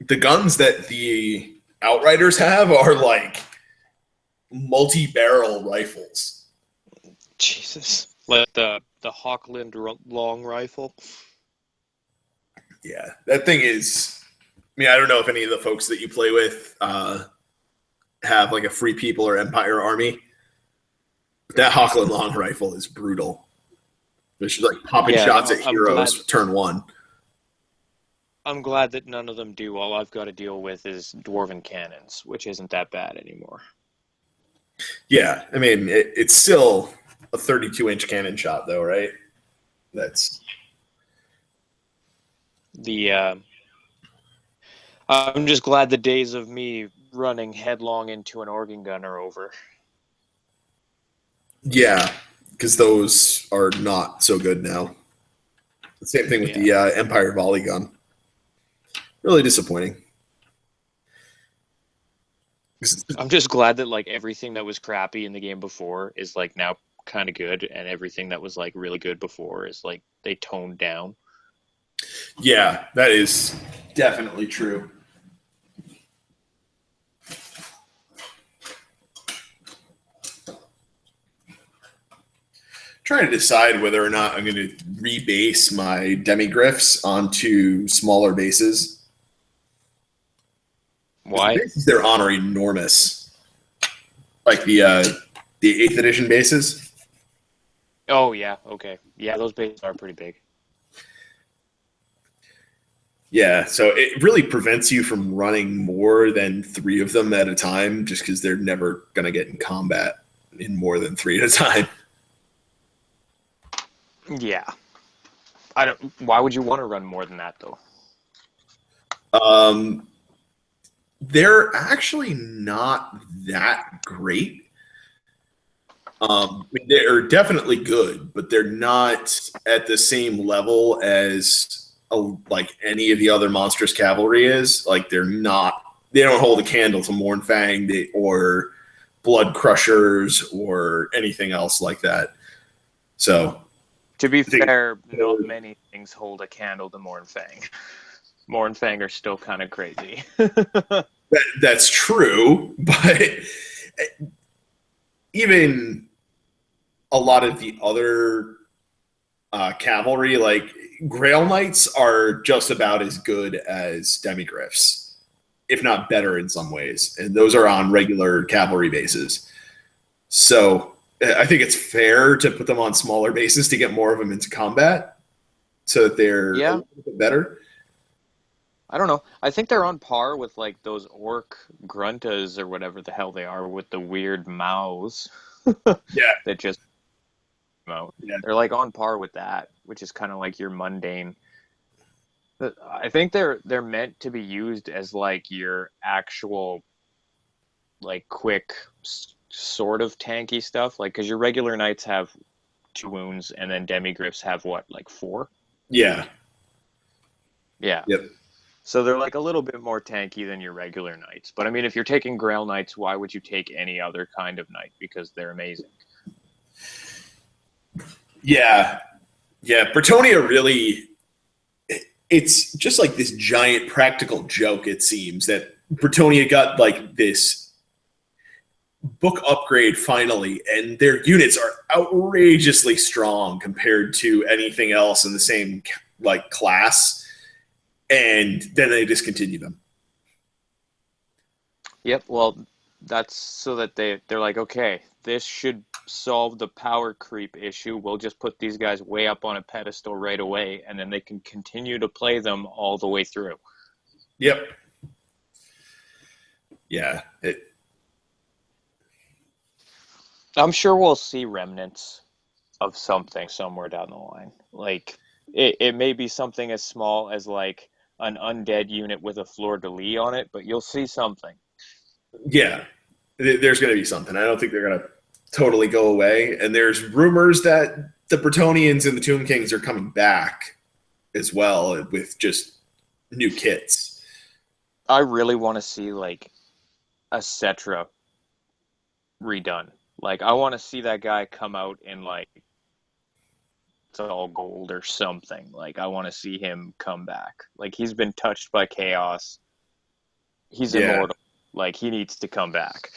The guns that the Outriders have are like multi-barrel rifles. Jesus. Like the Hochland long rifle. Yeah, that thing is. I mean, I don't know if any of the folks that you play with have like a Free People or Empire Army. But that Hochland long rifle is brutal. It's like popping Yeah, shots no, at heroes turn one. I'm glad that none of them do. All I've got to deal with is dwarven cannons, which isn't that bad anymore. Yeah, I mean it's still a 32-inch cannon shot, though, right? That's The I'm just glad the days of me running headlong into an organ gun are over. yeah, because those are not so good now. The same thing with Yeah. the Empire volley gun. Really disappointing. I'm just glad that like everything that was crappy in the game before is like now kind of good, and everything that was like really good before is like they toned down. Yeah, that is definitely true. Trying to decide whether or not I'm going to rebase my demigriffs onto smaller bases. Why? The bases they're on are enormous, like the 8th edition bases. Oh yeah, okay. Yeah, those bases are pretty big. Yeah, so it really prevents you from running more than 3 of them at a time, just because they're never going to get in combat in more than 3 at a time. Yeah. I don't. Why would you want to run more than that though? Um, they're actually not that great. They're definitely good, but they're not at the same level as like any of the other monstrous cavalry is. Like they're not. They don't hold a candle to Mournfang or Blood Crushers or anything else like that. So, To be fair, not many things hold a candle to Mournfang. Mournfang are still kind of crazy. that's true, but even a lot of the other cavalry, like Grail Knights, are just about as good as Demigriffs, if not better in some ways. And those are on regular cavalry bases. So I think it's fair to put them on smaller bases to get more of them into combat so that they're a little bit better. I don't know. I think they're on par with like those orc gruntas or whatever the hell they are with the weird mouths. Yeah. That just out. Yeah. They're like on par with that, which is kind of like your mundane. I think they're meant to be used as like your actual like quick sort of tanky stuff, like because your regular knights have 2 wounds and then demigriffs have what, like 4? Yeah. Yeah. Yep. So they're like a little bit more tanky than your regular knights. But I mean, if you're taking Grail Knights, why would you take any other kind of knight? Because they're amazing. Yeah. Yeah. Bretonia really, it's just like this giant practical joke, it seems, that Bretonia got like this book upgrade finally, and their units are outrageously strong compared to anything else in the same like class, and then they discontinue them. Yep, well, that's so that they're like, okay, this should solve the power creep issue. We'll just put these guys way up on a pedestal right away, and then they can continue to play them all the way through. Yep. Yeah. I'm sure we'll see remnants of something somewhere down the line. Like, it may be something as small as like an undead unit with a fleur-de-lis on it, but you'll see something. Yeah. There's going to be something. I don't think they're going to totally go away. And there's rumors that the Bretonians and the Tomb Kings are coming back as well with just new kits. I really want to see like a Cetra redone. Like I want to see that guy come out in like it's all gold or something. Like I want to see him come back. Like he's been touched by chaos. He's immortal. Like he needs to come back.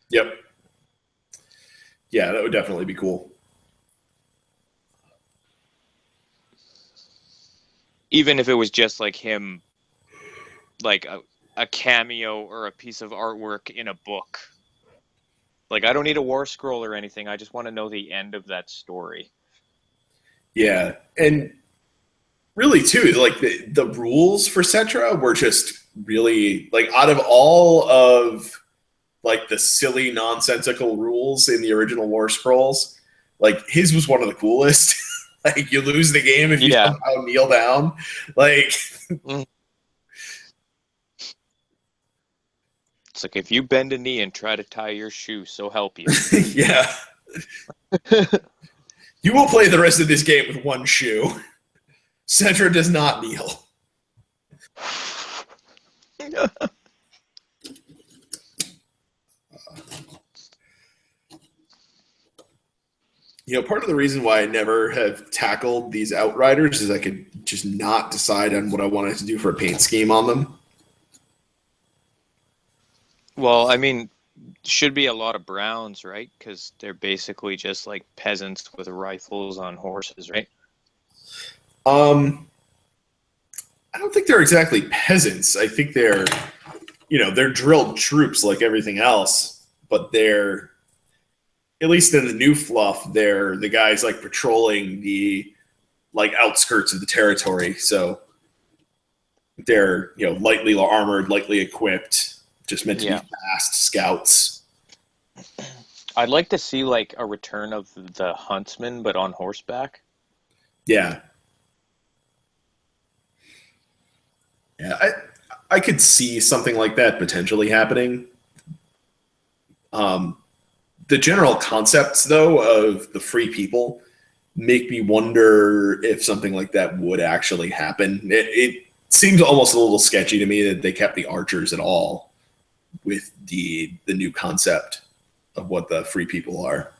Yep. Yeah, that would definitely be cool. Even if it was just like him, like a cameo or a piece of artwork in a book. Like I don't need a war scroll or anything. I just want to know the end of that story. Yeah, and really too, like the rules for Cetra were just really like out of all of like the silly nonsensical rules in the original War Scrolls, like his was one of the coolest. Like you lose the game if you somehow kneel down. Like it's like if you bend a knee and try to tie your shoe, so help you. Yeah. You will play the rest of this game with one shoe. Cetra does not kneel. You know, part of the reason why I never have tackled these Outriders is I could just not decide on what I wanted to do for a paint scheme on them. Well, I mean, should be a lot of browns, right? Because they're basically just like peasants with rifles on horses, right? I don't think they're exactly peasants. I think they're, they're drilled troops like everything else, but they're, at least in the new fluff, they're the guys like patrolling the like outskirts of the territory. So they're, lightly armored, lightly equipped, just meant to be fast scouts. I'd like to see like a return of the huntsman, but on horseback. Yeah. Yeah, I could see something like that potentially happening. The general concepts, though, of the free people make me wonder if something like that would actually happen. It seems almost a little sketchy to me that they kept the archers at all with the new concept of what the free people are.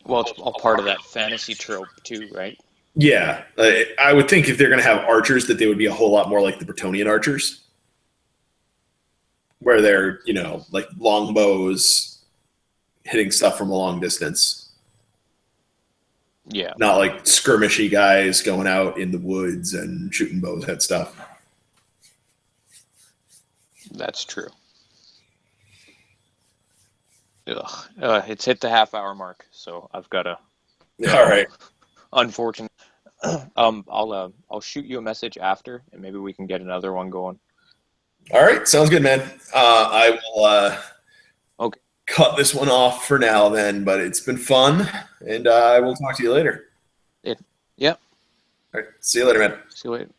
Well, it's all part of that fantasy trope too, right? Yeah, I would think if they're going to have archers that they would be a whole lot more like the Bretonian archers, where they're, like longbows hitting stuff from a long distance. Yeah. Not like skirmishy guys going out in the woods and shooting bows head stuff. That's true. Ugh. It's hit the half-hour mark, so I've got to. All right. Unfortunate. I'll shoot you a message after, and maybe we can get another one going. All right, sounds good, man. I will cut this one off for now then, but it's been fun, and I will talk to you later. Yep. All right, see you later, man. See you later.